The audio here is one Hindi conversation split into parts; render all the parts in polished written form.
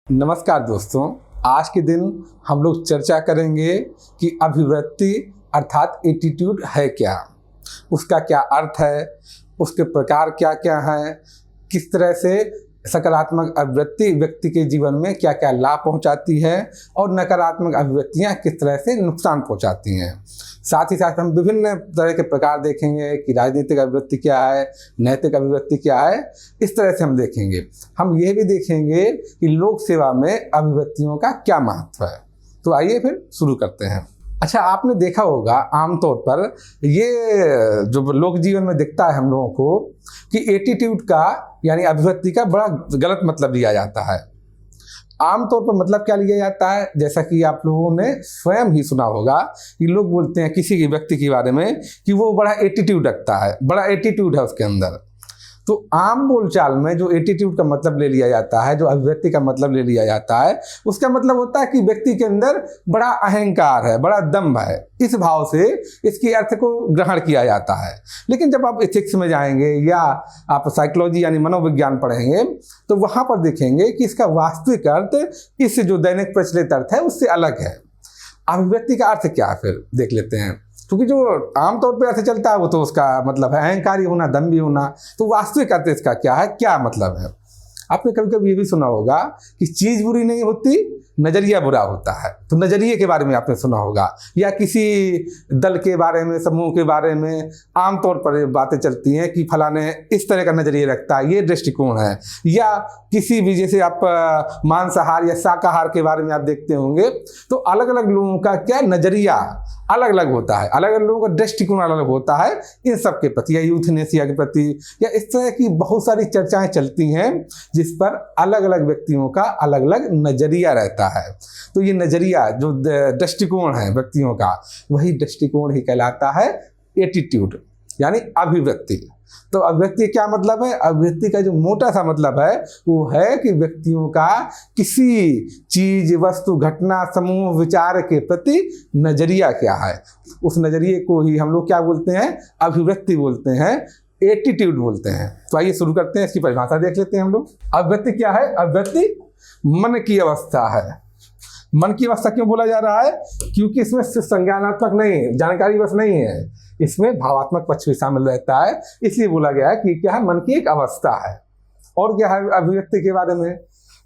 नमस्कार दोस्तों, आज के दिन हम लोग चर्चा करेंगे कि अभिव्यक्ति अर्थात एटीट्यूड है क्या, उसका क्या अर्थ है, उसके प्रकार क्या क्या हैं, किस तरह से सकारात्मक अभिव्यक्ति व्यक्ति के जीवन में क्या क्या लाभ पहुंचाती है और नकारात्मक अभिव्यक्तियां किस तरह से नुकसान पहुंचाती हैं। साथ ही साथ हम विभिन्न तरह के प्रकार देखेंगे कि राजनीतिक अभिव्यक्ति क्या है, नैतिक अभिव्यक्ति क्या है, इस तरह से हम देखेंगे। हम ये भी देखेंगे कि लोक सेवा में अभिव्यक्तियों का क्या महत्व है। तो आइए फिर शुरू करते हैं। अच्छा, आपने देखा होगा आमतौर पर ये जो लोक जीवन में दिखता है हम लोगों को कि एटीट्यूड का यानी अभिव्यक्ति का बड़ा गलत मतलब लिया जाता है। आमतौर पर मतलब क्या लिया जाता है, जैसा कि आप लोगों ने स्वयं ही सुना होगा कि लोग बोलते हैं किसी के व्यक्ति के बारे में कि वो बड़ा एटीट्यूड रखता है, बड़ा एटीट्यूड है उसके अंदर। तो आम बोलचाल में जो एटीट्यूड का मतलब ले लिया जाता है, जो अभिव्यक्ति का मतलब ले लिया जाता है, उसका मतलब होता है कि व्यक्ति के अंदर बड़ा अहंकार है, बड़ा दम्भ है। इस भाव से इसके अर्थ को ग्रहण किया जाता है। लेकिन जब आप एथिक्स में जाएंगे या आप साइकोलॉजी यानी मनोविज्ञान पढ़ेंगे तो वहाँ पर देखेंगे कि इसका वास्तविक अर्थ इस जो दैनिक प्रचलित अर्थ है उससे अलग है। अभिव्यक्ति का अर्थ क्या है फिर देख लेते हैं, क्योंकि जो आमतौर पे अर्थ चलता है वो तो उसका मतलब है अहंकारी होना, दम्भी होना। तो वास्तविक अर्थ इसका क्या है, क्या मतलब है। आपने कभी कभी ये भी सुना होगा कि चीज़ बुरी नहीं होती, नज़रिया बुरा होता है। तो नज़रिए के बारे में आपने सुना होगा, या किसी दल के बारे में, समूह के बारे में आमतौर पर बातें चलती हैं कि फलाने इस तरह का नज़रिया रखता है, ये दृष्टिकोण है। या किसी भी, जैसे आप मांसाहार या शाकाहार के बारे में आप देखते होंगे तो अलग अलग लोगों का क्या नज़रिया अलग अलग होता है, अलग अलग लोगों का दृष्टिकोण अलग अलग होता है इन सब के प्रति, या यूथनेसिया के प्रति, या इस तरह की बहुत सारी चर्चाएं चलती हैं जिस पर अलग अलग व्यक्तियों का अलग अलग नज़रिया रहता है। तो ये नज़रिया जो दृष्टिकोण है व्यक्तियों का, वही दृष्टिकोण ही कहलाता है एटीट्यूड यानी अभिव्यक्ति। तो अभिव्यक्ति क्या मतलब है? अभिव्यक्ति का जो मोटा सा मतलब है वो है कि व्यक्तियों का किसी चीज, वस्तु, घटना, समूह, विचार के प्रति नजरिया क्या है, उस नजरिए को ही हम लोग क्या बोलते हैं, अभिव्यक्ति बोलते हैं, एटीट्यूड बोलते हैं। तो आइए शुरू करते हैं, इसकी परिभाषा देख लेते हैं हम लोग। अभिव्यक्ति क्या है? अभिव्यक्ति मन की अवस्था है। मन की अवस्था क्यों बोला जा रहा है? क्योंकि इसमें सिर्फ संज्ञानात्मक नहीं, जानकारी बस नहीं है, इसमें भावात्मक पक्ष भी शामिल रहता है। इसलिए बोला गया है कि क्या है, मन की एक अवस्था है। और क्या है अभिव्यक्ति के बारे में?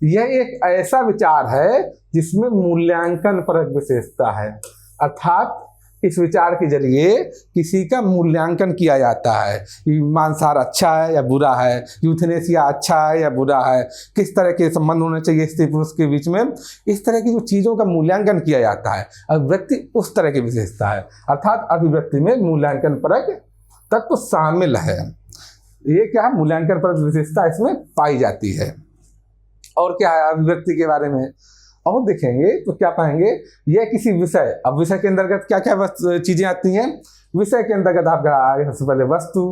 यह एक ऐसा विचार है जिसमें मूल्यांकन परक विशेषता है, अर्थात इस विचार के जरिए किसी का मूल्यांकन किया जाता है कि मांसाहार अच्छा है या बुरा है, यूथनेसिया अच्छा है या बुरा है, किस तरह के संबंध होने चाहिए स्त्री पुरुष के बीच में, इस तरह की जो चीज़ों का मूल्यांकन किया जाता है। अभिव्यक्ति उस तरह की विशेषता है, अर्थात अभिव्यक्ति में मूल्यांकन परक तत्व शामिल है। ये क्या है, मूल्यांकन परक विशेषता इसमें पाई जाती है। और क्या है अभिव्यक्ति के बारे में और देखेंगे तो क्या पाएंगे, यह किसी विषय, अब विषय के अंतर्गत क्या क्या चीजें आती हैं। विषय के अंतर्गत आपका आगे सबसे पहले वस्तु,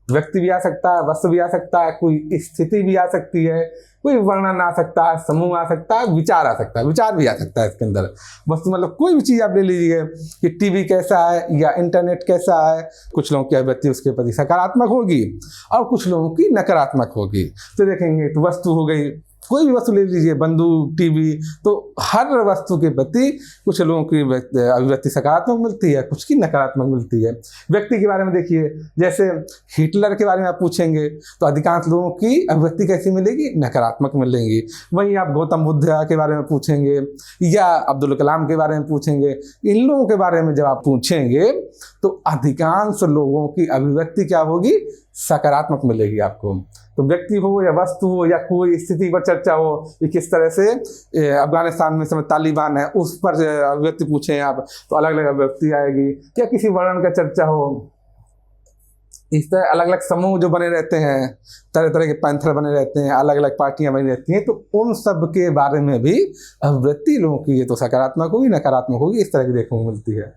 व्यक्ति भी आ सकता है, वस्तु भी आ सकता है, कोई स्थिति भी आ सकती है, कोई वर्णन आ सकता है, समूह आ सकता है, विचार आ सकता है, विचार भी आ सकता है इसके अंदर। वस्तु मतलब कोई भी चीज़ आप ले लीजिए कि टीवी कैसा है या इंटरनेट कैसा है। कुछ लोगों की अभिव्यक्ति उसके प्रति सकारात्मक होगी और कुछ लोगों की नकारात्मक होगी। तो देखेंगे तो वस्तु हो गई, कोई भी वस्तु ले लीजिए, बंदूक, टीवी, तो हर वस्तु के प्रति कुछ लोगों की अभिव्यक्ति सकारात्मक मिलती है, कुछ की नकारात्मक मिलती है। व्यक्ति के बारे में देखिए, जैसे हिटलर के बारे में आप पूछेंगे तो अधिकांश लोगों की अभिव्यक्ति कैसी मिलेगी, नकारात्मक मिलेगी। वहीं आप गौतम बुद्ध के बारे में पूछेंगे या अब्दुल कलाम के बारे में पूछेंगे, इन लोगों के बारे में जब आप पूछेंगे तो अधिकांश लोगों की अभिव्यक्ति क्या होगी, सकारात्मक मिलेगी आपको। तो व्यक्ति हो या वस्तु हो या कोई स्थिति पर चर्चा हो, कि किस तरह से अफगानिस्तान में समय तालिबान है उस पर अभिव्यक्ति पूछें आप तो अलग अलग अभिव्यक्ति आएगी। या किसी वर्णन का चर्चा हो, इस तरह अलग अलग समूह जो बने रहते हैं, तरह तरह के पैंथर बने रहते हैं, अलग अलग पार्टियां बनी रहती हैं, तो उन सब के बारे में भी अभिव्यक्ति लोगों की ये तो सकारात्मक होगी, नकारात्मक होगी, इस तरह की देखने को मिलती है।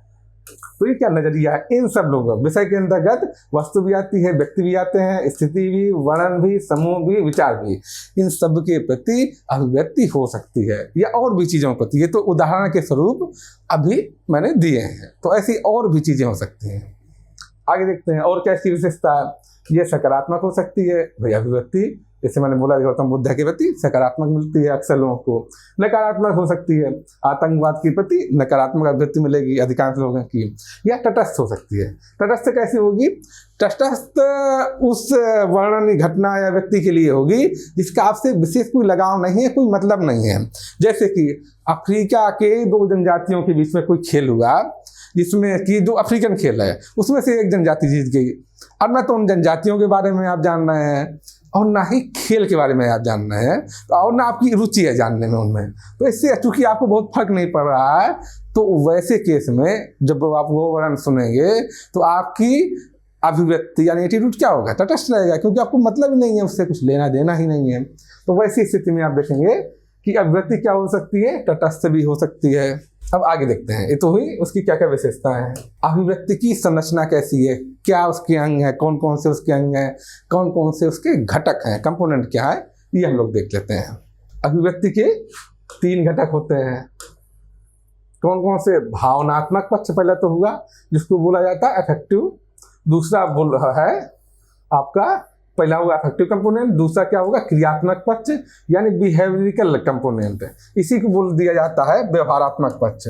तो ये क्या नजरिया है, इन सब लोगों विषय के अंतर्गत वस्तु भी आती है, व्यक्ति भी आते हैं, स्थिति भी, वर्णन भी, समूह भी, विचार भी, इन सब के प्रति अभिव्यक्ति हो सकती है या और भी चीजों के प्रति। ये तो उदाहरण के स्वरूप अभी मैंने दिए हैं, तो ऐसी और भी चीजें हो सकती हैं। आगे देखते हैं और क्या इसकी विशेषता है। ये सकारात्मक हो सकती है भाई अभिव्यक्ति, जैसे मैंने बोला गौतम बुद्ध के प्रति सकारात्मक मिलती है अक्सर लोगों को, नकारात्मक हो सकती है। आतंकवाद के प्रति नकारात्मक अभिव्यक्ति मिलेगी अधिकांश लोगों की, या तटस्थ हो सकती है। तटस्थ कैसी होगी? तटस्थ उस वर्णनीय घटना या व्यक्ति के लिए होगी जिसका आपसे विशेष कोई लगाव नहीं है, कोई मतलब नहीं है। जैसे कि अफ्रीका के दो जनजातियों के बीच में कोई खेल हुआ, जिसमें कि जो अफ्रीकन खेल है उसमें से एक जनजाति जीत गई। अब ना तो उन जनजातियों के बारे में आप जान रहे हैं और ना ही खेल के बारे में आप जान रहे हैं, और ना आपकी रुचि है जानने में उनमें, तो इससे चूंकि आपको बहुत फर्क नहीं पड़ रहा है, तो वैसे केस में जब आप वो वर्णन सुनेंगे तो आपकी अभिव्यक्ति यानी एटीट्यूड क्या होगा? तटस्थ रहेगा, क्योंकि आपको मतलब ही नहीं है, उससे कुछ लेना देना ही नहीं है। तो वैसी स्थिति में आप देखेंगे कि अभिव्यक्ति क्या हो सकती है? तटस्थ भी हो सकती है। अब आगे देखते हैं, ये तो हुई उसकी क्या क्या विशेषताएं हैं। अभिव्यक्ति की संरचना कैसी है, क्या उसके अंग है, कौन कौन से उसके अंग हैं, कौन कौन से उसके घटक हैं, कंपोनेंट क्या है, ये हम लोग देख लेते हैं। अभिव्यक्ति के 3 घटक होते हैं। कौन कौन से? भावनात्मक पक्ष पहले तो हुआ, जिसको बोला जाता है अफेक्टिव। दूसरा बोल रहा है आपका, पहला होगा अफेक्टिव कंपोनेंट, दूसरा क्या होगा? क्रियात्मक पक्ष यानी बिहेवियरिकल कंपोनेंट। इसी को बोल दिया जाता है व्यवहारात्मक पक्ष।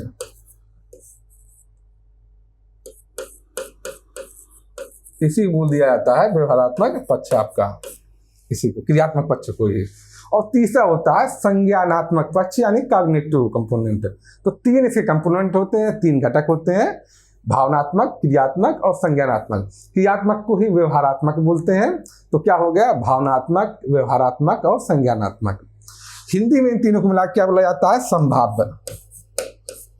इसी को बोल दिया जाता है व्यवहारात्मक पक्ष आपका, इसी को, क्रियात्मक पक्ष को ही। और तीसरा होता है संज्ञानात्मक पक्ष यानी कॉग्निटिव कंपोनेंट। तो 3 इसके कंपोनेंट होते हैं, 3 घटक होते हैं, भावनात्मक, क्रियात्मक और संज्ञानात्मक। क्रियात्मक को ही व्यवहारात्मक बोलते हैं। तो क्या हो गया? भावनात्मक, व्यवहारात्मक और संज्ञानात्मक। हिंदी में इन तीनों को मिलाकर क्या बोला जाता है? संभाव्य।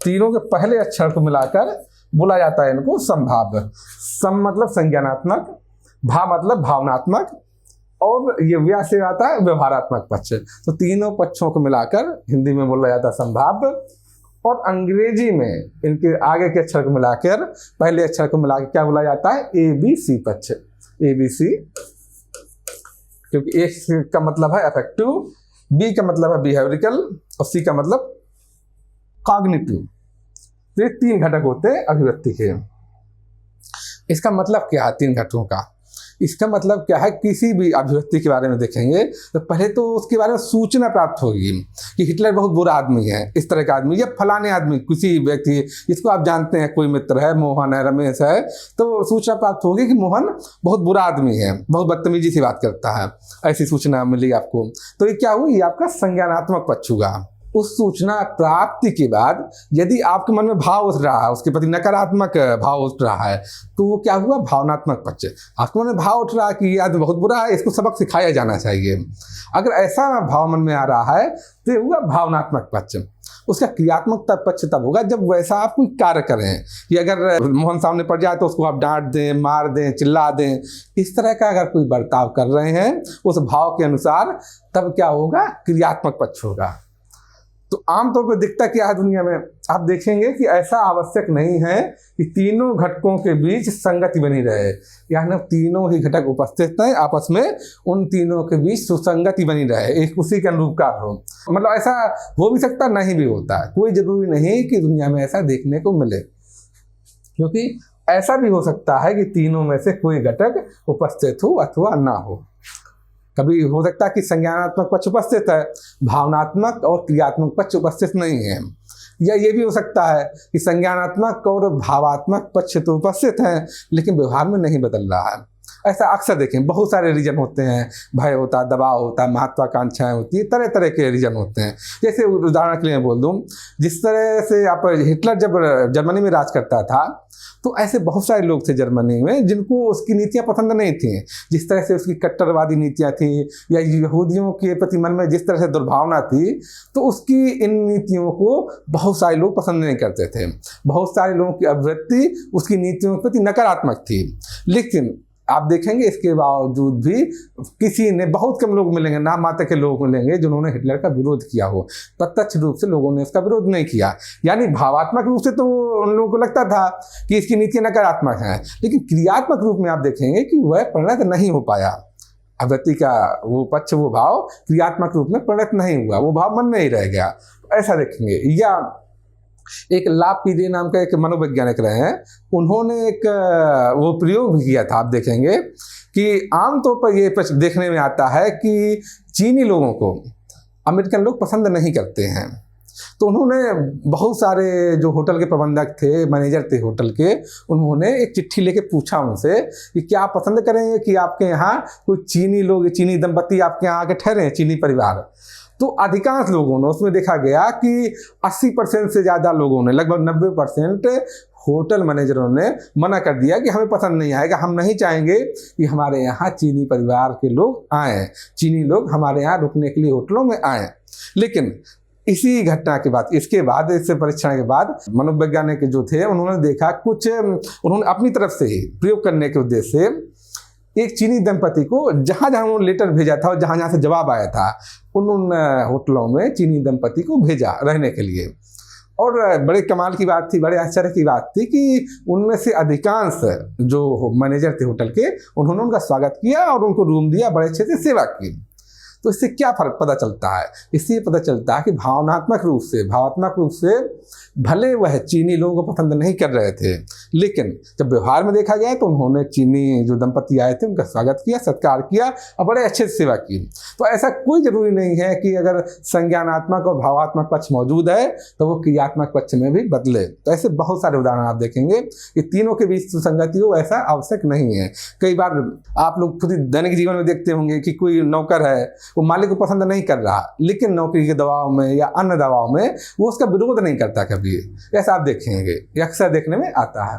तीनों के पहले अक्षर को मिलाकर बोला जाता है इनको संभाव्य। सम मतलब संज्ञानात्मक, भा मतलब भावनात्मक, और ये व्या से आता है व्यवहारात्मक पक्ष। तो तीनों पक्षों को मिलाकर हिंदी में बोला जाता है संभाव्य। और अंग्रेजी में इनके आगे के अक्षर को मिलाकर, पहले अक्षर को मिलाकर क्या बोला जाता है? ABC पक्ष। ABC, क्योंकि A का मतलब है अफेक्टिव, B का मतलब है बिहेवियरिकल और C का मतलब कॉग्निटिव। तो ये 3 घटक होते हैं अभिव्यक्ति के। इसका मतलब क्या है 3 घटकों का? इसका मतलब क्या है? किसी भी अभिव्यक्ति के बारे में देखेंगे तो पहले तो उसके बारे में सूचना प्राप्त होगी कि हिटलर बहुत बुरा आदमी है, इस तरह का आदमी, या फलाने आदमी, किसी व्यक्ति जिसको आप जानते हैं, कोई मित्र है, मोहन है, रमेश है, तो सूचना प्राप्त होगी कि मोहन बहुत बुरा आदमी है, बहुत बदतमीजी से बात करता है, ऐसी सूचना मिली आपको। तो ये क्या हुई? ये आपका संज्ञानात्मक पक्ष हुआ। उस सूचना प्राप्ति के बाद यदि आपके मन में भाव उठ रहा है, उसके प्रति नकारात्मक भाव उठ रहा है, तो वो क्या हुआ? भावनात्मक पक्ष। आपके मन में भाव उठ रहा है कि ये आदमी बहुत बुरा है, इसको सबक सिखाया जाना चाहिए, अगर ऐसा भाव मन में आ रहा है तो ये हुआ भावनात्मक पक्ष। उसका क्रियात्मक पक्ष तब होगा जब वैसा आप कोई कार्य करें, कि अगर मोहन सामने पड़ जाए तो उसको आप डांट दें, मार दें, चिल्ला दें, इस तरह का अगर कोई बर्ताव कर रहे हैं उस भाव के अनुसार, तब क्या होगा? क्रियात्मक पक्ष होगा। तो आमतौर पर दिखता क्या है दुनिया में? आप देखेंगे कि ऐसा आवश्यक नहीं है कि तीनों घटकों के बीच संगति बनी रहे, यानी तीनों ही घटक उपस्थित हैं, आपस में उन तीनों के बीच सुसंगति बनी रहे, एक उसी के अनुरूप कार्य हो। मतलब ऐसा हो भी सकता, नहीं भी होता है, कोई जरूरी नहीं कि दुनिया में ऐसा देखने को मिले, क्योंकि ऐसा भी हो सकता है कि तीनों में से कोई घटक उपस्थित हो अथवा ना हो। कभी हो सकता है कि संज्ञानात्मक पक्ष उपस्थित है, भावनात्मक और क्रियात्मक पक्ष उपस्थित नहीं है, या ये भी हो सकता है कि संज्ञानात्मक और भावात्मक पक्ष तो उपस्थित हैं लेकिन व्यवहार में नहीं बदल रहा है। ऐसा अक्सर देखें, बहुत सारे रीजन होते हैं, भय होता है, दबाव होता है, महत्वाकांक्षाएं होती है, तरह तरह के रीजन होते हैं। जैसे उदाहरण के लिए बोल दूं, जिस तरह से आप हिटलर जब जर्मनी में राज करता था तो ऐसे बहुत सारे लोग थे जर्मनी में जिनको उसकी नीतियां पसंद नहीं थी। जिस तरह से उसकी कट्टरवादी नीतियां थी या यहूदियों के प्रति मन में जिस तरह से दुर्भावना थी, तो उसकी इन नीतियों को बहुत सारे लोग पसंद नहीं करते थे। बहुत सारे लोगों की अभिवृत्ति उसकी नीतियों के प्रति नकारात्मक थी। लेकिन आप देखेंगे इसके बावजूद भी किसी ने, बहुत कम लोग मिलेंगे, नाम मात्र के लोग मिलेंगे जिन्होंने हिटलर का विरोध किया हो। प्रत्यक्ष रूप से लोगों ने उसका विरोध नहीं किया, यानी भावात्मक रूप से तो उन लोगों को लगता था कि इसकी नीतियां नकारात्मक हैं, लेकिन क्रियात्मक रूप में आप देखेंगे कि वह परिणत नहीं हो पाया। अभिव्यक्ति का वो पक्ष, वो भाव क्रियात्मक रूप में परिणत नहीं हुआ, वो भाव मन में ही रह गया, ऐसा देखेंगे। या एक लापिडे नाम का एक मनोवैज्ञानिक रहे हैं, उन्होंने एक वो प्रयोग भी किया था, आप देखेंगे कि आमतौर पर ये देखने में आता है कि चीनी लोगों को अमेरिकन लोग पसंद नहीं करते हैं। तो उन्होंने बहुत सारे जो होटल के प्रबंधक थे, मैनेजर थे होटल के, उन्होंने एक चिट्ठी लेके पूछा उनसे कि क्या आप पसंद करेंगे कि आपके यहाँ कोई चीनी लोग, चीनी दंपति आपके यहाँ आके ठहरे, चीनी परिवार। तो अधिकांश लोगों ने, उसमें देखा गया कि 80% से ज़्यादा लोगों ने, लगभग 90% होटल मैनेजरों ने मना कर दिया कि हमें पसंद नहीं आएगा, हम नहीं चाहेंगे कि हमारे यहाँ चीनी परिवार के लोग आएँ, चीनी लोग हमारे यहाँ रुकने के लिए होटलों में आएँ। लेकिन इसी घटना के बाद, इसके बाद, इस परीक्षण के बाद मनोवैज्ञानिक जो थे उन्होंने देखा, कुछ उन्होंने अपनी तरफ से ही प्रयोग करने के उद्देश्य से एक चीनी दंपति को जहाँ जहाँ उन्होंने लेटर भेजा था और जहाँ जहाँ से जवाब आया था, उन होटलों में चीनी दंपति को भेजा रहने के लिए। और बड़े कमाल की बात थी, बड़े आश्चर्य की बात थी कि उनमें से अधिकांश जो मैनेजर थे होटल के, उन्होंने उनका स्वागत किया और उनको रूम दिया, बड़े अच्छे से सेवा की। तो इससे क्या फर्क पता चलता है? इससे पता चलता है कि भावनात्मक रूप से भले वह चीनी लोगों को पसंद नहीं कर रहे थे, लेकिन जब व्यवहार में देखा गया तो उन्होंने चीनी जो दंपति आए थे उनका स्वागत किया, सत्कार किया और बड़े अच्छे से सेवा की। तो ऐसा कोई जरूरी नहीं है कि अगर संज्ञानात्मक और भावात्मक पक्ष मौजूद है तो वो क्रियात्मक पक्ष में भी बदले। तो ऐसे बहुत सारे उदाहरण आप देखेंगे कि तीनों के बीच सुसंगति हो, ऐसा आवश्यक नहीं है। कई बार आप लोग खुद दैनिक जीवन में देखते होंगे कि कोई नौकर है, वो मालिक को पसंद नहीं कर रहा, लेकिन नौकरी के दबाव में या अन्य दबाव में वो उसका विरोध नहीं करता कभी। ऐसा आप देखेंगे, ये अक्सर देखने में आता है।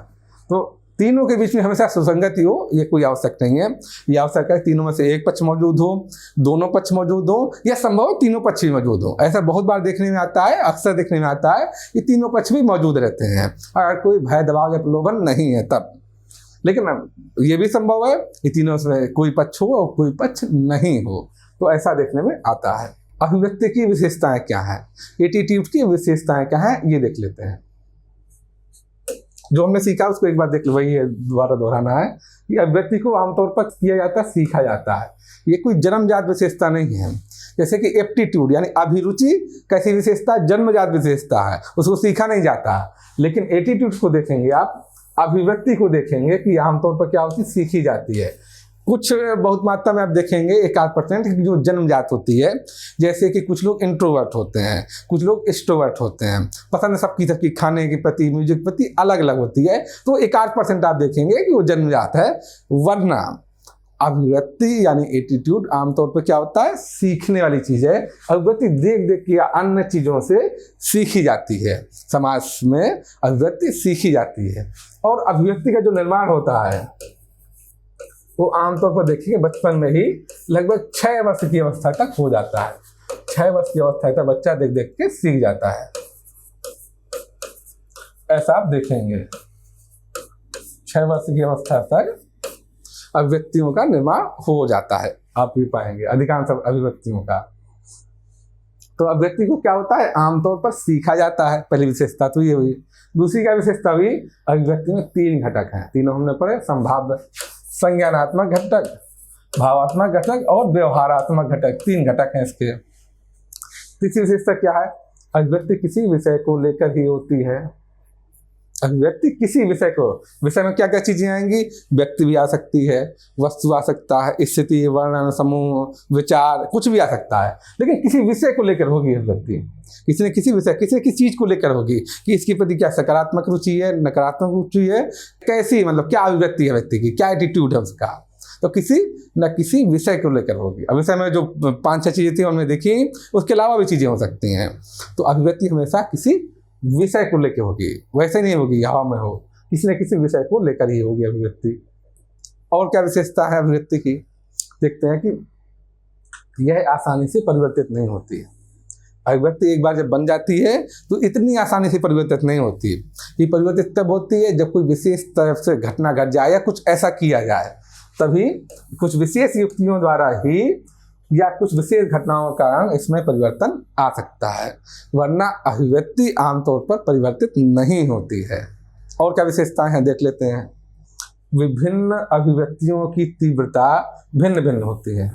तो तीनों के बीच में हमेशा सुसंगति हो, ये कोई आवश्यक नहीं है। ये आवश्यक है तीनों में से एक पक्ष मौजूद हो, दोनों पक्ष मौजूद हो, या संभव है तीनों पक्ष भी मौजूद हो। ऐसा बहुत बार देखने में आता है, अक्सर देखने में आता है कि तीनों पक्ष भी मौजूद रहते हैं, अगर कोई भय, दबाव या प्रलोभन नहीं है तब। लेकिन ये भी संभव है कि तीनों से कोई पक्ष हो और कोई पक्ष नहीं हो। तो ऐसा देखने में आता है। अभिव्यक्ति की विशेषताएं क्या है, एटीट्यूड की विशेषताएं क्या है, ये देख लेते हैं। जो हमने सीखा उसको एक बार देख लो, वही दोबारा दोहराना है कि अभिव्यक्ति को आमतौर पर किया जाता है, सीखा जाता है। ये कोई जन्मजात विशेषता नहीं है। जैसे कि एप्टीट्यूड यानी अभिरुचि कैसी विशेषता, जन्मजात विशेषता है, उसको सीखा नहीं जाता। लेकिन एटीट्यूड को देखेंगे आप, अभिव्यक्ति को देखेंगे कि आमतौर पर क्या होती है, सीखी जाती है। कुछ बहुत मात्रा में आप देखेंगे 1-8% जो जन्मजात होती है। जैसे कि कुछ लोग इंट्रोवर्ट होते हैं, कुछ लोग एक्सट्रोवर्ट होते हैं, पसंद सबकी खाने के प्रति, म्यूजिक के प्रति अलग अलग होती है। तो 1-8% आप देखेंगे कि वो जन्मजात है। वरना अभिव्यक्ति यानी एटीट्यूड आमतौर पर क्या होता है, सीखने वाली चीज़ है। अभिव्यक्ति देख देख के या अन्य चीज़ों से सीखी जाती है। समाज में अभिव्यक्ति सीखी जाती है। और अभिव्यक्ति का जो निर्माण होता है वो आमतौर पर देखिए बचपन में ही लगभग 6 वर्ष की अवस्था तक हो जाता है। 6 वर्ष की अवस्था तक बच्चा देख देख के सीख जाता है। ऐसा आप देखेंगे 6 वर्ष की अवस्था तक अभिव्यक्तियों का निर्माण हो जाता है। आप भी पाएंगे अधिकांश अभिव्यक्तियों का। तो अभिव्यक्ति को क्या होता है, आमतौर पर सीखा जाता है। पहली विशेषता तो ये हुई। दूसरी क्या विशेषता हुई, अभिव्यक्ति में 3 घटक हैं। तीनों हमने पढ़े, संभाव्य, संज्ञानात्मक घटक, भावात्मक घटक और व्यवहारात्मक घटक। 3 घटक हैं इसके। तीसरी विशेषता क्या है, अभिव्यक्ति किसी विषय को लेकर ही होती है। अभिव्यक्ति किसी विषय में क्या क्या चीजें आएंगी, व्यक्ति भी आ सकती है, वस्तु आ सकता है, स्थिति, वर्णन, समूह, विचार, कुछ भी आ सकता है। लेकिन किसी विषय को लेकर होगी अभिव्यक्ति। किसी न किसी विषय, किसी न किसी चीज को लेकर होगी कि इसके प्रति क्या सकारात्मक रुचि है, नकारात्मक रुचि है, कैसी, मतलब क्या अभिव्यक्ति है व्यक्ति की, क्या एटीट्यूड है उसका। तो किसी न किसी विषय को लेकर होगी। अब विषय में जो 5-6 चीजें थी उनमें देखी, उसके अलावा भी चीजें हो सकती हैं। तो अभिव्यक्ति हमेशा किसी विषय को लेकर होगी, वैसे नहीं होगी हवा में हो, किसी न किसी विषय को लेकर ही होगी अभिव्यक्ति। और क्या विशेषता है अभिव्यक्ति की, देखते हैं कि यह आसानी से परिवर्तित नहीं होती है। अभिव्यक्ति एक बार जब बन जाती है तो इतनी आसानी से परिवर्तित नहीं होती। ये परिवर्तित तब होती है जब कोई विशेष तरफ से घटना घट जाए या कुछ ऐसा किया जाए, तभी कुछ विशेष युक्तियों द्वारा ही या कुछ विशेष घटनाओं के कारण इसमें परिवर्तन आ सकता है। वरना अभिव्यक्ति आमतौर पर परिवर्तित नहीं होती है। और क्या विशेषताएं हैं देख लेते हैं। विभिन्न अभिव्यक्तियों की तीव्रता भिन्न भिन्न होती है।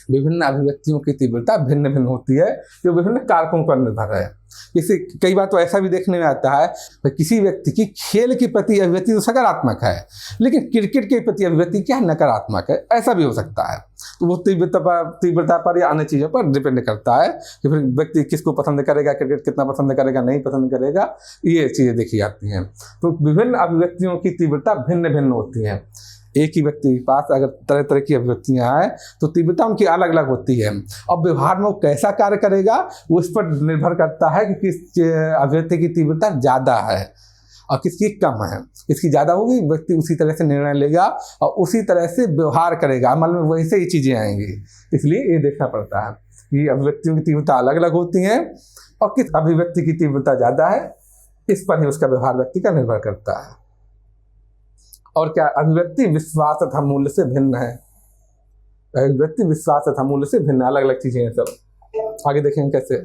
विभिन्न अभिव्यक्तियों की तीव्रता भिन्न भिन्न होती है, जो विभिन्न कारकों पर निर्भर है। जैसे कई बार तो ऐसा भी देखने में आता है कि किसी व्यक्ति की खेल के प्रति अभिव्यक्ति तो सकारात्मक है, लेकिन क्रिकेट के प्रति अभिव्यक्ति क्या नकारात्मक है, ऐसा भी हो सकता है। तो वो तीव्रता पर या अन्य चीज़ों पर डिपेंड करता है कि फिर व्यक्ति किसको पसंद करेगा, क्रिकेट कितना पसंद करेगा, नहीं पसंद करेगा, ये चीज़ें देखी जाती हैं। तो विभिन्न अभिव्यक्तियों की तीव्रता भिन्न भिन्न होती है। एक ही व्यक्ति के पास अगर तरह तरह की अभिव्यक्तियाँ हैं तो तीव्रता उनकी अलग अलग होती है। अब व्यवहार में वो कैसा कार्य करेगा वो इस पर निर्भर करता है कि किस अभिव्यक्ति की तीव्रता ज़्यादा है और किसकी कम है। इसकी ज़्यादा होगी, व्यक्ति उसी तरह से निर्णय लेगा और उसी तरह से व्यवहार करेगा, अमल में वैसे ही चीज़ें आएंगी। इसलिए ये देखना पड़ता है कि अभिव्यक्तियों की तीव्रता अलग अलग होती हैं और किस अभिव्यक्ति की तीव्रता ज़्यादा है, इस पर ही उसका व्यवहार व्यक्ति का निर्भर करता है। और क्या, अभिव्यक्ति विश्वास तथा मूल्य से भिन्न है। अभिव्यक्ति विश्वास तथा मूल्य से भिन्न, अलग अलग चीजें हैं सब। आगे देखेंगे कैसे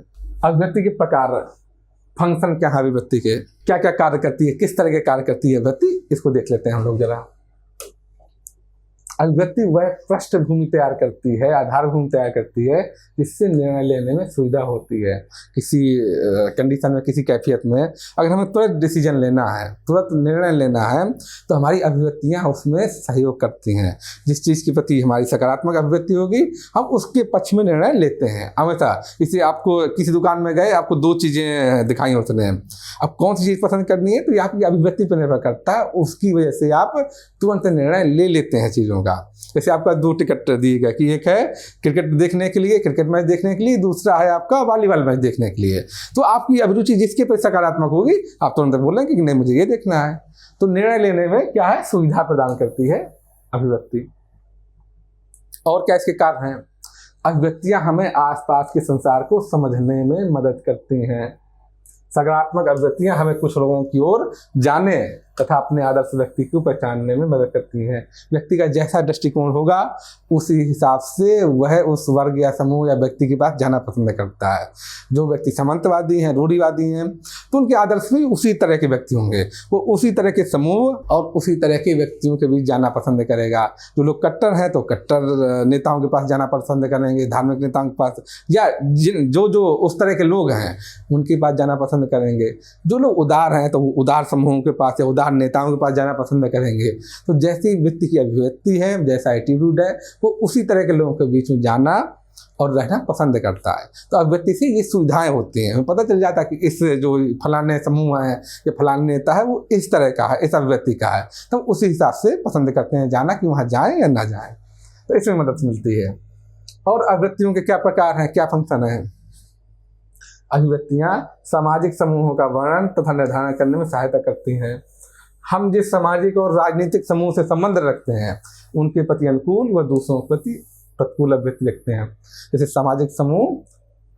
अभिव्यक्ति के प्रकार, फंक्शन क्या है अभिव्यक्ति के, क्या क्या कार्य करती है, किस तरह के कार्य करती है अभिव्यक्ति, इसको देख लेते हैं हम लोग जरा। अभिव्यक्ति वह पृष्ठभूमि तैयार करती है, आधारभूमि तैयार करती है, जिससे निर्णय लेने में सुविधा होती है। किसी कंडीशन में, किसी कैफियत में अगर हमें तुरंत डिसीजन लेना है, तुरंत निर्णय लेना है, तो हमारी अभिव्यक्तियाँ उसमें सहयोग करती हैं। जिस चीज़ के प्रति हमारी सकारात्मक अभिव्यक्ति होगी, हम उसके पक्ष में निर्णय लेते हैं हमेशा। इसलिए आपको किसी दुकान में गए, आपको दो चीज़ें दिखाई उसने, अब कौन सी चीज़ पसंद करनी है, तो ये आपकी अभिव्यक्ति पर निर्भर करता है। उसकी वजह से आप तुरंत निर्णय ले लेते हैं चीज़ों का। जैसे आपका दो टिकट दिए गए कि एक है क्रिकेट देखने के लिए, क्रिकेट मैच देखने के लिए, दूसरा है आपका वॉलीबॉल मैच देखने के लिए। तो आपकी अभिरुचि जिसके पर सकारात्मक होगी, आप तुरंत बोलेंगे कि नहीं मुझे ये देखना है। तो निर्णय लेने में क्या है, सुविधा प्रदान करती है अभिव्यक्ति। और क्या इसके कारण हैं, अभिव्यक्तियां हमें आसपास के संसार को समझने में मदद करती हैं। सकारात्मक अभिव्यक्तियां हमें कुछ लोगों की ओर जाने तथा अपने आदर्श व्यक्ति को पहचानने में मदद करती हैं। व्यक्ति का जैसा दृष्टिकोण होगा, उसी हिसाब से वह उस वर्ग या समूह या व्यक्ति के पास जाना पसंद करता है। जो व्यक्ति सामंतवादी हैं, रूढ़िवादी हैं, तो उनके आदर्श भी उसी तरह के व्यक्ति होंगे। वो उसी तरह के समूह और उसी तरह के व्यक्तियों के बीच जाना पसंद करेगा। जो लोग कट्टर हैं तो कट्टर नेताओं के पास जाना पसंद करेंगे, धार्मिक नेताओं के पास, या जो उस तरह के लोग हैं उनके पास जाना पसंद करेंगे। जो लोग उदार हैं तो वो उदार समूहों के पास या उदार नेताओं के पास जाना पसंद करेंगे। तो जैसी व्यक्ति की अभिव्यक्ति है, जैसा एटीट्यूड है, वो उसी तरह के लोगों के बीच में जाना और रहना पसंद करता है। तो अभिव्यक्ति से ये सुविधाएं होती हैं। हमें पता चल जाता है कि इस जो फलाने समूह है या फलाने नेता है वो इस तरह का है, इस अभिव्यक्ति का है, तो उसी हिसाब से पसंद करते हैं जाना कि वहाँ जाएं या ना जाएं। तो इसमें मदद मिलती है। और अभिव्यक्तियों के क्या प्रकार हैं, क्या फंक्शन है। अभिव्यक्तियाँ सामाजिक समूहों का वर्णन तथा निर्धारण करने में सहायता करती हैं। हम जिस सामाजिक और राजनीतिक समूह से संबंध रखते हैं, उनके प्रति अनुकूल व दूसरों के प्रति प्रतिकूल अभिव्यक्ति लिखते हैं। जैसे सामाजिक समूह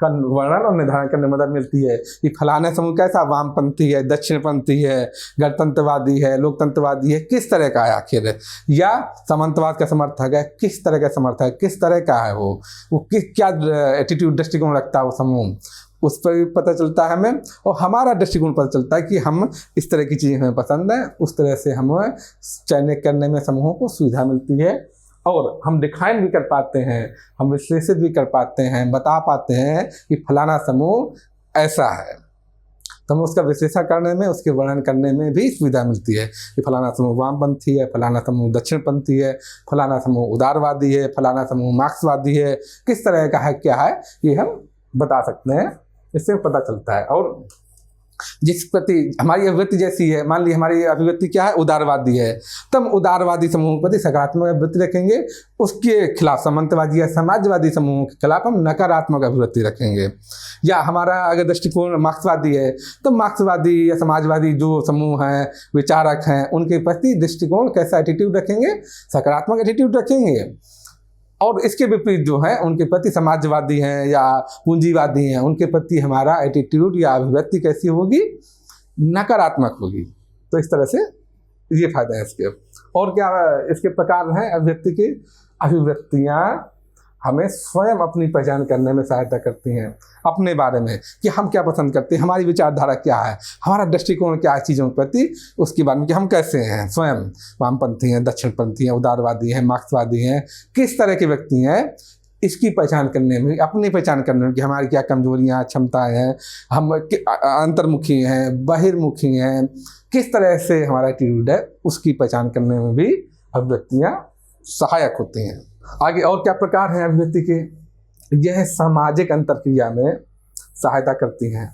का वर्णन और निर्धारण करने में मदद मिलती है कि फलाने समूह कैसा, वामपंथी है, दक्षिणपंथी है, गणतंत्रवादी है, लोकतंत्रवादी है, किस तरह का है आखिर, या सामंतवाद का समर्थक है, किस तरह का समर्थक है, किस तरह का है वो क्या एटीट्यूड दृष्टिकोण रखता है वो समूह, उस पर भी पता चलता है हमें। और हमारा दृष्टिकोण पता चलता है कि हम इस तरह की चीज़ें हमें पसंद है, उस तरह से हमें चयनित करने में समूहों को सुविधा मिलती है। और हम डिफाइन भी कर पाते हैं, हम विश्लेषित भी कर पाते हैं, बता पाते हैं कि फलाना समूह ऐसा है। तो हमें उसका विश्लेषण करने में, उसके वर्णन करने में भी सुविधा मिलती है कि फलाना समूह वामपंथी है, फलाना समूह दक्षिणपंथी है, फलाना समूह उदारवादी है, फलाना समूह मार्क्सवादी है, किस तरह का है, क्या है, ये हम बता सकते हैं। इससे पता चलता है। और जिस प्रति हमारी अभिव्यक्ति जैसी है, मान ली हमारी अभिव्यक्ति क्या है, उदारवादी है, तो हम उदारवादी समूह के प्रति सकारात्मक अभिव्यक्ति रखेंगे। उसके खिलाफ सामंतवादी या समाजवादी समूहों के खिलाफ हम नकारात्मक अभिव्यक्ति रखेंगे। या हमारा अगर दृष्टिकोण मार्क्सवादी है तो मार्क्सवादी या समाजवादी जो समूह हैं, विचारक हैं, उनके प्रति दृष्टिकोण कैसा एटीट्यूड रखेंगे, सकारात्मक एटीट्यूड रखेंगे। और इसके विपरीत जो है उनके प्रति समाजवादी हैं या पूंजीवादी हैं, उनके प्रति हमारा एटीट्यूड या अभिव्यक्ति कैसी होगी, नकारात्मक होगी। तो इस तरह से ये फायदा है इसके। और क्या इसके प्रकार हैं अभिव्यक्ति के, अभिव्यक्तियाँ हमें स्वयं अपनी पहचान करने में सहायता करती हैं, अपने बारे में कि हम क्या पसंद करते हैं, हमारी विचारधारा क्या है, हमारा दृष्टिकोण क्या है चीज़ों के प्रति, उसके बारे में कि हम कैसे हैं स्वयं, वामपंथी हैं, दक्षिणपंथी हैं, उदारवादी हैं, मार्क्सवादी हैं, किस तरह के व्यक्ति हैं, इसकी पहचान करने में, अपनी पहचान करने में कि हमारी क्या कमजोरियाँ क्षमताएँ हैं, हम अंतर्मुखी हैं, बहिर्मुखी हैं, किस तरह से हमारा एटीट्यूड है, उसकी पहचान करने में भी अभिव्यक्तियाँ सहायक होती हैं। आगे और क्या प्रकार हैं अभिव्यक्ति के? यह सामाजिक अंतरक्रिया में सहायता करती हैं,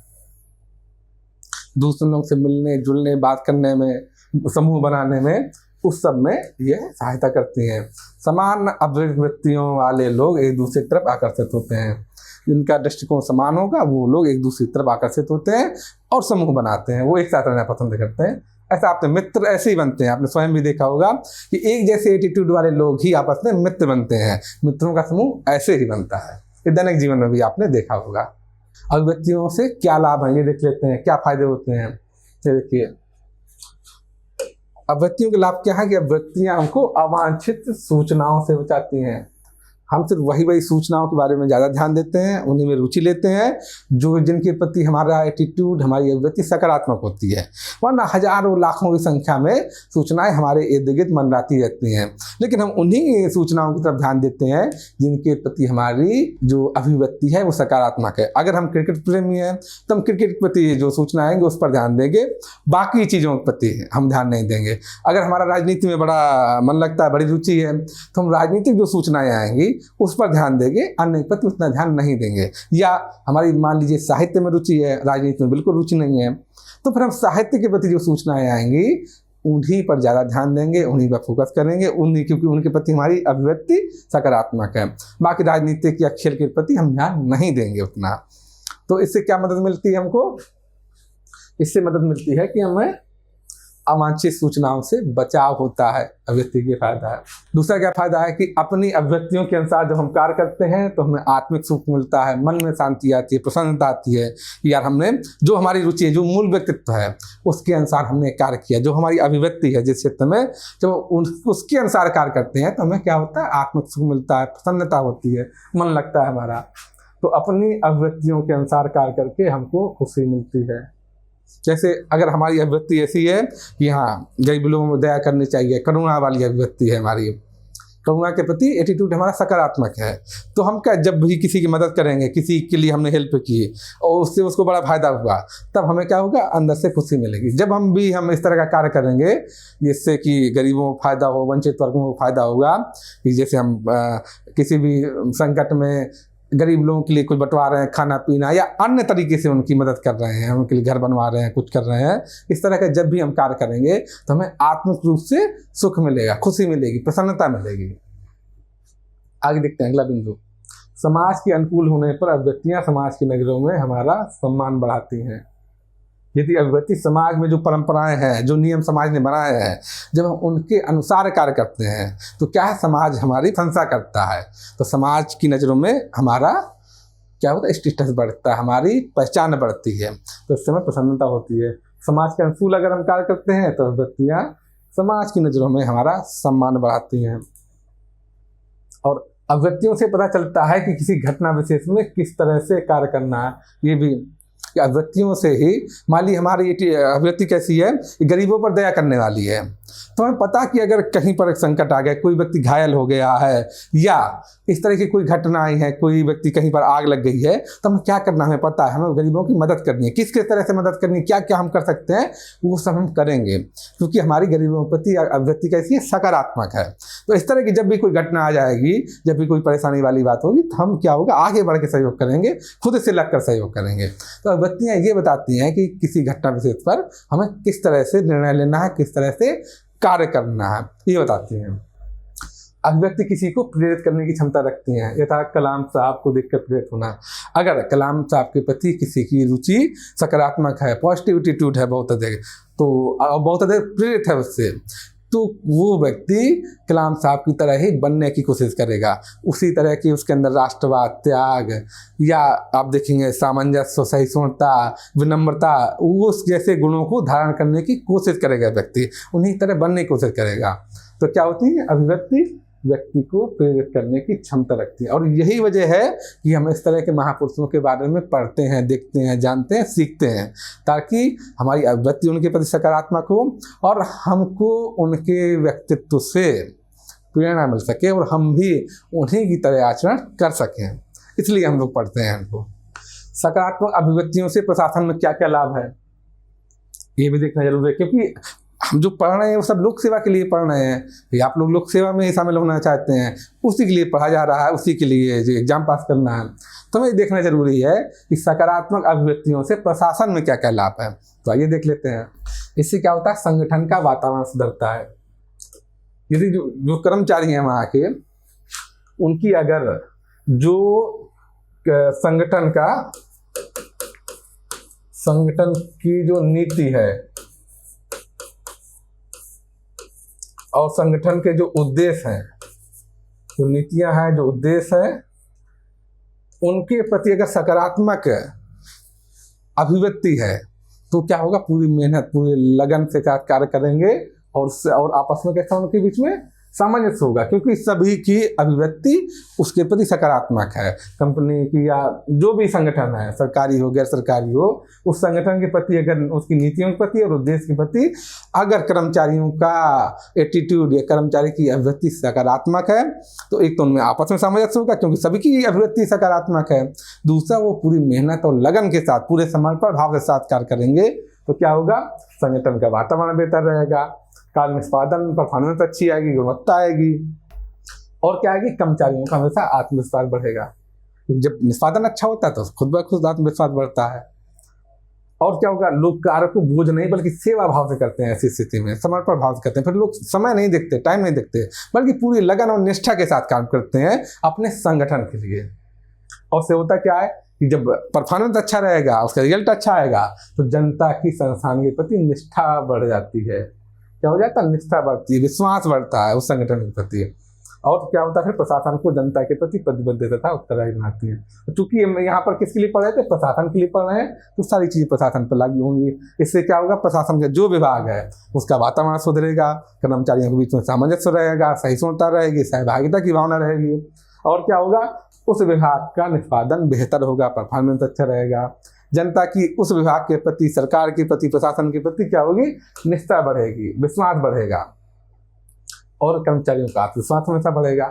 दूसरों लोग से मिलने जुलने, बात करने में, समूह बनाने में, उस सब में यह सहायता करती हैं। समान अभिव्यक्तियों वाले लोग एक दूसरे की तरफ आकर्षित होते हैं। जिनका दृष्टिकोण समान होगा वो लोग एक दूसरे की तरफ आकर्षित होते हैं और समूह बनाते हैं, वो एक साथ रहना पसंद करते हैं। ऐसा आपने मित्र ऐसे ही बनते हैं, आपने स्वयं भी देखा होगा कि एक जैसे एटीट्यूड वाले लोग ही आपस में मित्र बनते हैं। मित्रों का समूह ऐसे ही बनता है, ये दैनिक जीवन में भी आपने देखा होगा। अभिव्यक्तियों से क्या लाभ है ये देख लेते हैं, क्या फायदे होते हैं। देखिए अभिव्यक्तियों के लाभ क्या है कि अभिव्यक्तियां हमको अवांछित सूचनाओं से बचाती हैं। हम सिर्फ वही सूचनाओं के बारे में ज़्यादा ध्यान देते हैं, उन्हीं में रुचि लेते हैं जो जिनके प्रति हमारा एटीट्यूड, हमारी अभिव्यक्ति सकारात्मक होती है। वरना हजारों लाखों की संख्या में सूचनाएं हमारे इर्द गिर्द मंडराती रहती हैं, लेकिन हम उन्हीं सूचनाओं की तरफ ध्यान देते हैं जिनके प्रति हमारी जो अभिव्यक्ति है वो सकारात्मक है। अगर हम क्रिकेट प्रेमी हैं तो हम क्रिकेट के प्रति जो सूचना आएंगे उस पर ध्यान देंगे, बाकी चीज़ों के प्रति हम ध्यान नहीं देंगे। अगर हमारा राजनीति में बड़ा मन लगता है, बड़ी रुचि है, तो हम राजनीतिक जो सूचनाएं आएंगी उस पर ध्यान देंगे, अन्य के प्रति उतना ध्यान नहीं देंगे। या हमारी मान लीजिए साहित्य में रुचि है, राजनीति में बिल्कुल रुचि नहीं है, तो फिर हम साहित्य के प्रति जो सूचनाएं आएंगी उन्हीं पर ज़्यादा ध्यान देंगे, उन्हीं पर फोकस करेंगे, उन्हीं, क्योंकि उनके प्रति हमारी अभिव्यक्ति सकारात्मक है। बाकी राजनीतिक या खेल के प्रति हम ध्यान नहीं देंगे उतना। तो इससे क्या मदद मिलती है हमको? इससे मदद मिलती है कि हमें अवांछित सूचनाओं से बचाव होता है, अभिव्यक्ति के फायदा है। दूसरा क्या फायदा है कि अपनी अभिव्यक्तियों के अनुसार जब हम कार्य करते हैं तो हमें आत्मिक सुख मिलता है, मन में शांति आती है, प्रसन्नता आती है कि यार हमने जो हमारी रुचि है, जो मूल व्यक्तित्व है उसके अनुसार हमने कार्य किया। जो हमारी अभिव्यक्ति है जिस क्षेत्र में, जब उसके अनुसार कार्य करते हैं तो हमें क्या होता है, आत्मिक सुख मिलता है, प्रसन्नता होती है, मन लगता है हमारा। तो अपनी अभिव्यक्तियों के अनुसार कार्य करके हमको खुशी मिलती है। जैसे अगर हमारी अभिव्यक्ति ऐसी है कि हाँ गरीब लोगों में दया करनी चाहिए, करुणा वाली अभिव्यक्ति है हमारी, करुणा के प्रति एटीट्यूड हमारा सकारात्मक है, तो हम क्या जब भी किसी की मदद करेंगे, किसी के लिए हमने हेल्प की और उससे उसको बड़ा फायदा हुआ, तब हमें क्या होगा, अंदर से खुशी मिलेगी। जब हम इस तरह का कार्य करेंगे जिससे कि गरीबों को फायदा हो, वंचित वर्गों को फायदा होगा, कि जैसे हम किसी भी संकट में गरीब लोगों के लिए कुछ बंटवा रहे हैं, खाना पीना या अन्य तरीके से उनकी मदद कर रहे हैं, उनके लिए घर बनवा रहे हैं, कुछ कर रहे हैं, इस तरह का जब भी हम कार्य करेंगे तो हमें आत्मिक रूप से सुख मिलेगा, खुशी मिलेगी, प्रसन्नता मिलेगी। आगे देखते हैं अगला बिंदु। समाज के अनुकूल होने पर अभिव्यक्तियां समाज की नज़रों में हमारा सम्मान बढ़ाती हैं। यदि अभिव्यक्ति समाज में जो परंपराएं हैं, जो नियम समाज ने बनाए हैं, जब हम उनके अनुसार कार्य करते हैं तो क्या है, समाज हमारी प्रशंसा करता है, तो समाज की नज़रों में हमारा क्या होता है, स्टेटस बढ़ता है, हमारी पहचान बढ़ती है, तो इससे हमें प्रसन्नता होती है। समाज के अनुकूल अगर हम कार्य करते हैं तो अभिव्यक्तियाँ समाज की नज़रों में हमारा सम्मान बढ़ाती हैं। और अभिव्यक्तियों से पता चलता है कि किसी घटना विशेष में किस तरह से कार्य करना है। ये भी अभिव्यक्तियों से ही, मान ली हमारी अभिव्यक्ति कैसी है, गरीबों पर दया करने वाली है, तो हमें पता कि अगर कहीं पर एक संकट आ गया, कोई व्यक्ति घायल हो गया है या इस तरह की कोई घटना आई है, कोई व्यक्ति कहीं पर आग लग गई है, तो हमें क्या करना, हमें पता है हमें गरीबों की मदद करनी है, किस किस तरह से मदद करनी है, क्या क्या हम कर सकते हैं, वो सब हम करेंगे, क्योंकि हमारी गरीबों के प्रति अभिव्यक्ति कैसी है, सकारात्मक है। तो इस तरह की जब भी कोई घटना आ जाएगी, जब भी कोई परेशानी वाली बात होगी, तो हम क्या होगा, आगे बढ़ के सहयोग करेंगे, खुद से लग कर सहयोग करेंगे। तो अभिव्यक्तियाँ ये बताती हैं कि किसी घटना विशेष पर हमें किस तरह से निर्णय लेना है, किस तरह से कार्य करना है, ये बताती हैं। अभिव्यक्ति किसी को प्रेरित करने की क्षमता रखती हैं, यथा कलाम साहब को देखकर प्रेरित होना। अगर कलाम साहब के प्रति किसी की रुचि सकारात्मक है, पॉजिटिव एटीट्यूड है बहुत अधिक, तो बहुत अधिक प्रेरित है उससे, तो वो व्यक्ति कलाम साहब की तरह ही बनने की कोशिश करेगा, उसी तरह की उसके अंदर राष्ट्रवाद, त्याग, या आप देखेंगे सामंजस्य, सहिष्णुता, विनम्रता, उस जैसे गुणों को धारण करने की कोशिश करेगा व्यक्ति, उन्हीं तरह बनने की कोशिश करेगा। तो क्या होती है, अभिव्यक्ति व्यक्ति को प्रेरित करने की क्षमता रखती है। और यही वजह है कि हम इस तरह के महापुरुषों के बारे में पढ़ते हैं, देखते हैं, जानते हैं, सीखते हैं, ताकि हमारी अभिव्यक्ति उनके प्रति सकारात्मक हो और हमको उनके व्यक्तित्व से प्रेरणा मिल सके और हम भी उन्हीं की तरह आचरण कर सकें, इसलिए हम लोग पढ़ते हैं इनको। सकारात्मक अभिव्यक्तियों से प्रशासन में क्या क्या लाभ है ये भी देखना जरूरी है, क्योंकि हम जो पढ़ रहे हैं वो सब लोक सेवा के लिए पढ़ रहे हैं, या आप लोग लोक सेवा में ही शामिल होना चाहते हैं, उसी के लिए पढ़ा जा रहा है, उसी के लिए जो एग्जाम पास करना है। तो हमें देखना जरूरी है कि सकारात्मक अभिव्यक्तियों से प्रशासन में क्या क्या लाभ है। तो आइए देख लेते हैं। इससे क्या होता है, संगठन का वातावरण सुधरता है। यदि जो कर्मचारी हैं वहाँ के, उनकी अगर जो संगठन की जो नीति है और संगठन के जो उद्देश्य हैं, जो नीतियां हैं, जो उद्देश्य हैं, उनके प्रति अगर सकारात्मक अभिव्यक्ति है तो क्या होगा, पूरी मेहनत पूरी लगन से कार्य करेंगे और आपस में कैसा उनके बीच में सामंजस्य होगा, क्योंकि सभी की अभिव्यक्ति उसके प्रति सकारात्मक है। कंपनी की या जो भी संगठन है, सरकारी हो गैर सरकारी हो, उस संगठन के प्रति अगर उसकी नीतियों के प्रति और उद्देश्य के प्रति अगर कर्मचारियों का एटीट्यूड या कर्मचारी की अभिव्यक्ति सकारात्मक है तो एक तो उनमें आपस में सामंजस्य होगा, क्योंकि सभी की अभिव्यक्ति सकारात्मक है। दूसरा, वो पूरी मेहनत और लगन के साथ पूरे समर्पण भाव के साथ कार्य करेंगे तो क्या होगा, संगठन का वातावरण बेहतर रहेगा, कार्य निष्पादन परफॉर्मेंस अच्छी आएगी, गुणवत्ता आएगी, और क्या आएगी, कर्मचारियों का हमेशा आत्मविश्वास बढ़ेगा। जब निष्पादन अच्छा होता है तो खुद ब खुद आत्मविश्वास बढ़ता है। और क्या होगा, लोग कार्य को बोझ नहीं बल्कि सेवा भाव से करते हैं। ऐसी स्थिति में समर्पण भाव से करते हैं। फिर लोग समय नहीं देखते, टाइम नहीं देखते, बल्कि पूरी लगन और निष्ठा के साथ काम करते हैं अपने संगठन के लिए। और से होता क्या है कि जब परफॉर्मेंस अच्छा रहेगा, उसका रिजल्ट अच्छा आएगा, तो जनता की संस्थान के प्रति निष्ठा बढ़ जाती है। क्या हो जाता है, निष्ठा बढ़ती है, विश्वास बढ़ता है उस संगठन के प्रति। और क्या होता है, फिर प्रशासन को जनता के प्रति प्रतिबद्धता उत्तरदायी बनाती है। चूंकि हम यहाँ पर किसके लिए पढ़ रहे थे, प्रशासन के लिए पढ़ रहे हैं, तो सारी चीजें प्रशासन पर लागू होंगी। इससे क्या होगा, प्रशासन का जो विभाग है उसका वातावरण सुधरेगा, कर्मचारियों के बीच में सामंजस्य रहेगा, सहिष्णुता रहेगी, सहभागिता की भावना रहेगी। और क्या होगा, उस विभाग का निष्पादन बेहतर होगा, परफॉर्मेंस अच्छा रहेगा, जनता की उस विभाग के प्रति, सरकार के प्रति, प्रशासन के प्रति क्या होगी, निष्ठा बढ़ेगी, विश्वास बढ़ेगा, और कर्मचारियों का आत्मविश्वास हमेशा बढ़ेगा।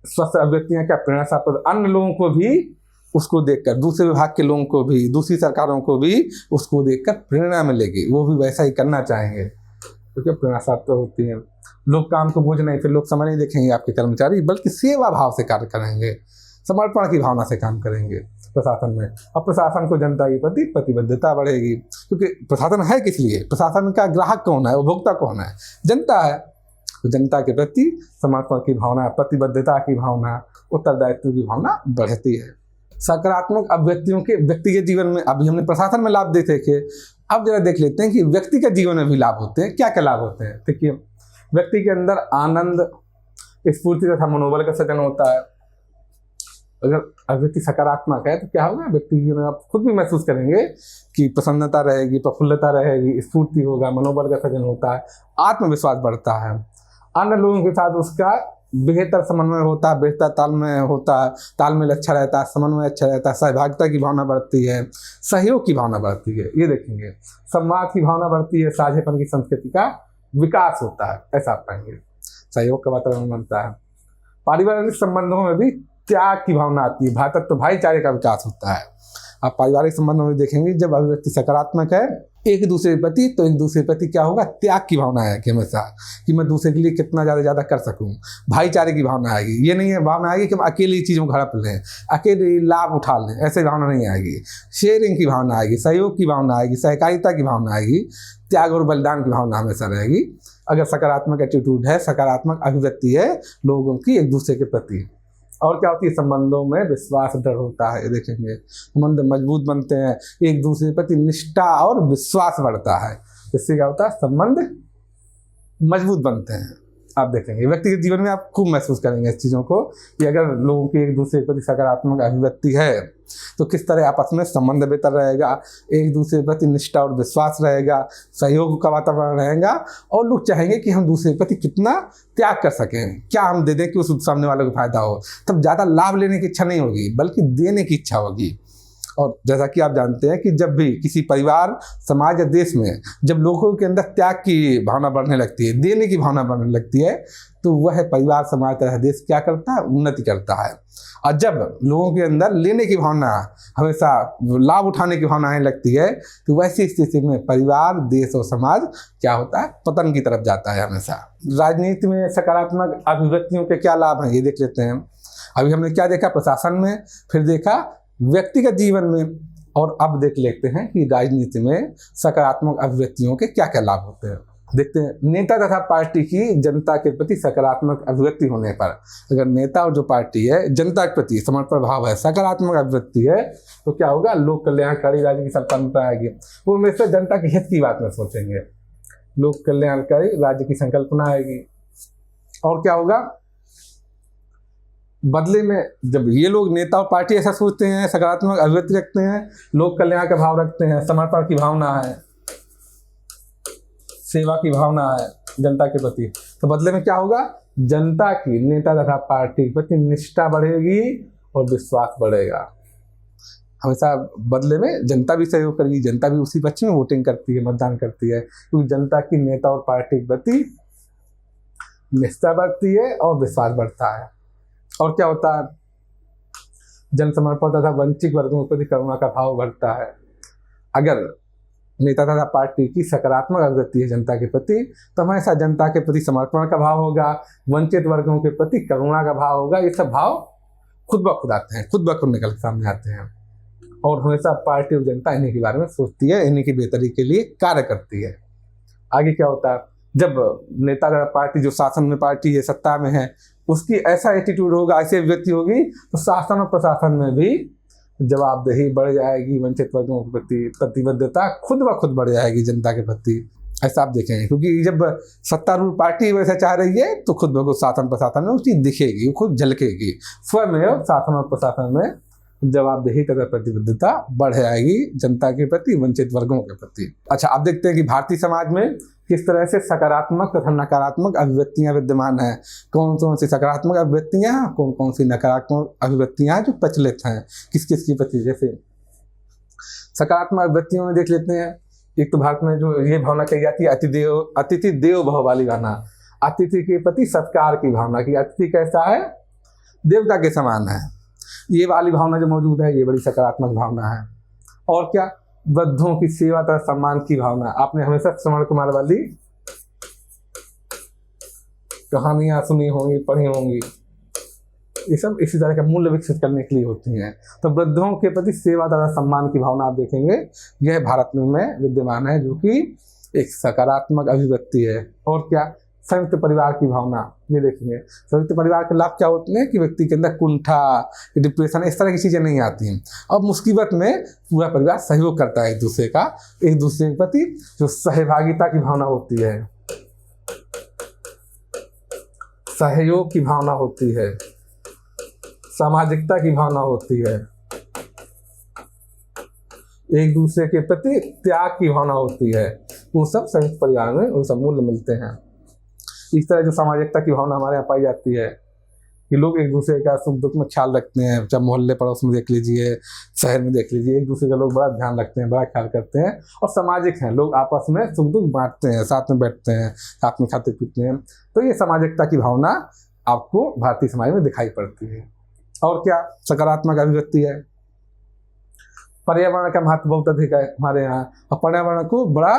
स्वस्थ अभिव्यक्तियां क्या, प्रेरणा, अन्य लोगों को भी उसको देखकर, दूसरे विभाग के लोगों को भी, दूसरी सरकारों को भी उसको देखकर प्रेरणा मिलेगी, वो भी वैसा ही करना चाहेंगे, क्योंकि प्रेरणा होती है। लोग काम को बोझ नहीं, फिर लोग समय नहीं देखेंगे आपके कर्मचारी, बल्कि सेवा भाव से कार्य करेंगे, समर्पण की भावना से काम करेंगे प्रशासन में। अब प्रशासन को जनता के प्रति प्रतिबद्धता बढ़ेगी, क्योंकि प्रशासन है किस लिए, प्रशासन का ग्राहक कौन है, उपभोक्ता कौन है, जनता है। तो जनता के प्रति समर्पण की भावना, प्रतिबद्धता की भावना, उत्तरदायित्व की भावना बढ़ती है। सकारात्मक अभिव्यक्तियों के व्यक्तिगत जीवन में, अभी हमने प्रशासन में लाभ देखे, अब जरा देख लेते हैं कि व्यक्तिगत जीवन में भी लाभ होते हैं। क्या क्या लाभ होते हैं, देखिए, व्यक्ति के अंदर आनंद, स्फूर्ति तथा मनोबल का सृजन होता है। अगर अभिव्यक्ति सकारात्मक है तो क्या होगा, व्यक्ति में आप खुद भी महसूस करेंगे कि प्रसन्नता रहेगी, प्रफुल्लता रहेगी, स्फूर्ति होगा, मनोबल का सृजन होता है, आत्मविश्वास बढ़ता है, अन्य लोगों के साथ उसका बेहतर समन्वय होता है, बेहतर तालमेल होता है, तालमेल अच्छा रहता है, समन्वय अच्छा रहता है, सहभागिता की भावना बढ़ती है, सहयोग की भावना बढ़ती है, ये देखेंगे, संवाद की भावना बढ़ती है, साझेपन की संस्कृति का विकास होता है, ऐसा आप पाएंगे, सहयोग का वातावरण बनता है। पारिवारिक संबंधों में भी त्याग की भावना आती है, भ्रातृत्व भाईचारे का विकास होता है। आप पारिवारिक संबंधों में देखेंगे, जब अभिव्यक्ति सकारात्मक है एक दूसरे के प्रति, तो एक दूसरे के प्रति क्या होगा, त्याग की भावना है कि हमेशा कि मैं दूसरे के लिए कितना ज़्यादा कर सकूं, भाईचारे की भावना आएगी। ये नहीं है भावना आएगी कि हम अकेली चीज़ों को हड़प लें, अकेले लाभ उठा लें, ऐसे भावना नहीं आएगी। शेयरिंग की भावना आएगी, सहयोग की भावना आएगी, सहकारिता की भावना आएगी, त्याग और बलिदान की भावना हमेशा रहेगी। अगर सकारात्मक एटीट्यूड है, सकारात्मक अभिव्यक्ति है लोगों की एक दूसरे के प्रति। और क्या होती है, संबंधों में विश्वास दृढ़ होता है, देखेंगे संबंध मजबूत बनते हैं, एक दूसरे के प्रति निष्ठा और विश्वास बढ़ता है, इससे क्या होता है, संबंध मजबूत बनते हैं। आप देखेंगे व्यक्तिगत जीवन में आप खूब महसूस करेंगे इस चीज़ों को कि अगर लोगों की एक दूसरे के प्रति सकारात्मक अभिव्यक्ति है तो किस तरह आपस में संबंध बेहतर रहेगा, एक दूसरे के प्रति निष्ठा और विश्वास रहेगा, सहयोग का वातावरण रहेगा, और लोग चाहेंगे कि हम दूसरे के प्रति कितना त्याग कर सकें, क्या हम दे दें कि उस सामने वाले को फायदा हो। तब ज़्यादा लाभ लेने की इच्छा नहीं होगी, बल्कि देने की इच्छा होगी। और जैसा कि आप जानते हैं कि जब भी किसी परिवार, समाज या देश में जब लोगों के अंदर त्याग की भावना बढ़ने लगती है, देने की भावना बढ़ने लगती है, तो वह परिवार, समाज तथा देश क्या करता है? उन्नति करता है। और जब लोगों के अंदर लेने की भावना, हमेशा लाभ उठाने की भावना आने लगती है, तो वैसी स्थिति में परिवार, देश और समाज क्या होता है? पतन की तरफ जाता है हमेशा। राजनीति में सकारात्मक अभिव्यक्तियों के क्या लाभ हैं, ये देख लेते हैं। अभी हमने क्या देखा? प्रशासन में, फिर देखा व्यक्तिगत जीवन में, और अब देख लेते हैं कि राजनीति में सकारात्मक अभिव्यक्तियों के क्या क्या लाभ होते हैं। देखते हैं, नेता तथा पार्टी की जनता के प्रति सकारात्मक अभिव्यक्ति होने पर, अगर नेता और जो पार्टी है जनता के प्रति समर्पण भाव है, सकारात्मक अभिव्यक्ति है, तो क्या होगा? लोक कल्याणकारी राज्य की संकल्पना आएगी। वो हमेशा जनता के हित की बात में सोचेंगे। लोक कल्याणकारी राज्य की संकल्पना आएगी। और क्या होगा? बदले में जब ये लोग, नेता और पार्टी ऐसा सोचते हैं, सकारात्मक अभिव्यक्ति रखते हैं, लोक कल्याण का भाव रखते हैं, समर्पण की भावना है, सेवा की भावना है जनता के प्रति, तो बदले में क्या होगा? जनता की नेता तथा पार्टी के प्रति निष्ठा बढ़ेगी और विश्वास बढ़ेगा। हमेशा बदले में जनता भी सहयोग करेगी, जनता भी उसी पक्ष में वोटिंग करती है, मतदान करती है, क्योंकि जनता की नेता और पार्टी के प्रति निष्ठा बढ़ती है और विश्वास बढ़ता है। और क्या होता है? जन समर्पण तथा वंचित वर्गों के प्रति करुणा का भाव बढ़ता है। अगर नेता तथा पार्टी की सकारात्मक अभिव्यक्ति है जनता के प्रति, तो हमेशा जनता के प्रति समर्पण का भाव होगा, वंचित वर्गों के प्रति करुणा का भाव होगा। ये सब भाव खुद ब खुद आते हैं, खुद ब खुद निकल के सामने आते हैं। और हमेशा पार्टी और जनता इन्हीं के बारे में सोचती है, इन्हीं की बेहतरी के लिए कार्य करती है। आगे क्या होता है? जब नेता तथा पार्टी, जो शासन में पार्टी है, सत्ता में है, उसकी ऐसा एटीट्यूड होगा, ऐसी अभिव्यक्ति होगी, तो शासन और प्रशासन में भी जवाबदेही बढ़ जाएगी, वंचित वर्गों के प्रति प्रतिबद्धता खुद ब खुद बढ़ जाएगी जनता के प्रति। ऐसा आप देखेंगे, क्योंकि जब सत्तारूढ़ पार्टी वैसा चाह रही है, तो खुद ब खुद शासन प्रशासन में वो चीज़ दिखेगी, खुद झलकेगी। स्वयं शासन और प्रशासन में जवाबदेही तथा प्रतिबद्धता बढ़ जाएगी जनता के प्रति, वंचित वर्गों के प्रति। अच्छा, आप देखते हैं कि भारतीय समाज में किस तरह से सकारात्मक तथा नकारात्मक अभिव्यक्तियां विद्यमान हैं। कौन सी सकारात्मक अभिव्यक्तियां, कौन सी नकारात्मक अभिव्यक्तियां जो प्रचलित हैं, किस किस की प्रति। जैसे सकारात्मक अभिव्यक्तियों में देख लेते हैं, एक तो भारत में जो ये भावना कही जाती है, अतिथि देव भव वाली भावना, अतिथि के प्रति सत्कार की भावना, कि अतिथि कैसा है? देवता के समान है। ये वाली भावना जो मौजूद है, ये बड़ी सकारात्मक भावना है। और क्या? वृद्धों की सेवा तथा सम्मान की भावना। आपने हमेशा श्रवण कुमार वाली कहानियां सुनी होंगी, पढ़ी होंगी। ये सब इसी तरह का मूल्य विकसित करने के लिए होती हैं। तो वृद्धों के प्रति सेवा तथा सम्मान की भावना आप देखेंगे, यह भारत में विद्यमान है, जो कि एक सकारात्मक अभिव्यक्ति है। और क्या? संयुक्त परिवार की भावना, ये देखेंगे। संयुक्त परिवार के लाभ क्या होते हैं? कि व्यक्ति के अंदर कुंठा, डिप्रेशन, इस तरह की चीज़ें नहीं आती हैं। अब मुसीबत में पूरा परिवार सहयोग करता है एक दूसरे का, एक दूसरे के प्रति जो सहभागिता की भावना होती है, सहयोग की भावना होती है, सामाजिकता की भावना होती है, एक दूसरे के प्रति त्याग की भावना होती है, वो सब संयुक्त परिवार में वो सब मूल्य मिलते हैं। इस तरह जो सामाजिकता की भावना हमारे यहाँ पाई जाती है कि लोग एक दूसरे का सुख दुख में ख्याल रखते हैं। जब मोहल्ले पड़ोस में देख लीजिए, शहर में देख लीजिए, एक दूसरे का लोग बड़ा ध्यान रखते हैं, बड़ा ख्याल करते हैं। और सामाजिक हैं, लोग आपस में सुख दुख बांटते हैं, साथ में बैठते हैं, साथ में खाते पीते हैं। तो ये सामाजिकता की भावना आपको भारतीय समाज में दिखाई पड़ती है। और क्या? सकारात्मक अभिव्यक्ति है। पर्यावरण का महत्व बहुत अधिक है हमारे यहाँ, और पर्यावरण को बड़ा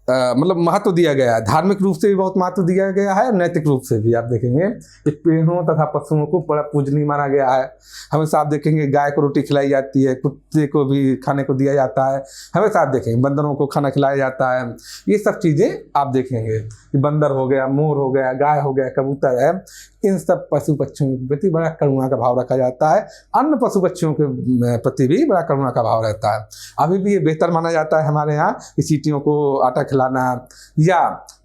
मतलब महत्व दिया गया है। धार्मिक रूप से भी बहुत महत्व दिया गया है, नैतिक रूप से भी। आप देखेंगे कि पेड़ों तथा पशुओं को बड़ा पूजनीय माना गया है। हमेशा आप देखेंगे गाय को रोटी खिलाई जाती है, कुत्ते को भी खाने को दिया जाता है। हमेशा आप देखेंगे बंदरों को खाना खिलाया जाता है। ये सब चीज़ें आप देखेंगे कि बंदर हो गया, मोर हो गया, गाय हो गया, कबूतर है, इन सब पशु पक्षियों के प्रति बड़ा करुणा का भाव रखा जाता है। अन्य पशु पक्षियों के प्रति भी बड़ा करुणा का भाव रहता है। अभी भी ये बेहतर माना जाता है हमारे यहाँ कि चींटियों को आटा खिलाना या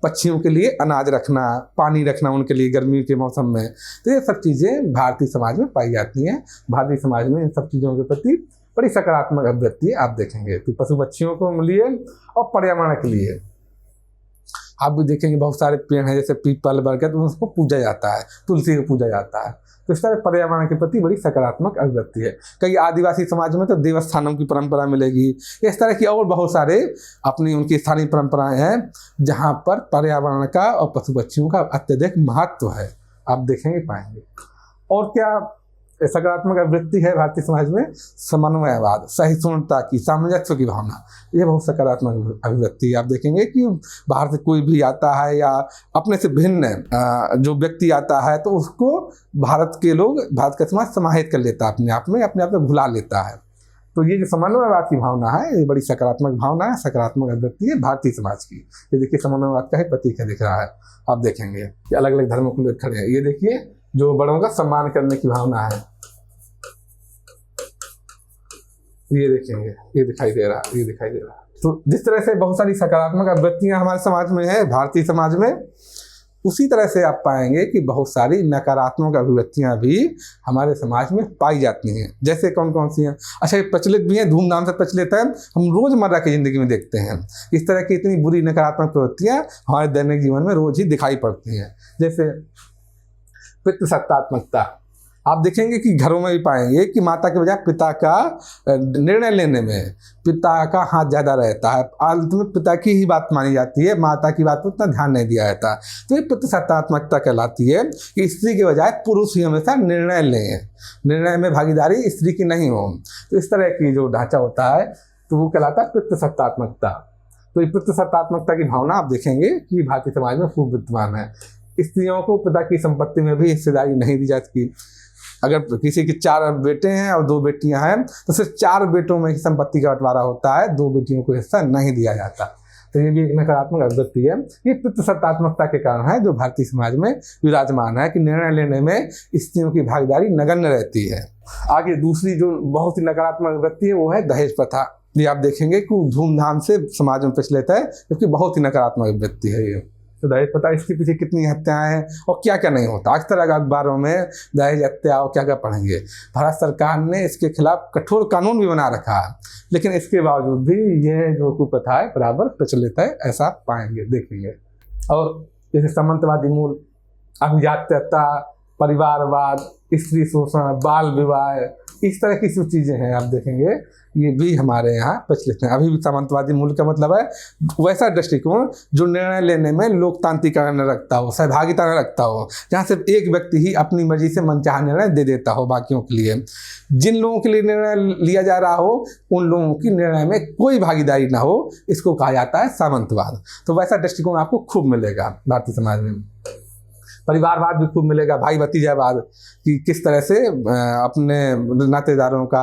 पक्षियों के लिए अनाज रखना, पानी रखना उनके लिए गर्मी के मौसम में। तो ये सब चीज़ें भारतीय समाज में पाई जाती हैं। भारतीय समाज में इन सब चीज़ों के प्रति बड़ी सकारात्मक अभिव्यक्ति आप देखेंगे कि पशु पक्षियों को लिए और पर्यावरण के लिए। आप भी देखेंगे बहुत सारे पेड़ हैं जैसे पीपल बरगद, उसको पूजा जाता है, तुलसी को पूजा जाता है। तो इस तरह पर्यावरण के प्रति बड़ी सकारात्मक अभिव्यक्ति है। कई आदिवासी समाज में तो देवस्थानों की परंपरा मिलेगी। इस तरह की और बहुत सारे अपनी उनकी स्थानीय परंपराएं हैं जहाँ पर पर्यावरण का और पशु पक्षियों का अत्यधिक महत्व है, आप देखेंगे पाएंगे। और क्या सकारात्मक अभिव्यक्ति है भारतीय समाज में? समन्वयवाद, सहिष्णुता की, सामंजस्य की भावना, ये बहुत सकारात्मक अभिव्यक्ति है। आप देखेंगे कि बाहर से कोई भी आता है या अपने से भिन्न जो व्यक्ति आता है तो उसको भारत का समाज समाहित कर लेता है अपने आप में भुला लेता है। तो ये जो समन्वयवाद की भावना है, ये बड़ी सकारात्मक भावना है, सकारात्मक अभिव्यक्ति है भारतीय समाज की। ये देखिए समन्वयवाद का ही प्रतीक है, दिख रहा है, आप देखेंगे कि अलग अलग धर्मों के लोग खड़े हैं। ये देखिए जो बड़ों का सम्मान करने की भावना है, ये देखेंगे, ये दिखाई दे रहा है। तो जिस तरह से बहुत सारी सकारात्मक अभिव्यक्तियां हमारे समाज में है, भारतीय समाज में, उसी तरह से आप पाएंगे कि बहुत सारी नकारात्मक अभिव्यक्तियां भी हमारे समाज में पाई जाती हैं। जैसे कौन कौन सी हैं? अच्छा, ये प्रचलित भी हैं, धूमधाम से प्रचलित है, हम रोजमर्रा की जिंदगी में देखते हैं। इस तरह की इतनी बुरी नकारात्मक प्रवृत्तियां हमारे दैनिक जीवन में रोज ही दिखाई पड़ती हैं। जैसे पितृसत्तात्मकता, आप देखेंगे कि घरों में भी पाएंगे कि माता के बजाय पिता का निर्णय लेने में पिता का हाथ ज़्यादा रहता है। अंत में पिता की ही बात मानी जाती है, माता की बात पर उतना ध्यान नहीं दिया जाता। तो ये पितृसत्तात्मकता कहलाती है कि स्त्री के बजाय पुरुष ही हमेशा निर्णय लें, निर्णय में भागीदारी स्त्री की नहीं हो। तो इस तरह की जो ढांचा होता है तो वो कहलाता है पितृसत्तात्मकता। तो ये पितृसत्तात्मकता की भावना आप देखेंगे कि भारतीय समाज में खूब विद्यमान है। स्त्रियों को पिता की संपत्ति में भी हिस्सेदारी नहीं दी जाती। अगर किसी के 4 बेटे हैं और 2 बेटियां हैं तो सिर्फ 4 बेटों में ही संपत्ति का बंटवारा होता है, 2 बेटियों को हिस्सा नहीं दिया जाता। तो ये भी एक नकारात्मक अभिव्यक्ति है। ये पितृसत्तात्मकता के कारण है जो भारतीय समाज में विराजमान है कि निर्णय लेने में स्त्रियों की भागीदारी नगण्य रहती है। आगे दूसरी जो बहुत ही नकारात्मक अभिव्यक्ति है वो है दहेज प्रथा। ये आप देखेंगे कि धूमधाम से समाज में प्रचलित है, जबकि बहुत ही नकारात्मक अभिव्यक्ति है ये। तो दहेज प्रथा, इसके पीछे कितनी हत्याएं हैं और क्या क्या नहीं होता। अक्सर अखबारों में दहेज हत्या और क्या क्या पढ़ेंगे। भारत सरकार ने इसके खिलाफ कठोर कानून भी बना रखा है, लेकिन इसके बावजूद भी ये जो कुप्रथा है बराबर प्रचलित है, ऐसा पाएंगे, देखेंगे। और जैसे सामंतवादी मूल, अभिजात्यता, परिवारवाद, स्त्री शोषण, बाल विवाह, इस तरह की जो चीज़ें हैं आप देखेंगे ये भी हमारे यहाँ प्रचलित हैं। अभी भी सामंतवादी मूल का मतलब है वैसा दृष्टिकोण जो निर्णय लेने में लोकतांत्रिकता न रखता हो, सहभागिता न रखता हो, जहाँ सिर्फ एक व्यक्ति ही अपनी मर्जी से मनचाहा निर्णय दे देता हो बाकियों के लिए। जिन लोगों के लिए निर्णय लिया जा रहा हो उन लोगों की निर्णय में कोई भागीदारी ना हो, इसको कहा जाता है सामंतवाद। तो वैसा दृष्टिकोण आपको खूब मिलेगा भारतीय समाज में। परिवारवाद भी खूब मिलेगा, भाई भतीजावाद, कि किस तरह से अपने नातेदारों का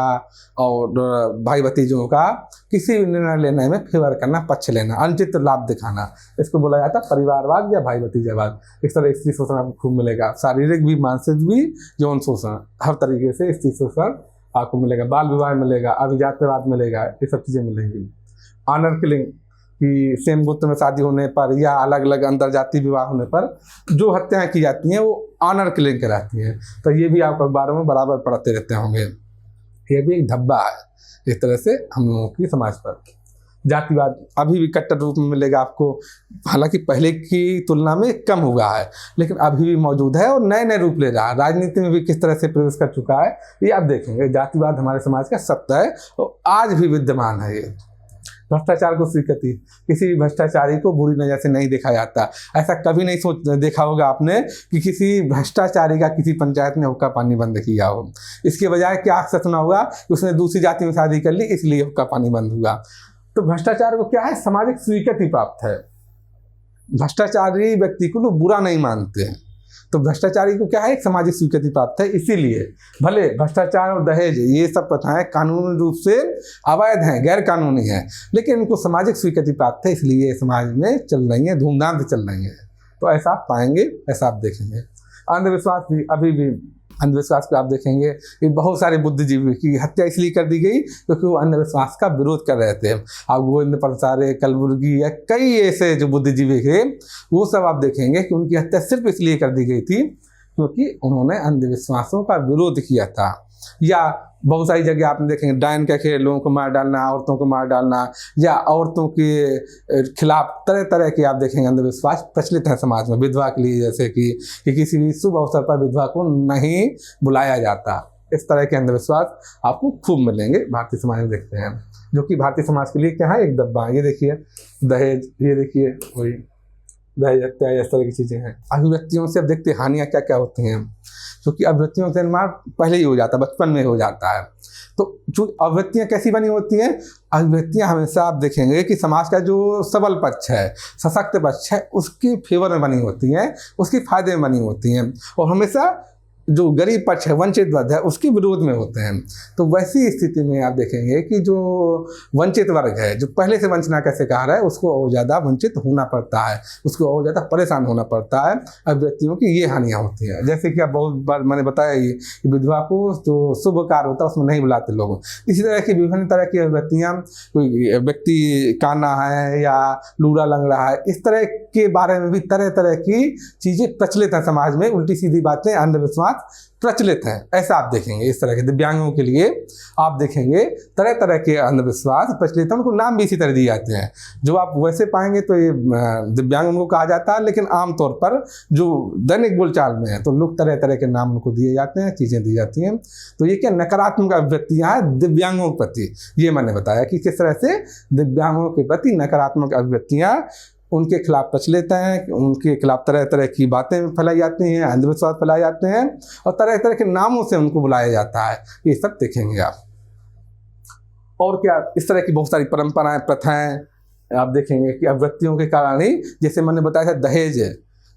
और भाई भतीजों का किसी भी निर्णय लेने में फेवर करना, पक्ष लेना, अनुचित लाभ दिखाना, इसको बोला जाता है परिवारवाद या भाई भतीजावाद। इस तरह स्त्री शोषण आपको खूब मिलेगा, शारीरिक भी, मानसिक भी, यौन शोषण, हर तरीके से स्त्री शोषण आपको मिलेगा। बाल विवाह मिलेगा, अभिजात्यवाद मिलेगा, ये सब चीज़ें मिलेंगी। ऑनर किलिंग, कि सेम गोत्र में शादी होने पर या अलग अलग अंतर जाति विवाह होने पर जो हत्याएं की जाती हैं वो ऑनर किलिंग कहलाती हैं। तो ये भी आप अखबारों में बराबर पढ़ते रहते होंगे। ये भी एक धब्बा है इस तरह से हम लोगों की समाज पर। जातिवाद अभी भी कट्टर रूप में मिलेगा आपको, हालांकि पहले की तुलना में कम हुआ है, लेकिन अभी भी मौजूद है और नए नए रूप ले रहा है। राजनीति में भी किस तरह से प्रवेश कर चुका है ये आप देखेंगे। जातिवाद हमारे समाज का सत्य है और आज भी विद्यमान है। ये भ्रष्टाचार को स्वीकृति, किसी भी भ्रष्टाचारी को बुरी नज़र से नहीं देखा जाता। ऐसा कभी नहीं देखा होगा आपने कि किसी भ्रष्टाचारी का किसी पंचायत ने हुक्का पानी बंद किया हो। इसके बजाय क्या अक्सर सुना होगा कि उसने दूसरी जाति में शादी कर ली इसलिए हुक्का पानी बंद हुआ। तो भ्रष्टाचार को क्या है, सामाजिक स्वीकृति प्राप्त है। भ्रष्टाचारी व्यक्ति को लोग बुरा नहीं मानते हैं, तो भ्रष्टाचारी को क्या है, एक सामाजिक स्वीकृति प्राप्त है। इसीलिए भले भ्रष्टाचार और दहेज ये सब प्रथाएं कानूनी रूप से अवैध हैं, गैर कानूनी हैं, लेकिन इनको सामाजिक स्वीकृति प्राप्त है, इसलिए ये समाज में चल रही है, धूमधाम से चल रही है। तो ऐसा आप पाएंगे, ऐसा आप देखेंगे। अंधविश्वास भी, अभी भी अंधविश्वास को आप देखेंगे कि बहुत सारे बुद्धिजीवी की हत्या इसलिए कर दी गई क्योंकि वो अंधविश्वास का विरोध कर रहे थे। आप गोविंद प्रसाद, कलबुर्गी या कई ऐसे जो बुद्धिजीवी थे वो सब आप देखेंगे कि उनकी हत्या सिर्फ इसलिए कर दी गई थी क्योंकि उन्होंने अंधविश्वासों का विरोध किया था। या बहुत सारी जगह आपने देखेंगे डायन का खेल, लोगों को मार डालना, औरतों को मार डालना, या औरतों के खिलाफ तरह तरह के आप देखेंगे अंधविश्वास प्रचलित है समाज में। विधवा के लिए जैसे कि किसी भी शुभ अवसर पर विधवा को नहीं बुलाया जाता, इस तरह के अंधविश्वास आपको खूब मिलेंगे भारतीय समाज में देखते हैं, जो कि भारतीय समाज के लिए क्या है, एक दब्बा। ये देखिए दहेज, ये देखिए वही दहेज हत्या, इस तरह की चीज़ें हैं। अभिव्यक्तियों से अब देखते हैं हानियाँ क्या क्या होती हैं, क्योंकि अभिव्यक्तियों से निर्माण पहले ही हो जाता है, बचपन में हो जाता है। तो जो अभिव्यक्तियाँ कैसी बनी होती हैं, अभिव्यक्तियाँ हमेशा आप देखेंगे कि समाज का जो सबल पक्ष है, सशक्त पक्ष है, उसके फेवर में बनी होती हैं, उसके फायदे में बनी होती हैं, और हमेशा जो गरीब पक्ष है, वंचित वर्ग है, उसके विरोध में होते हैं। तो वैसी स्थिति में आप देखेंगे कि जो वंचित वर्ग है, जो पहले से वंचना का शिकार है, उसको और ज़्यादा वंचित होना पड़ता है, उसको और ज़्यादा परेशान होना पड़ता है। अभिव्यक्तियों की ये हानियाँ होती हैं। जैसे कि अब बहुत बार मैंने बताया ही कि विधवा को जो शुभ कार्य होता है उसमें नहीं बुलाते लोग। इसी तरह की विभिन्न तरह की अभिव्यक्तियाँ, कोई व्यक्ति काना है या लूला लंगड़ा है, इस तरह के बारे में भी तरह तरह की चीज़ें प्रचलित हैं समाज में। उल्टी सीधी बातें, अंधविश्वास प्रचलित हैं, ऐसा आप देखेंगे। इस तरह के दिव्यांगों के लिए आप देखेंगे तरह तरह के अंधविश्वास प्रचलित हैं, उनको नाम भी इसी तरह दिए जाते हैं। जो आप वैसे पाएंगे तो ये दिव्यांग उनको कहा जाता है, लेकिन आमतौर पर जो दैनिक बोलचाल में है तो लोग तरह तरह के नाम उनको दिए जाते हैं, चीज़ें दी जाती हैं। तो ये क्या नकारात्मक अभिव्यक्तियाँ हैं दिव्यांगों के प्रति। ये मैंने बताया कि किस तरह से दिव्यांगों के प्रति नकारात्मक अभिव्यक्तियाँ उनके खिलाफ प्रचलित हैं, उनके खिलाफ तरह तरह की बातें फैलाई जाती हैं, अंधविश्वास फैलाए जाते हैं, और तरह तरह के नामों से उनको बुलाया जाता है। ये सब देखेंगे आप। और क्या, इस तरह की बहुत सारी परंपराएं, प्रथाएं आप देखेंगे कि अभिव्यक्तियों के कारण ही, जैसे मैंने बताया था दहेज,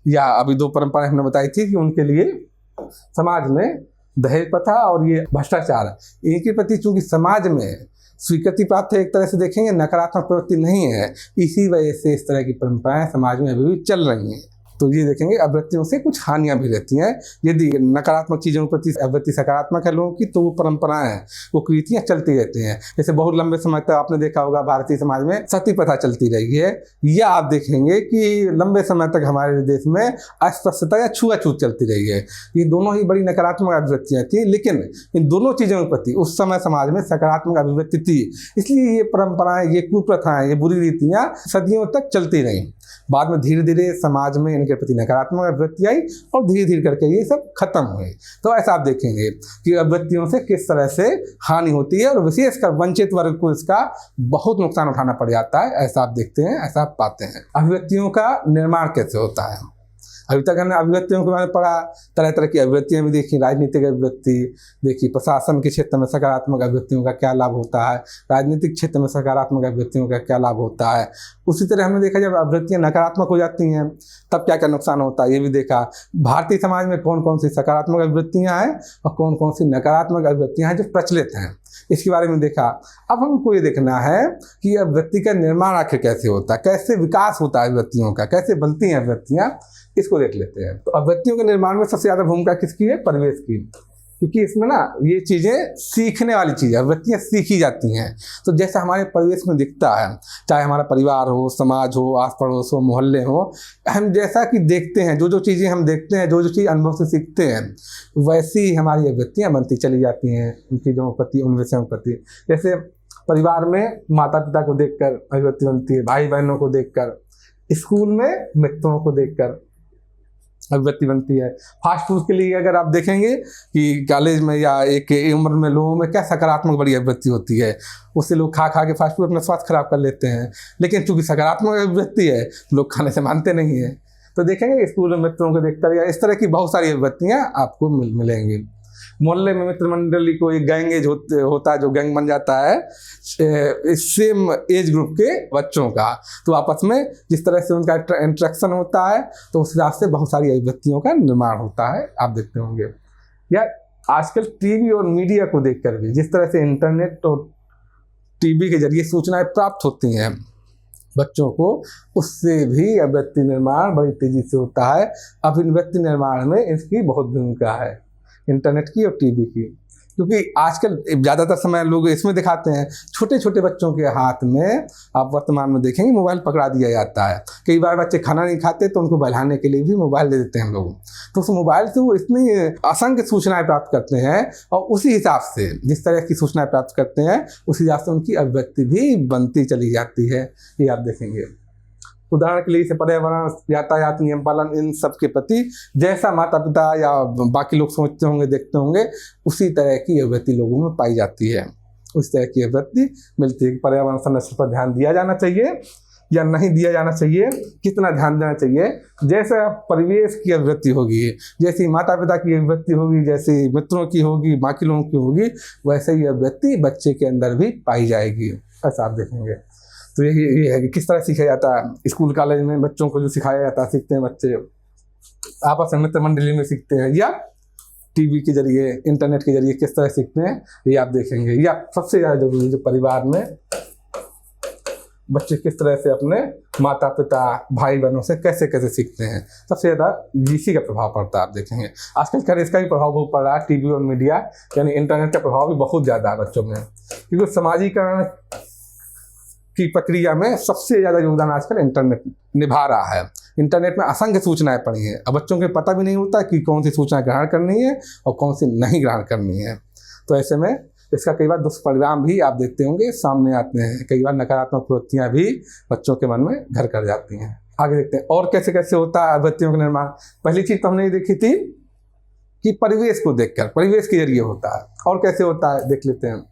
या अभी 2 परंपराएं हमने बताई थी कि उनके लिए समाज में दहेज प्रथा और ये भ्रष्टाचार, इनके प्रति चूंकि समाज में स्वीकृति प्राप्त है, एक तरह से देखेंगे नकारात्मक प्रवृत्ति नहीं है, इसी वजह से इस तरह की परंपराएं समाज में अभी भी चल रही हैं। तो ये देखेंगे अभिव्यक्तियों से कुछ हानियां भी रहती हैं। यदि नकारात्मक चीज़ों के प्रति अभिव्यक्ति सकारात्मक है लोगों की, तो वो परंपराएं हैं, वो कृतियाँ चलती रहती हैं। जैसे बहुत लंबे समय तक आपने देखा होगा भारतीय समाज में सती प्रथा चलती रही है, या आप देखेंगे कि लंबे समय तक हमारे देश में अस्पृश्यता या छुआछूत चलती रही है। ये दोनों ही बड़ी नकारात्मक अभिव्यक्तियाँ थी, लेकिन इन दोनों चीज़ों के प्रति उस समय समाज में सकारात्मक अभिव्यक्ति थी, इसलिए ये परंपराएं, ये कुप्रथाएं, ये बुरी रीतियाँ सदियों तक चलती रहीं। बाद में धीरे धीरे समाज में इनके प्रति नकारात्मक अभिव्यक्ति आई और धीरे धीरे करके ये सब खत्म हुए। तो ऐसा आप देखेंगे कि अभिव्यक्तियों से किस तरह से हानि होती है, और विशेषकर वंचित वर्ग को इसका बहुत नुकसान उठाना पड़ जाता है। ऐसा आप देखते हैं, ऐसा आप पाते हैं। अभिव्यक्तियों का निर्माण कैसे होता है, अभी तक हमने अभिव्यक्तियों के बारे में पढ़ा, तरह तरह की अभिव्यक्तियाँ भी देखी, राजनीतिक अभिव्यक्ति देखी, प्रशासन के क्षेत्र में सकारात्मक अभिव्यक्तियों का क्या लाभ होता है, राजनीतिक क्षेत्र में सकारात्मक अभिव्यक्तियों का क्या लाभ होता है। उसी तरह हमने देखा जब अभिव्यक्तियाँ नकारात्मक हो जाती हैं तब क्या क्या नुकसान होता है, ये भी देखा। भारतीय समाज में कौन कौन सी सकारात्मक अभिव्यक्तियाँ हैं और कौन कौन सी नकारात्मक अभिव्यक्तियाँ हैं जो प्रचलित हैं, इसके बारे में देखा। अब हमको ये देखना है कि अभिव्यक्ति का निर्माण आखिर कैसे होता है, कैसे विकास होता है अभिव्यक्तियों का, कैसे बनती हैं अभिव्यक्तियाँ, इसको देख लेते हैं। तो अभिव्यक्तियों के निर्माण में सबसे ज़्यादा भूमिका किसकी है, परिवेश की, क्योंकि इसमें ना ये चीज़ें सीखने वाली चीज़ें, अभिव्यक्तियाँ सीखी जाती हैं। तो जैसा हमारे परिवेश में दिखता है, चाहे हमारा परिवार हो, समाज हो, आस पड़ोस हो, मोहल्ले हो, हम जैसा कि देखते हैं, जो जो चीज़ें हम देखते हैं, जो जो चीज़ अनुभव से सीखते हैं, वैसी ही हमारी अभिव्यक्तियाँ बनती चली जाती हैं उन चीज़ों के प्रति, उन विषयों के प्रति। जैसे परिवार में माता पिता को देखकर अभिव्यक्ति बनती है, भाई बहनों को देखकर, स्कूल में मित्रों को देखकर अभिव्यक्ति बनती है। फास्ट फूड के लिए अगर आप देखेंगे कि कॉलेज में या एक उम्र में लोगों में क्या सकारात्मक बड़ी अभिव्यक्ति होती है, उससे लोग खा खा के फास्ट फूड अपना स्वास्थ्य खराब कर लेते हैं, लेकिन चूंकि सकारात्मक अभिव्यक्ति है लोग खाने से मानते नहीं हैं। तो देखेंगे स्कूल में मित्रों को देखकर, या इस तरह की बहुत सारी अभिव्यक्तियाँ आपको मिलेंगी। मोहल्ले में मित्र मंडली को एक गैंगेज होता है, जो गैंग बन जाता है सेम एज ग्रुप के बच्चों का, तो आपस में जिस तरह से उनका इंटरेक्शन होता है तो उस हिसाब से बहुत सारी अभिव्यक्तियों का निर्माण होता है, आप देखते होंगे। या आजकल टीवी और मीडिया को देखकर भी जिस तरह से इंटरनेट और टीवी के जरिए सूचनाएं प्राप्त होती हैं बच्चों को, उससे भी अभिव्यक्ति निर्माण बड़ी तेजी से होता है। अभिव्यक्ति निर्माण में इसकी बहुत भूमिका है, इंटरनेट की और टीवी की। क्योंकि आजकल ज़्यादातर समय लोग इसमें दिखाते हैं, छोटे छोटे बच्चों के हाथ में आप वर्तमान में देखेंगे मोबाइल पकड़ा दिया जाता है। कई बार बच्चे खाना नहीं खाते तो उनको बहलाने के लिए भी मोबाइल दे देते हैं लोग। तो उस मोबाइल से वो इतनी असंख्य सूचनाएं प्राप्त करते हैं और उसी हिसाब से जिस तरह की सूचनाएं प्राप्त करते हैं उसी हिसाब से उनकी अभिव्यक्ति भी बनती चली जाती है। ये आप देखेंगे। उदाहरण के लिए इसे पर्यावरण, यातायात नियम पालन, इन सब के प्रति जैसा माता पिता या बाकी लोग सोचते होंगे, देखते होंगे, उसी तरह की अभिव्यक्ति लोगों में पाई जाती है। उस तरह की अभिव्यक्ति मिलती है। पर्यावरण संरक्षण पर ध्यान दिया जाना चाहिए या नहीं दिया जाना चाहिए, कितना ध्यान देना चाहिए। जैसा परिवेश की अभिव्यक्ति होगी, जैसी माता पिता की अभिव्यक्ति होगी, जैसी मित्रों की होगी, बाकी लोगों की होगी, वैसे ही अभिव्यक्ति बच्चे के अंदर भी पाई जाएगी। ऐसा आप देखेंगे। तो ये है कि किस तरह सीखा जाता है। स्कूल कॉलेज में बच्चों को जो सिखाया जाता है, सीखते हैं बच्चे आपस में मित्र मंडली में सीखते हैं, या टीवी के जरिए, इंटरनेट के जरिए किस तरह सीखते हैं, ये आप देखेंगे। या सबसे ज़्यादा जरूरी जो परिवार में बच्चे किस तरह से अपने माता पिता भाई बहनों से कैसे कैसे सीखते हैं, सबसे ज़्यादा इसी का प्रभाव पड़ता है। आप देखेंगे आजकल खैर इसका भी प्रभाव बहुत पड़ रहा है। टीवी और मीडिया यानी इंटरनेट का प्रभाव भी बहुत ज़्यादा है बच्चों में, क्योंकि समाजीकरण की प्रक्रिया में सबसे ज़्यादा योगदान आजकल इंटरनेट निभा रहा है। इंटरनेट में असंख्य सूचनाएं पड़ी हैं। अब बच्चों को पता भी नहीं होता कि कौन सी सूचना ग्रहण करनी है और कौन सी नहीं ग्रहण करनी है। तो ऐसे में इसका कई बार दुष्परिणाम भी आप देखते होंगे सामने आते हैं। कई बार नकारात्मक प्रवृत्तियाँ भी बच्चों के मन में घर कर जाती हैं। आगे देखते हैं और कैसे कैसे होता है अभिव्यक्तियों का निर्माण। पहली चीज़ तो हमने देखी थी कि परिवेश को देखकर, परिवेश के जरिए होता है। और कैसे होता है देख लेते हैं।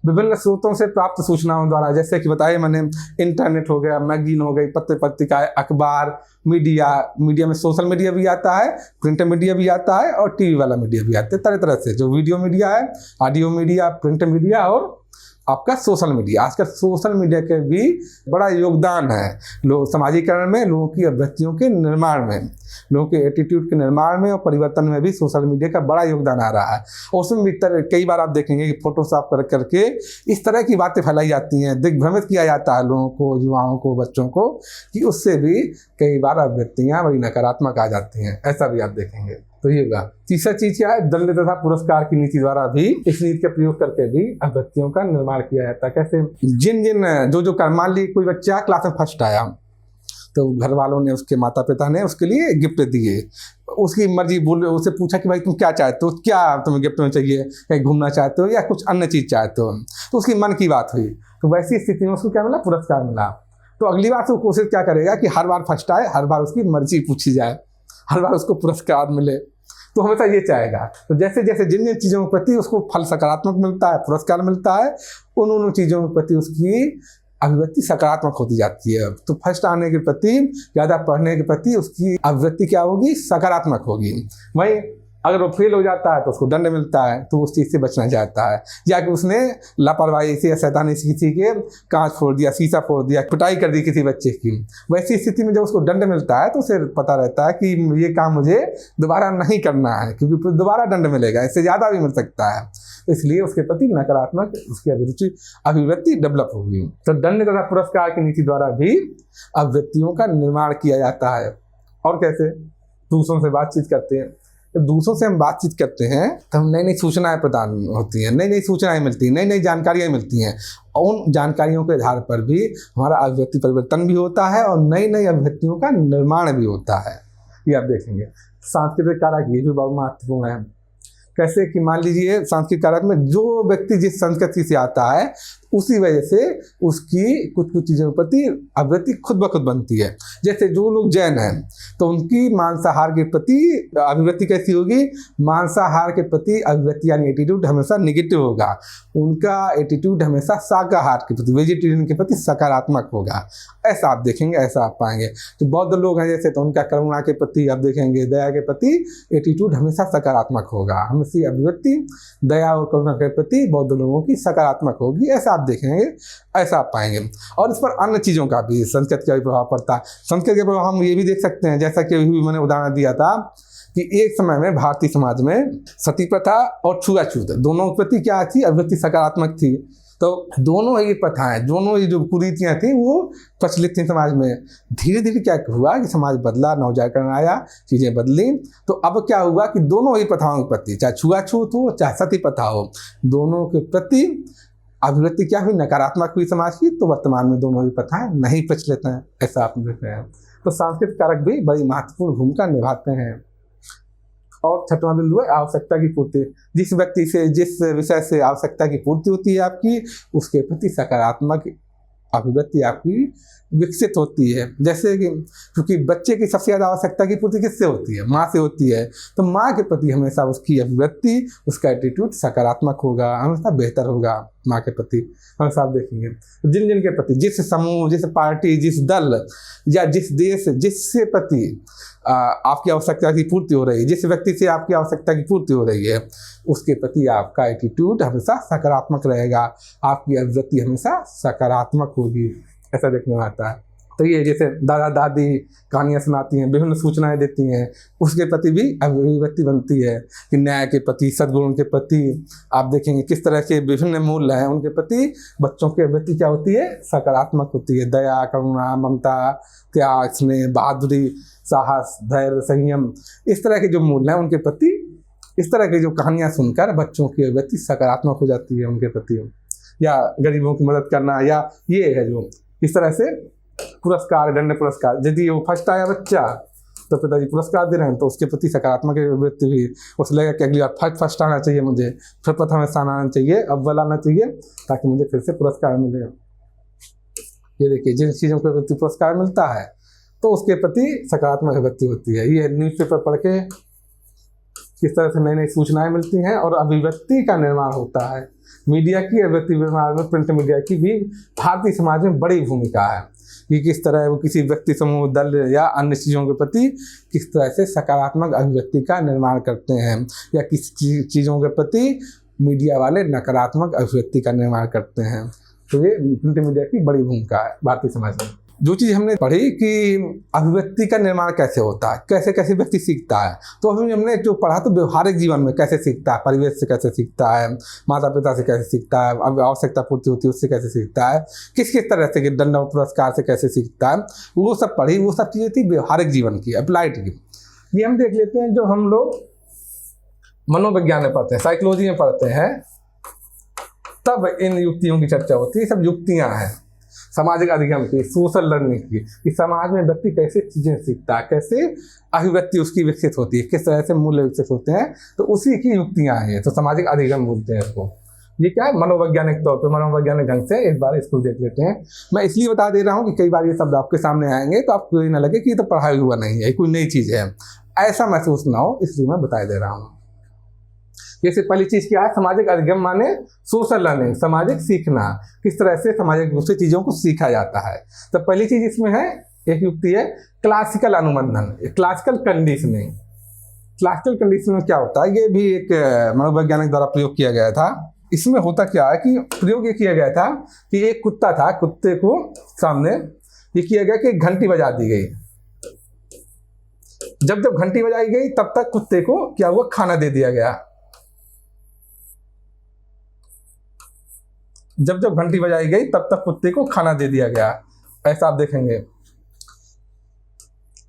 विभिन्न स्रोतों से प्राप्त सूचनाओं द्वारा, जैसे कि बताया मैंने, इंटरनेट हो गया, मैगजीन हो गई, पत्र पत्रिकाएं, अखबार, मीडिया में सोशल मीडिया भी आता है, प्रिंट मीडिया भी आता है और टीवी वाला मीडिया भी आता है। तरह तरह से जो वीडियो मीडिया है, ऑडियो मीडिया, प्रिंट मीडिया और आपका सोशल मीडिया। आजकल सोशल मीडिया के भी बड़ा योगदान है लोग समाजीकरण में, लोगों की अभिव्यक्तियों के निर्माण में, लोगों के एटीट्यूड के निर्माण में और परिवर्तन में भी सोशल मीडिया का बड़ा योगदान आ रहा है। और उसमें भी कई बार आप देखेंगे कि फोटोशॉप करके इस तरह की बातें फैलाई जाती हैं, दिग्भ्रमित किया जाता है लोगों को, युवाओं को, बच्चों को, कि उससे भी कई बार अभिव्यक्तियाँ बड़ी नकारात्मक आ जाती हैं। ऐसा भी आप देखेंगे। तो ये होगा। तीसरा चीज क्या है, दंड तथा पुरस्कार की नीति द्वारा भी, इस नीति का प्रयोग करके भी अभिव्यक्तियों का निर्माण किया जाता है। कैसे, जो कर, मान ली कोई बच्चा क्लास में फर्स्ट आया तो घर वालों ने, उसके माता पिता ने उसके लिए गिफ्ट दिए, उसकी मर्जी, बोले, उसे पूछा कि भाई तुम क्या चाहते हो, क्या तुम्हें गिफ्ट में चाहिए, कहीं घूमना चाहते हो या कुछ अन्य चीज चाहते हो, तो उसकी मन की बात हुई। तो वैसी स्थिति में उसको क्या मिला, पुरस्कार मिला। तो अगली बार से वो कोशिश क्या करेगा कि हर बार फर्स्ट आए, हर बार उसकी मर्जी पूछी जाए, हर बार उसको पुरस्कार मिले। तो हमेशा ये चाहेगा। तो जैसे जैसे जिन जिन चीज़ों के प्रति उसको फल सकारात्मक मिलता है, पुरस्कार मिलता है, उन चीज़ों के प्रति उसकी अभिव्यक्ति सकारात्मक होती जाती है। तो फर्स्ट आने के प्रति, ज़्यादा पढ़ने के प्रति उसकी अभिव्यक्ति क्या होगी, सकारात्मक होगी। वहीं अगर वो फेल हो जाता है तो उसको दंड मिलता है, तो उस चीज़ से बचना चाहता है। या कि उसने लापरवाही से या शैतानी से किसी के कांच फोड़ दिया, शीशा फोड़ दिया, पिटाई कर दी किसी बच्चे की, वैसी स्थिति में जब उसको दंड मिलता है तो उसे पता रहता है कि ये काम मुझे दोबारा नहीं करना है, क्योंकि फिर दोबारा दंड मिलेगा, इससे ज़्यादा भी मिल सकता है। इसलिए उसके प्रति नकारात्मक उसकी अभिव्यक्ति डेवलप होगी। तो दंड तथा पुरस्कार की नीति द्वारा भी अभिव्यक्तियों का निर्माण किया जाता है। और कैसे, दूसरों से बातचीत करते हैं। जब दूसरों से हम बातचीत करते हैं तो हम नई नई सूचनाएं प्रदान होती हैं, नई नई सूचनाएं मिलती हैं, नई नई जानकारियां मिलती हैं। और उन जानकारियों के आधार पर भी हमारा अभिव्यक्ति परिवर्तन भी होता है और नई नई अभिव्यक्तियों का निर्माण भी होता है। ये आप देखेंगे। सांस्कृतिक कारक ये भी बहुत महत्वपूर्ण है। कैसे कि मान लीजिए सांस्कृतिक कारक में जो व्यक्ति जिस संस्कृति से आता है उसी वजह से उसकी कुछ कुछ चीज़ों के प्रति अभिव्यक्ति खुद ब खुद बनती है। जैसे जो लोग जैन हैं तो उनकी मांसाहार के प्रति अभिव्यक्ति कैसी होगी, मांसाहार के प्रति अभिव्यक्ति यानी एटीट्यूड हमेशा निगेटिव होगा। उनका एटीट्यूड हमेशा शाकाहार के प्रति, वेजिटेरियन के प्रति सकारात्मक होगा। ऐसा आप देखेंगे, ऐसा आप पाएंगे। तो बौद्ध लोग हैं जैसे, तो उनका करुणा के प्रति आप देखेंगे, दया के प्रति एटीट्यूड हमेशा सकारात्मक होगा। हमेशा अभिव्यक्ति दया और करुणा के प्रति बौद्ध लोगों की सकारात्मक होगी। ऐसा आप देखेंगे, ऐसा आप पाएंगे। और इस पर अन्य चीज़ों का भी, संस्कृत का भी प्रभाव पड़ता है। संस्कृत के प्रभाव हम ये भी देख सकते हैं, जैसा कि अभी मैंने उदाहरण दिया था कि एक समय में भारतीय समाज में सती प्रथा और छुआछूत दोनों के प्रति क्या थी, अभिव्यक्ति सकारात्मक थी। तो दोनों ही प्रथाएं, दोनों ही जो कुरीतियाँ थी वो प्रचलित थी समाज में। धीरे धीरे क्या हुआ कि समाज बदला, नवजागरण आया, चीज़ें बदली। तो अब क्या हुआ कि दोनों ही प्रथाओं के प्रति, चाहे छुआछूत हो चाहे सती प्रथा हो, दोनों के प्रति अभिव्यक्ति क्या हुई, नकारात्मक हुई समाज की। तो वर्तमान में दोनों ही प्रथाएं नहीं प्रचलित हैं, ऐसा आप देख रहे हैं। तो सांस्कृतिक कारक भी बड़ी महत्वपूर्ण भूमिका निभाते हैं। और छठवां बिंदु है आवश्यकता की पूर्ति। जिस व्यक्ति से, जिस विषय से आवश्यकता की पूर्ति होती है आपकी, उसके प्रति सकारात्मक अभिव्यक्ति आपकी विकसित होती है। जैसे कि क्योंकि बच्चे की सबसे ज़्यादा आवश्यकता की पूर्ति किससे होती है, माँ से होती है। तो माँ के प्रति हमेशा उसकी अभिव्यक्ति, उसका एटीट्यूड सकारात्मक होगा, हमेशा बेहतर होगा माँ के प्रति। हमेशा आप देखेंगे जिन जिन के प्रति, जिस समूह, जिस पार्टी, जिस दल या जिस देश, जिससे प्रति आपकी आवश्यकता की पूर्ति हो रही है, जिस व्यक्ति से आपकी आवश्यकता की पूर्ति हो रही है, उसके प्रति आपका एटीट्यूड हमेशा सकारात्मक रहेगा, आपकी अभिव्यक्ति हमेशा सकारात्मक होगी, ऐसा देखने में आता है। तो ये जैसे दादा दादी कहानियाँ सुनाती हैं, विभिन्न सूचनाएं देती हैं, उसके प्रति भी अभिव्यक्ति बनती है कि न्याय के प्रति, सद्गुणों के प्रति आप देखेंगे किस तरह के विभिन्न मूल्य हैं, उनके प्रति बच्चों की अभिव्यक्ति क्या होती है, सकारात्मक होती है। दया, करुणा, ममता, त्याग, स्नेह, बहादुरी, साहस, धैर्य, संयम, इस तरह के जो मूल्य हैं उनके प्रति इस तरह की जो कहानियाँ सुनकर बच्चों की अभिव्यक्ति सकारात्मक हो जाती है उनके प्रति। या गरीबों की मदद करना, या ये है जो इस तरह से पुरस्कार, दंड पुरस्कार, यदि वो फर्स्ट आया बच्चा तो पिताजी पुरस्कार दे रहे हैं, तो उसके प्रति सकारात्मक अभिव्यक्ति हुई। उसे लगेगा कि अगली बार फर्स्ट आना चाहिए, मुझे फिर प्रथम स्थान आना चाहिए, अव्वल आना चाहिए, ताकि मुझे फिर से पुरस्कार मिले। ये देखिए जिन चीज़ों के प्रति पुरस्कार मिलता है तो उसके प्रति सकारात्मक अभिव्यक्ति होती है। ये न्यूज़पेपर पढ़ के किस तरह से नई नई सूचनाएं मिलती हैं और अभिव्यक्ति का निर्माण होता है। मीडिया की अभिव्यक्ति निर्माण में प्रिंट मीडिया की भी भारतीय समाज में बड़ी भूमिका है कि किस तरह वो किसी व्यक्ति, समूह, दल या अन्य चीज़ों के प्रति किस तरह से सकारात्मक अभिव्यक्ति का निर्माण करते हैं, या किस चीज़ों के प्रति मीडिया वाले नकारात्मक अभिव्यक्ति का निर्माण करते हैं। तो ये प्रिंट मीडिया की बड़ी भूमिका है भारतीय समाज में। जो चीज़ हमने पढ़ी कि अभिव्यक्ति का निर्माण कैसे होता है, कैसे कैसे व्यक्ति सीखता है, तो अभी हमने जो पढ़ा तो व्यवहारिक जीवन में कैसे सीखता है, परिवेश से कैसे सीखता है, माता पिता से कैसे सीखता है, अब आवश्यकता पूर्ति होती है उससे कैसे सीखता है, किस किस तरह से दंड और पुरस्कार से कैसे सीखता है, वो सब पढ़ी। वो सब चीज़ें थी व्यवहारिक जीवन की, अप्लाइड की। ये हम देख लेते हैं जो हम लोग मनोविज्ञान में पढ़ते हैं, साइकोलॉजी में पढ़ते हैं, तब इन युक्तियों की चर्चा होती है। सब युक्तियाँ हैं सामाजिक अधिगम की, सोशल लर्निंग की, कि समाज में व्यक्ति कैसे चीज़ें सीखता है, कैसे अभिव्यक्ति उसकी विकसित होती है, किस तरह से मूल्य विकसित होते हैं, तो उसी की युक्तियाँ हैं। तो सामाजिक अधिगम बोलते हैं इसको। ये क्या है, मनोवैज्ञानिक तौर पर, मनोवैज्ञानिक ढंग से एक बार इसको देख लेते हैं। मैं इसलिए बता दे रहा हूँ कि कई बार ये शब्द आपके सामने आएंगे तो आपको ये ना लगे कि ये तो पढ़ाई हुआ नहीं है, कोई नई चीज़ है, ऐसा महसूस ना हो, इसलिए मैं बता दे रहा हूँ। जैसे पहली चीज़ क्या है, सामाजिक अधिगम माने सोशल लर्निंग, सामाजिक सीखना, किस तरह से सामाजिक रूप से चीज़ों को सीखा जाता है। तो पहली चीज़ इसमें है, एक युक्ति है क्लासिकल अनुबंधन, क्लासिकल कंडीशनिंग। क्लासिकल कंडीशनिंग में क्या होता है, ये भी एक मनोवैज्ञानिक द्वारा प्रयोग किया गया था। इसमें होता क्या है कि प्रयोग ये किया गया था कि एक कुत्ता था, कुत्ते को सामने ये किया गया कि घंटी बजा दी गई। जब जब घंटी बजाई गई तब तक कुत्ते को क्या हुआ, खाना दे दिया गया। जब जब घंटी बजाई गई तब तक कुत्ते को खाना दे दिया गया, ऐसा आप देखेंगे।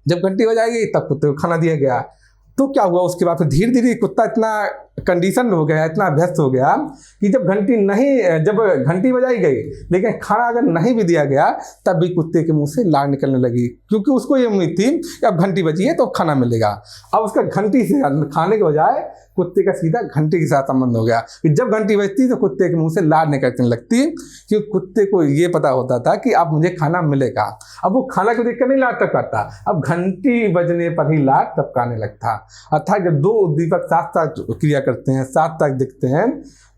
जब घंटी बजाई गई तब कुत्ते को खाना दिया गया। तो क्या हुआ, उसके बाद फिर धीरे धीरे कुत्ता इतना कंडीशन हो गया, इतना अभ्यस्त हो गया कि जब घंटी बजाई गई लेकिन खाना अगर नहीं भी दिया गया तब भी कुत्ते के मुंह से लार निकलने लगी, क्योंकि उसको ये उम्मीद थी कि अब घंटी बजी है तो खाना मिलेगा। अब उसका घंटी से खाने के बजाय कुत्ते का सीधा घंटी के साथ संबंध हो गया कि जब घंटी बजती तो कुत्ते के मुंह से लार निकलने लगती, क्योंकि कुत्ते को ये पता होता था कि अब मुझे खाना मिलेगा। अब वो खाना को देखकर नहीं लार टपकाता, अब घंटी बजने पर ही लार टपकाने लगता। अर्थात जब दो उद्दीपक साथ साथ क्रिया करते हैं, साथ साथ दिखते हैं,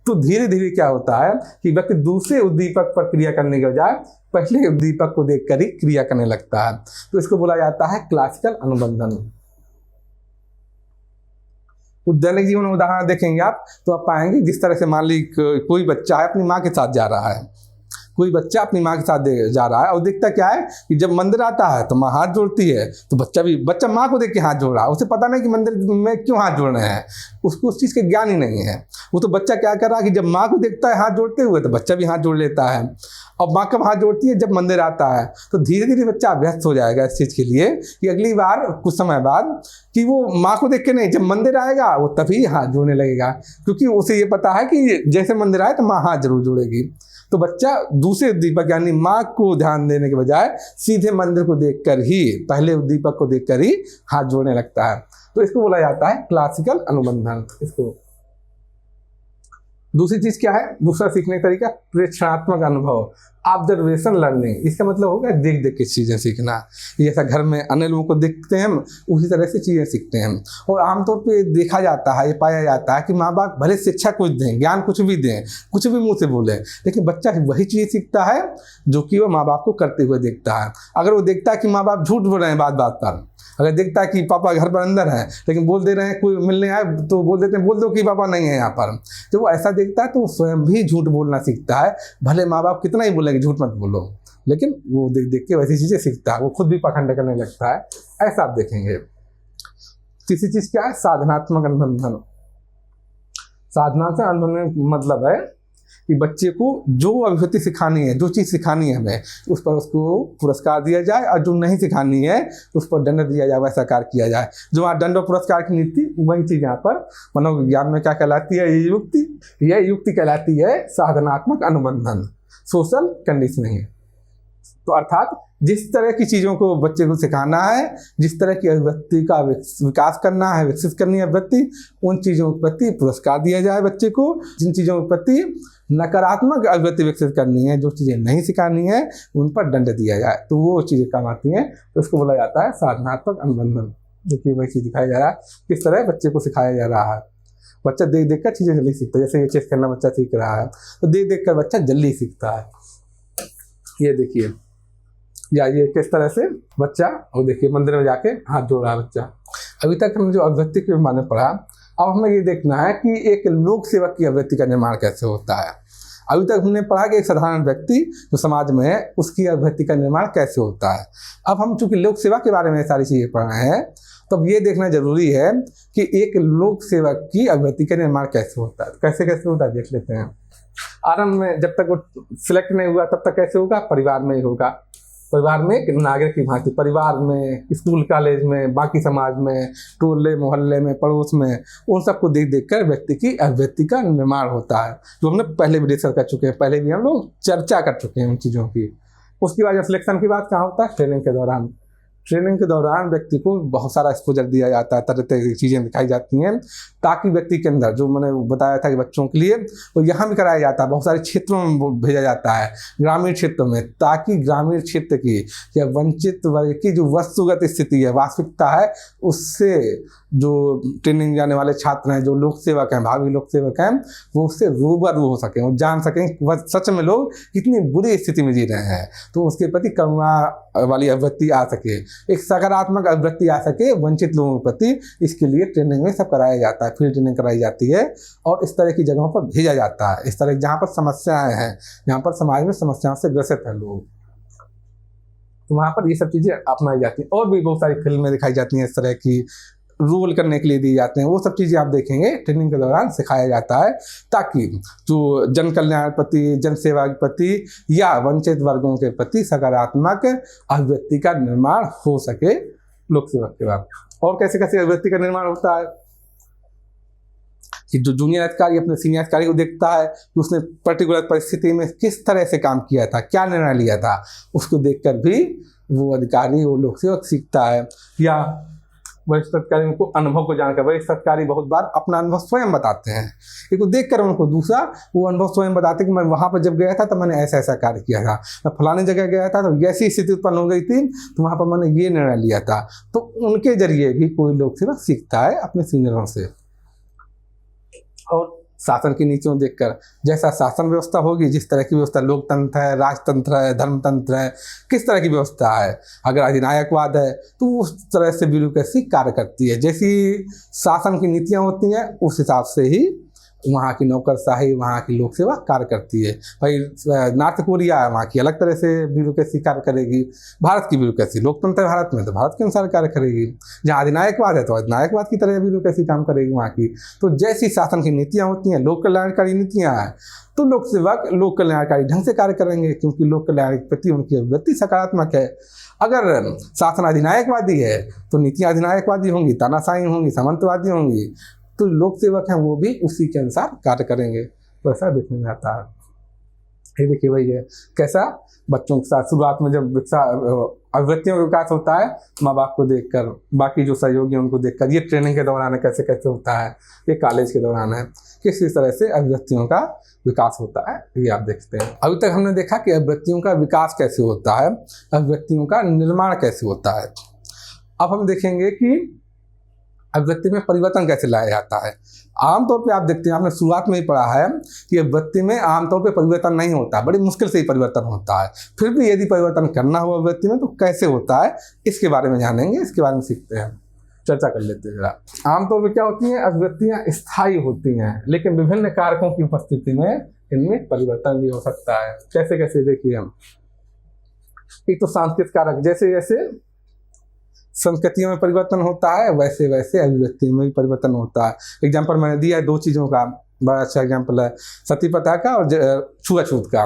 तो धीरे धीरे क्या होता है कि व्यक्ति दूसरे उद्दीपक पर क्रिया करने के बजाय पहले उद्दीपक को देखकर ही क्रिया करने लगता है। तो इसको बोला जाता है क्लासिकल अनुबंधन। दैनिक जीवन में उदाहरण देखेंगे आप तो आप पाएंगे, जिस तरह से मान ली कोई बच्चा है अपनी माँ के साथ जा रहा है, कोई बच्चा अपनी माँ के साथ जा रहा है और देखता क्या है कि जब मंदिर आता है तो माँ हाथ जोड़ती है, तो बच्चा माँ को देख के हाथ जोड़ रहा है। उसे पता नहीं कि मंदिर में क्यों हाथ जोड़ रहे हैं, उसको उस चीज़ के ज्ञान ही नहीं है। वो तो बच्चा क्या कर रहा है कि जब माँ को देखता है हाथ जोड़ते हुए तो बच्चा भी हाथ जोड़ लेता है। और माँ कब हाथ जोड़ती है? जब मंदिर आता है। तो धीरे धीरे बच्चा अभ्यस्त हो जाएगा इस चीज़ के लिए कि अगली बार कुछ समय बाद कि वो माँ को देख के नहीं, जब मंदिर आएगा वो तभी हाथ जोड़ने लगेगा, क्योंकि उसे ये पता है कि जैसे मंदिर आए तो माँ हाथ जरूर जोड़ेगी। तो बच्चा दूसरे दीपक यानी माँ को ध्यान देने के बजाय सीधे मंदिर को देखकर ही, पहले दीपक को देखकर ही हाथ जोड़ने लगता है। तो इसको बोला जाता है क्लासिकल अनुबंधन। इसको दूसरी चीज क्या है, दूसरा सीखने का तरीका प्रेक्षणात्मक अनुभव, ऑब्जर्वेशन लर्निंग। इसका मतलब होगा देख देख के चीज़ें सीखना। जैसा घर में अन्य लोगों को देखते हैं हम, उसी तरह से चीज़ें सीखते हैं। और आमतौर पे देखा जाता है, ये पाया जाता है कि माँ बाप भले शिक्षा कुछ दें, ज्ञान कुछ भी दें, कुछ भी मुँह से बोलें, लेकिन बच्चा वही चीज़ सीखता है जो कि वो माँ बाप को करते हुए देखता है। अगर वो देखता है कि माँ बाप झूठ बोल रहे हैं बात बात पर, अगर देखता है कि पापा घर पर अंदर है लेकिन बोल दे रहे हैं कोई मिलने आए तो बोल देते हैं बोल दो कि पापा नहीं है यहाँ पर, जब वो ऐसा देखता है तो वो स्वयं भी झूठ बोलना सीखता है। भले माँ बाप कितना ही बोलेंगे झूठ मत बोलो, लेकिन वो देख देख के वैसी चीज़ें सीखता है, वो खुद भी पाखंड करने लगता है। ऐसा आप देखेंगे। तीसरी चीज़ क्या है, साधनात्मक अनुबंधन। साधनात्मक अनुबंधन मतलब है कि बच्चे को जो अभिव्यक्ति सिखानी है, जो चीज़ सिखानी है हमें, उस पर उसको पुरस्कार दिया जाए, और जो नहीं सिखानी है उस पर दंड दिया जाए, वैसा कार्य किया जाए। जो वहाँ दंड और पुरस्कार की नीति, वही चीज़ यहाँ पर मनोविज्ञान में क्या कहलाती है, ये युक्ति, यह युक्ति कहलाती है साधनात्मक अनुबंधन, सोशल कंडीशनिंग। तो अर्थात जिस तरह की चीज़ों को बच्चे को सिखाना है, जिस तरह की अभिव्यक्ति का विकास करना है, विकसित करनी है अभिव्यक्ति, उन चीज़ों के प्रति पुरस्कार दिया जाए बच्चे को। जिन चीज़ों के प्रति नकारात्मक अभिव्यक्ति विकसित करनी है, जो चीज़ें नहीं सिखानी है, उन पर दंड दिया जाए, तो वो चीज़ें काम आती हैं। तो इसको बोला जाता है साधनात्मक अनुबंधन। देखिए वही चीज़ दिखाया जा रहा है, किस तरह बच्चे को सिखाया जा रहा है। बच्चा देख देख कर चीज़ें जल्दी सीखता है। जैसे ये चेस करना बच्चा सीख रहा है, तो देख देख कर बच्चा जल्दी सीखता है। ये देखिए, या ये किस तरह से बच्चा, और देखिए मंदिर में जाके हाथ जोड़ रहा है बच्चा। अभी तक हमने जो अभिव्यक्ति के बारे में पढ़ा, अब हमें ये देखना है कि एक लोक सेवक की अभिव्यक्ति का निर्माण कैसे होता है। अभी तक हमने पढ़ा कि एक साधारण व्यक्ति जो समाज में है उसकी अभिव्यक्ति का निर्माण कैसे होता है। अब हम चूंकि लोक सेवा के बारे में सारी चीज़ें पढ़ रहे हैं, तो अब ये देखना जरूरी है कि एक लोक सेवक की अभिव्यक्ति का निर्माण कैसे होता है। कैसे कैसे होता है देख लेते हैं। आरंभ में जब तक वो सिलेक्ट नहीं हुआ तब तक कैसे होगा, परिवार में ही होगा। परिवार में एक नागरिक की भांति, परिवार में, स्कूल कॉलेज में, बाकी समाज में, टोले मोहल्ले में, पड़ोस में, उन सबको देख देख कर व्यक्ति की अभिव्यक्ति का निर्माण होता है, जो हमने पहले भी डिस्कस कर चुके हैं, पहले भी हम लोग चर्चा कर चुके हैं उन चीज़ों की। उसके बाद जब सिलेक्शन की बात कहाँ होता है, ट्रेनिंग के दौरान। ट्रेनिंग के दौरान व्यक्ति को बहुत सारा एक्सपोजर दिया जाता है, तरह तरह की चीज़ें दिखाई जाती हैं, ताकि व्यक्ति के अंदर, जो मैंने बताया था कि बच्चों के लिए, तो यहाँ भी कराया जाता है, बहुत सारे क्षेत्रों में भेजा जाता है, ग्रामीण क्षेत्रों में, ताकि ग्रामीण क्षेत्र की या वंचित वर्ग की जो वस्तुगत स्थिति है, वास्तविकता है, उससे जो ट्रेनिंग जाने वाले छात्र हैं, जो लोक सेवक हैं, भावी लोक सेवक हैं, वो उससे रूबरू हो सकें, वो जान सकें वह सच में लोग कितनी बुरी स्थिति में जी रहे हैं, तो उसके प्रति करुणा वाली अभिव्यक्ति आ सके, एक सकारात्मक अभिव्यक्ति आ सके वंचित लोगों के प्रति। इसके लिए ट्रेनिंग में सब कराया जाता है, फील्ड ट्रेनिंग कराई जाती है, और इस तरह की जगहों पर भेजा जाता है, इस तरह जहाँ पर समस्याएं हैं, जहाँ पर समाज में समस्याओं से ग्रसित है लोग, तो वहाँ पर ये सब चीज़ें अपनाई जाती हैं। और भी बहुत सारी फिल्में दिखाई जाती हैं इस तरह की, रोल करने के लिए दिए जाते हैं, वो सब चीज़ें आप देखेंगे ट्रेनिंग के दौरान सिखाया जाता है, ताकि जो जन कल्याण के प्रति, जन सेवा के प्रति या वंचित वर्गों के प्रति सकारात्मक अभिव्यक्ति का निर्माण हो सके लोक सेवक के बाद। और कैसे कैसे अभिव्यक्ति का निर्माण होता है कि जो जूनियर अधिकारी अपने सीनियर अधिकारी को देखता है कि उसने पर्टिकुलर परिस्थिति में किस तरह से काम किया था, क्या निर्णय लिया था, उसको देखकर भी वो अधिकारी, वो लोक सेवक सीखता है। या वरिष्ठ अधिकारी को अनुभव को जानकर, वरिष्ठ अधिकारी बहुत बार अपना अनुभव स्वयं बताते हैं, एक को देख कर उनको दूसरा वो अनुभव स्वयं बताते कि मैं वहाँ पर जब गया था तो मैंने ऐसा ऐसा कार्य किया था, मैं फलाने जगह गया था तो ऐसी स्थिति उत्पन्न हो गई थी, तो वहाँ पर मैंने ये निर्णय लिया था। तो उनके जरिए भी कोई लोक सेवक सीखता है अपने सीनियरों से। और शासन की नीतियों देखकर, जैसा शासन व्यवस्था होगी, जिस तरह की व्यवस्था, लोकतंत्र है, राजतंत्र है, धर्मतंत्र है, किस तरह की व्यवस्था है, अगर अधिनायकवाद है तो उस तरह से ब्यूरोक्रेसी कार्य करती है। जैसी शासन की नीतियाँ होती हैं उस हिसाब से ही वहाँ की नौकरशाही, वहाँ की लोक सेवा कार्य करती है। भाई नॉर्थ कोरिया है, वहाँ की अलग तरह से ब्यूरोक्रेसी कार्य करेगी। भारत की ब्यूरोक्रेसी, लोकतंत्र भारत में तो भारत के अनुसार कार्य करेगी। जहाँ अधिनायकवाद है तो अधिनायकवाद की तरह ब्यूरोक्रेसी काम करेगी वहाँ की। तो जैसी शासन की नीतियाँ होती हैं, लोक कल्याणकारी नीतियाँ हैं, तो लोक सेवक लोक कल्याणकारी ढंग से कार्य करेंगे, क्योंकि लोक कल्याण के प्रति उनकी अभिव्यक्ति सकारात्मक है। अगर शासन अधिनायकवादी है तो नीतियाँ अधिनायकवादी होंगी, तानाशाही होंगी, सामंतवादी होंगी, तो लोक सेवक हैं वो भी उसी के अनुसार कार्य करेंगे। तो ऐसा देखने में आता है। ये देखिए भाई है कैसा बच्चों के साथ शुरुआत में जब अभिव्यक्तियों का विकास होता है, माँ बाप को देखकर, बाकी जो सहयोगी हैं उनको देखकर, ये ट्रेनिंग के दौरान कैसे कैसे होता है, ये कॉलेज के दौरान है, किस तरह से अभिव्यक्तियों का विकास होता है, ये आप देखते हैं। अभी तक हमने देखा कि अभिव्यक्तियों का विकास कैसे होता है, अभिव्यक्तियों का निर्माण कैसे होता है। अब हम देखेंगे कि अभिव्यक्ति में परिवर्तन कैसे लाया जाता है। आमतौर पे आप देखते हैं, आपने शुरुआत में ही पढ़ा है कि अभिव्यक्ति में आमतौर पे परिवर्तन नहीं होता, बड़ी मुश्किल से ही परिवर्तन होता है। फिर भी यदि परिवर्तन करना हो अभिव्यक्ति में तो कैसे होता है, इसके बारे में जानेंगे, इसके बारे में सीखते हैं, चर्चा कर लेते हैं जरा। आमतौर पर क्या होती हैं, अभिव्यक्तियाँ स्थायी होती हैं, लेकिन विभिन्न कारकों की उपस्थिति में इनमें परिवर्तन भी हो सकता है। कैसे कैसे देखिए हम, एक तो सांस्कृतिक कारक, जैसे जैसे संस्कृतियों में परिवर्तन होता है वैसे वैसे अभिव्यक्तियों में भी परिवर्तन होता है। एग्जाम्पल मैंने दिया है 2 चीज़ों का, बड़ा अच्छा एग्जाम्पल है, सती प्रथा का और छुआछूत का।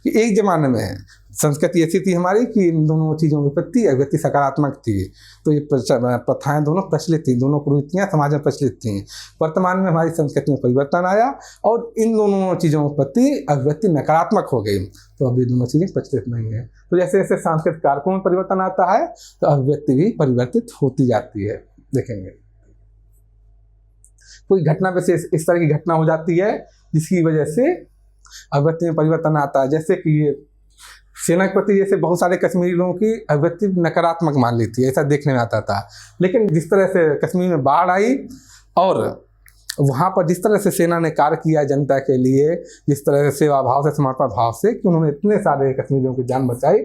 कि एक ज़माने में संस्कृति ऐसी थी हमारी कि इन दोनों चीज़ों की प्रति अभिव्यक्ति सकारात्मक थी, तो ये प्रथाएं दोनों प्रचलित थी, दोनों कुरीतियाँ समाज में प्रचलित थी। वर्तमान में हमारी संस्कृति में परिवर्तन आया और इन दोनों चीज़ों के प्रति अभिव्यक्ति नकारात्मक हो गई, तो अब ये दोनों चीज़ें प्रचलित नहीं है। तो जैसे जैसे सांस्कृतिक कारकों में परिवर्तन आता है तो अभिव्यक्ति भी परिवर्तित होती जाती है। देखेंगे कोई घटना विशेष इस तरह की घटना हो जाती है जिसकी वजह से अभिव्यक्ति में परिवर्तन आता है। जैसे कि ये सेना के प्रति जैसे बहुत सारे कश्मीरी लोगों की अभिव्यक्ति नकारात्मक मान ली थी, ऐसा देखने में आता था। लेकिन जिस तरह से कश्मीर में बाढ़ आई और वहाँ पर जिस तरह से सेना ने कार्य किया जनता के लिए, जिस तरह से सेवा भाव से, समर्पण भाव से, कि उन्होंने इतने सारे कश्मीरियों की जान बचाई,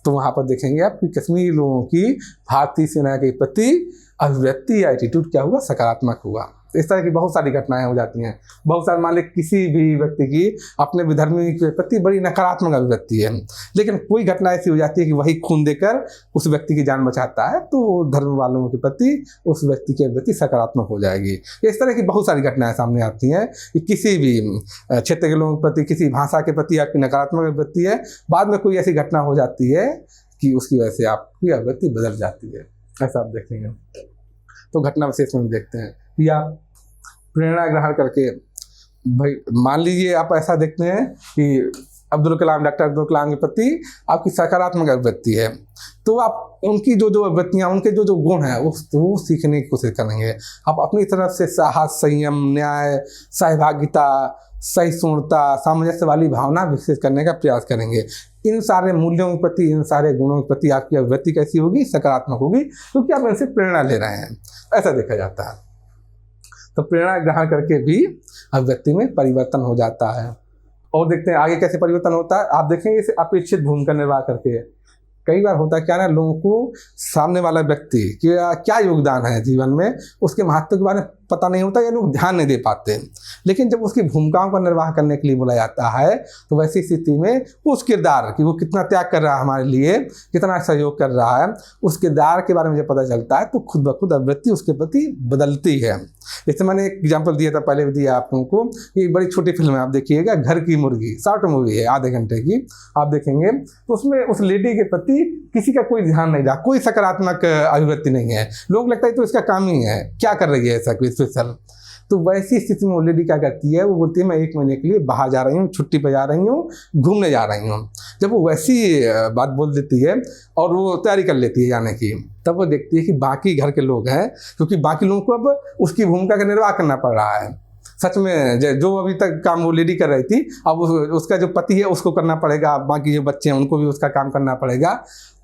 तो वहाँ पर देखेंगे आप कि कश्मीरी लोगों की भारतीय सेना के प्रति अभिव्यक्ति या एटीट्यूड क्या हुआ, सकारात्मक हुआ। इस तरह की बहुत सारी घटनाएं हो जाती हैं। बहुत सारे मान लीजिए किसी भी व्यक्ति की अपने विधर्मी के प्रति बड़ी नकारात्मक अभिव्यक्ति है, लेकिन कोई घटना ऐसी हो जाती है कि वही खून देकर उस व्यक्ति की जान बचाता है, तो धर्म वालों के प्रति उस व्यक्ति की अभिव्यक्ति सकारात्मक हो जाएगी। इस तरह की बहुत सारी घटनाएं सामने आती हैं कि किसी भी क्षेत्र के लोगों के प्रति, किसी भाषा के प्रति आपकी नकारात्मक अभिव्यक्ति है, बाद में कोई ऐसी घटना हो जाती है कि उसकी वजह से आपकी अभिव्यक्ति बदल जाती है। ऐसा आप देखेंगे। तो घटना विशेष में देखते हैं या प्रेरणा ग्रहण करके, भाई मान लीजिए आप ऐसा देखते हैं कि डॉक्टर अब्दुल कलाम के प्रति आपकी सकारात्मक अभिव्यक्ति है, तो आप उनकी जो जो अभिव्यक्तियाँ, उनके जो जो गुण हैं वो सीखने की कोशिश करेंगे। आप अपनी तरफ से साहस, संयम, न्याय, सहभागिता, सहिष्णुता, सामंजस्य वाली भावना विकसित करने का प्रयास करेंगे। इन सारे मूल्यों के प्रति, इन सारे गुणों के प्रति आपकी अभिव्यक्ति कैसी होगी, सकारात्मक होगी, क्योंकि आप इनसे प्रेरणा ले रहे हैं, ऐसा देखा जाता है। तो प्रेरणा ग्रहण करके भी अभिव्यक्ति में परिवर्तन हो जाता है। और देखते हैं आगे कैसे परिवर्तन होता है। आप देखेंगे इसे अपेक्षित भूमिका निर्वाह करके। कई बार होता है क्या ना, लोगों को सामने वाला व्यक्ति क्या योगदान है जीवन में, उसके महत्व के बारे में पता नहीं होता या लोग ध्यान नहीं दे पाते। लेकिन जब उसकी भूमिकाओं का निर्वाह करने के लिए बोला जाता है तो वैसी स्थिति में उस किरदार कि वो कितना त्याग कर रहा है हमारे लिए, कितना सहयोग कर रहा है, उस किरदार के बारे में जब पता चलता है तो खुद ब खुद अभिव्यक्ति उसके प्रति बदलती है। जैसे मैंने एक एग्जाम्पल दिया था, पहले भी दिया आप लोगों को, ये बड़ी छोटी फिल्म है, आप देखिएगा, घर की मुर्गी, शॉर्ट मूवी है, आधे घंटे की, आप देखेंगे तो उसमें उस लेडी के प्रति किसी का कोई ध्यान नहीं रहा, कोई सकारात्मक अभिव्यक्ति नहीं है। लोग लगता है तो इसका काम ही है, क्या कर रही है ऐसा कोई स्पेशल। तो वैसी स्थिति में वो लेडी क्या करती है, वो बोलती है मैं 1 महीने के लिए बाहर जा रही हूँ, छुट्टी पे जा रही हूँ, घूमने जा रही हूँ। जब वो वैसी बात बोल देती है और वो तैयारी कर लेती है जाने की, तब वो देखती है कि बाकी घर के लोग हैं, क्योंकि बाकी लोगों को अब उसकी भूमिका का निर्वाह करना पड़ रहा है। सच में जो अभी तक काम वो लेडी कर रही थी, अब उसका जो पति है उसको करना पड़ेगा, बाकी जो बच्चे हैं उनको भी उसका काम करना पड़ेगा।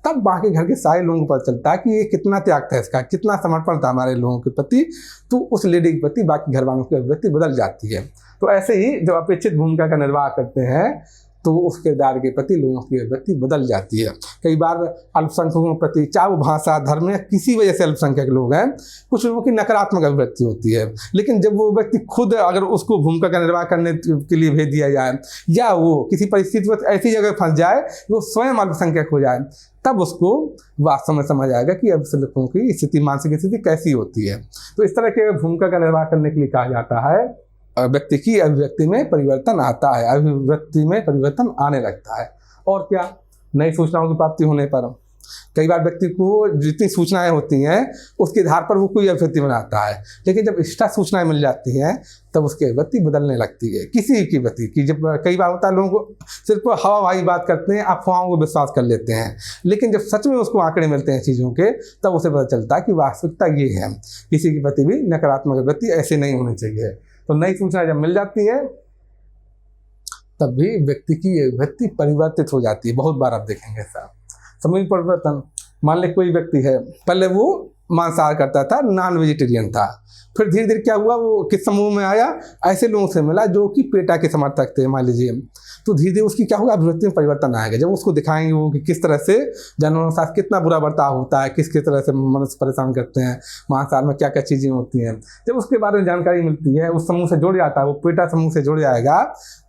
तब बाकी घर के सारे लोगों को पता चलता है कि ये कितना त्याग था इसका, कितना समर्पण था हमारे लोगों के प्रति। तो उस लेडी के प्रति बाकी घर वालों की अभिव्यक्ति बदल जाती है। तो ऐसे ही जब अपेक्षित भूमिका का निर्वाह करते हैं तो उस किरदार के प्रति लोगों की अभिव्यक्ति बदल जाती है। कई बार अल्पसंख्यकों के प्रति, चाहे वो भाषा, धर्म या किसी वजह से अल्पसंख्यक लोग हैं, कुछ लोगों की नकारात्मक अभिव्यक्ति होती है। लेकिन जब वो व्यक्ति खुद अगर उसको भूमिका का निर्वाह करने के लिए भेज दिया जाए, या वो किसी परिस्थिति में ऐसी जगह फंस जाए वो स्वयं अल्पसंख्यक हो जाए, तब उसको वास्तव में समझ आएगा कि अल्पसंख्यकों की स्थिति, मानसिक स्थिति कैसी होती है। तो इस तरह के भूमिका का निर्वाह करने के लिए कहा जाता है व्यक्ति की अभिव्यक्ति में परिवर्तन आता है, अभिव्यक्ति में परिवर्तन आने लगता है। और क्या, नई सूचनाओं की प्राप्ति होने पर कई बार व्यक्ति को जितनी सूचनाएं होती हैं उसके आधार पर वो कोई अभिव्यक्ति बनाता है, लेकिन जब एक्स्ट्रा सूचनाएं मिल जाती हैं तब उसकी अभिव्यक्ति बदलने लगती है। किसी की व्यक्ति की, जब कई बार होता है लोगों को सिर्फ हवाई बात करते हैं, अफवाहों को विश्वास कर लेते हैं, लेकिन जब सच में उसको आंकड़े मिलते हैं चीज़ों के, तब उसे पता चलता है कि वास्तविकता ये है। किसी के प्रति भी नकारात्मक अभिव्यक्ति ऐसे नहीं होनी चाहिए। तो नई सूचना जब मिल जाती है तब भी व्यक्ति की अभिव्यक्ति परिवर्तित हो जाती है। बहुत बार आप देखेंगे ऐसा समूह परिवर्तन। मान ले कोई व्यक्ति है, पहले वो मांसाहार करता था, नॉन वेजिटेरियन था, फिर धीरे धीरे क्या हुआ, वो किस समूह में आया, ऐसे लोगों से मिला जो कि पेटा के समर्थक थे मान लीजिए। तो धीरे धीरे उसकी क्या होगा, अभिवृत्ति में परिवर्तन आएगा। जब उसको दिखाएंगे वो कि किस तरह से जानवरों के साथ कितना बुरा बर्ताव होता है, किस तरह से मनुष्य परेशान करते हैं, मांसाहार में क्या क्या चीज़ें होती हैं, जब उसके बारे में जानकारी मिलती है, उस समूह से जुड़ जाता है, वो पेटा समूह से जुड़ जाएगा,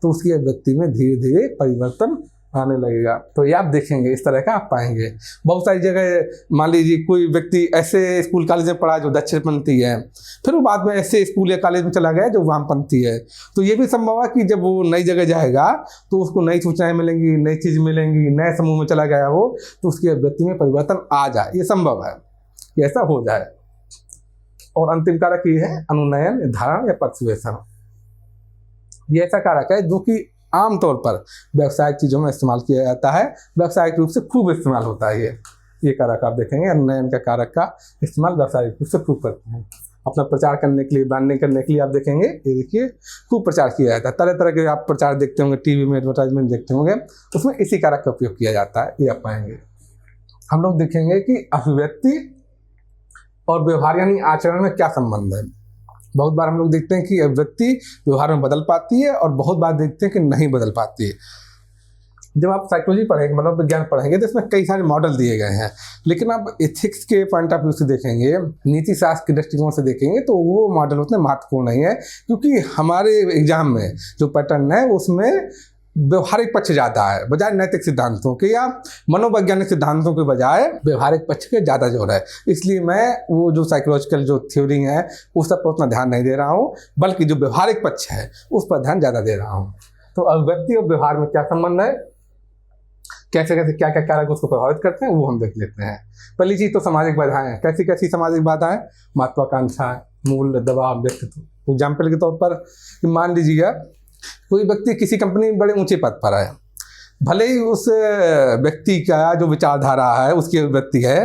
तो उसकी अभिव्यक्ति में धीरे धीरे परिवर्तन आने लगेगा। तो ये आप देखेंगे, इस तरह का आप पाएंगे। बहुत सारी जगह मान लीजिए कोई व्यक्ति ऐसे स्कूल कॉलेज में पढ़ा जो दक्षिणपंथी है, फिर वो बाद में ऐसे स्कूल या कॉलेज में चला गया जो वामपंथी है। तो ये भी संभव है कि जब वो नई जगह जाएगा तो उसको नई सूचनाएं मिलेंगी, नई चीज़ मिलेंगी, नए समूह में चला गया हो तो उसकी अभिव्यक्ति में परिवर्तन आ जाए। ये संभव है कि ऐसा हो जाए। और अंतिम कारक ये है अनुनयन, निर्धारण या पर्सुएशन। ये ऐसा कारक है जो कि आमतौर पर व्यावसायिक चीज़ों में इस्तेमाल किया जाता है, व्यावसायिक रूप से खूब इस्तेमाल होता है। ये कारक आप देखेंगे, अनुनयन का कारक का इस्तेमाल व्यावसायिक रूप से खूब करते हैं। अपना प्रचार करने के लिए, ब्रांडिंग करने के लिए आप देखेंगे, ये देखिए खूब प्रचार किया जाता है। तरह तरह के आप प्रचार देखते होंगे, टीवी में एडवर्टाइजमेंट देखते होंगे, उसमें इसी कारक का उपयोग किया जाता है। ये आप पाएंगे। हम लोग देखेंगे कि अभिव्यक्ति और व्यवहार यानी आचरण में क्या संबंध है। बहुत बार हम लोग देखते हैं कि अभिव्यक्ति व्यवहार में बदल पाती है और बहुत बार देखते हैं कि नहीं बदल पाती है। जब आप साइकोलॉजी पढ़ेंगे, मनोविज्ञान पढ़ेंगे, तो इसमें कई सारे मॉडल दिए गए हैं, लेकिन आप एथिक्स के पॉइंट ऑफ व्यू से देखेंगे, नीति शास्त्र के दृष्टिकोण से देखेंगे, तो वो मॉडल उतने महत्वपूर्ण नहीं है, क्योंकि हमारे एग्जाम में जो पैटर्न है उसमें व्यवहारिक पक्ष ज़्यादा है बजाय नैतिक सिद्धांतों के या मनोवैज्ञानिक सिद्धांतों के बजाय व्यवहारिक पक्ष के ज़्यादा जोर है। इसलिए मैं वो जो साइकोलॉजिकल जो थ्योरी है उस सब पर उतना ध्यान नहीं दे रहा हूँ, बल्कि जो व्यवहारिक पक्ष है उस पर ध्यान ज़्यादा दे रहा हूँ। तो अभिव्यक्ति और व्यवहार में क्या संबंध है, कैसे कैसे क्या क्या कारक उसको प्रभावित करते हैं, वो हम देख लेते हैं। पहली चीज़ तो सामाजिक बाधाएं। कैसी कैसी सामाजिक बाधाएं, महत्वाकांक्षा, मूल्य, दबाव, व्यक्तित्व। एग्जाम्पल के तौर पर मान लीजिए कोई व्यक्ति किसी कंपनी में बड़े ऊंचे पद पर है, भले ही उस व्यक्ति का जो विचारधारा है, उसकी अभिव्यक्ति है,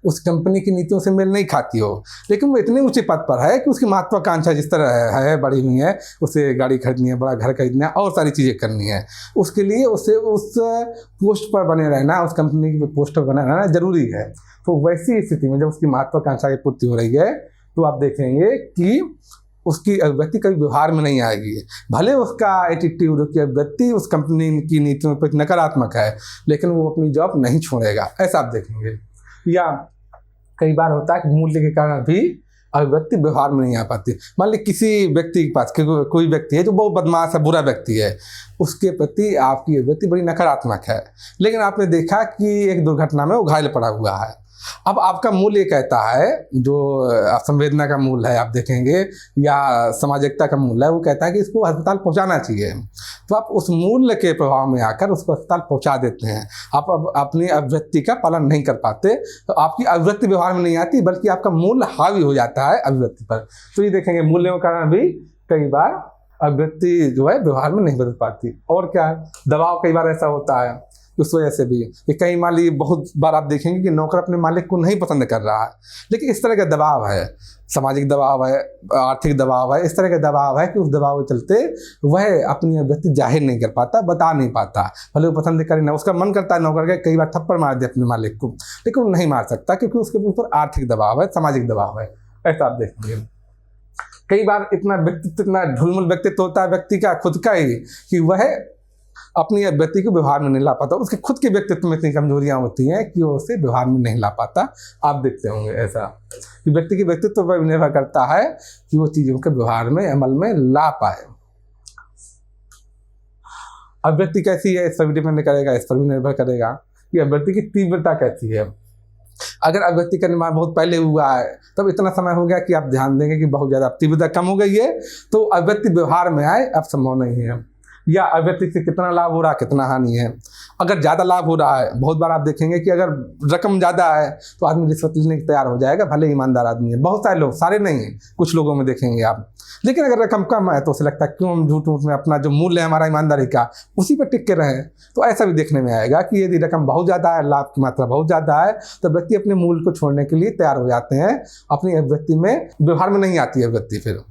उस कंपनी की नीतियों से मेल नहीं खाती हो, लेकिन वो इतने ऊंचे पद पर है कि उसकी महत्वाकांक्षा जिस तरह है बढ़ी हुई है, उसे गाड़ी खरीदनी है, बड़ा घर खरीदना है और सारी चीज़ें करनी है, उसके लिए उसे उस पोस्ट पर बने रहना, उस कंपनी के पोस्ट पर बने रहना जरूरी है। तो वैसी स्थिति में जब उसकी महत्वाकांक्षा की पूर्ति हो रही है तो आप देखेंगे कि उसकी अभिव्यक्ति कभी व्यवहार में नहीं आएगी। भले उसका एटीट्यूड, उसकी अभिव्यक्ति उस कंपनी की नीतियों पर नकारात्मक है, लेकिन वो अपनी जॉब नहीं छोड़ेगा, ऐसा आप देखेंगे। या कई बार होता है कि मूल्य के कारण भी अभिव्यक्ति व्यवहार में नहीं आ पाती। मान ली किसी व्यक्ति के पास कोई व्यक्ति है जो बहुत बदमाश है, बुरा व्यक्ति है, उसके प्रति आपकी अभिव्यक्ति बड़ी नकारात्मक है, लेकिन आपने देखा कि एक दुर्घटना में वो घायल पड़ा हुआ है। अब आपका मूल्य कहता है, जो संवेदना का मूल्य है आप देखेंगे, या सामाजिकता का मूल्य है, वो कहता है कि इसको अस्पताल पहुंचाना चाहिए। तो आप उस मूल्य के प्रभाव में आकर उसको अस्पताल पहुंचा देते हैं। आप अब अपनी अभिव्यक्ति का पालन नहीं कर पाते, तो आपकी अभिव्यक्ति व्यवहार में नहीं आती, बल्कि आपका मूल्य हावी हो जाता है अभिव्यक्ति पर। तो ये देखेंगे मूल्यों के कारण भी कई बार अभिव्यक्ति जो है व्यवहार में नहीं बदल पाती। और क्या है, दबाव कई बार ऐसा होता है, उस वजह से भी कि कई मालिक, बहुत बार आप देखेंगे कि नौकर अपने मालिक को नहीं पसंद कर रहा है, लेकिन इस तरह का दबाव है, सामाजिक दबाव है, आर्थिक दबाव है, इस तरह का दबाव है कि उस दबाव के चलते वह अपनी अभिव्यक्ति जाहिर नहीं कर पाता, बता नहीं पाता। भले वो पसंद करे ना, उसका मन करता है नौकर के कई बार थप्पड़ मार दे अपने मालिक को, लेकिन वो नहीं मार सकता क्योंकि उसके ऊपर आर्थिक दबाव है, सामाजिक दबाव है। ऐसा आप देखेंगे। कई बार इतना व्यक्तित्व, इतना ढुलमुल व्यक्तित्व होता है व्यक्ति का खुद का ही कि वह अपनी अभिव्यक्ति को व्यवहार में नहीं ला पाता, उसके खुद के व्यक्तित्व में इतनी कमजोरियां होती हैं कि वो उसे व्यवहार में नहीं ला पाता। आप देखते होंगे ऐसा कि व्यक्ति के व्यक्तित्व पर निर्भर करता है कि वो चीज़ों के व्यवहार में, अमल में ला पाए। अभिव्यक्ति कैसी है इस पर भी डिपेंड करेगा, इस पर भी निर्भर करेगा कि अभिव्यक्ति की तीव्रता कैसी है। अगर अभिव्यक्ति का निर्माण बहुत पहले हुआ है, तब इतना समय हो गया कि आप ध्यान देंगे कि बहुत ज़्यादा तीव्रता कम हो गई है, तो अभिव्यक्ति व्यवहार में आए अब संभव नहीं है। या अभिव्यक्ति से कितना लाभ हो रहा है, कितना हानि है। अगर ज़्यादा लाभ हो रहा है, बहुत बार आप देखेंगे कि अगर रकम ज़्यादा है तो आदमी रिश्वत लेने को तैयार हो जाएगा, भले ईमानदार आदमी है। बहुत सारे लोग, सारे नहीं हैं, कुछ लोगों में देखेंगे आप। लेकिन अगर रकम कम है तो उसे लगता है क्यों हम झूठ मूठ में अपना जो मूल्य है हमारा ईमानदारी का, उसी पर टिक के रहें। तो ऐसा भी देखने में आएगा कि यदि रकम बहुत ज़्यादा है, लाभ की मात्रा बहुत ज़्यादा है, तो व्यक्ति अपने मूल्य को छोड़ने के लिए तैयार हो जाते हैं। अपनी अभिव्यक्ति में व्यवहार में नहीं आती है अभिव्यक्ति फिर।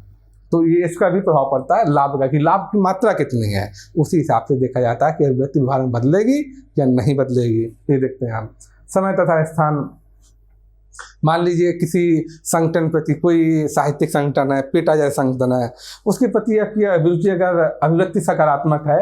तो ये इसका भी प्रभाव पड़ता है लाभ का, कि लाभ की मात्रा कितनी है, उसी हिसाब से देखा जाता है कि अभिव्यक्ति व्यवहार में बदलेगी या नहीं बदलेगी। ये देखते हैं हम। समय तथा स्थान, मान लीजिए किसी संगठन प्रति, कोई साहित्यिक संगठन है, पेटा जैसा संगठन है, उसके प्रति आपकी अभिरुचि अगर अभिव्यक्ति सकारात्मक है,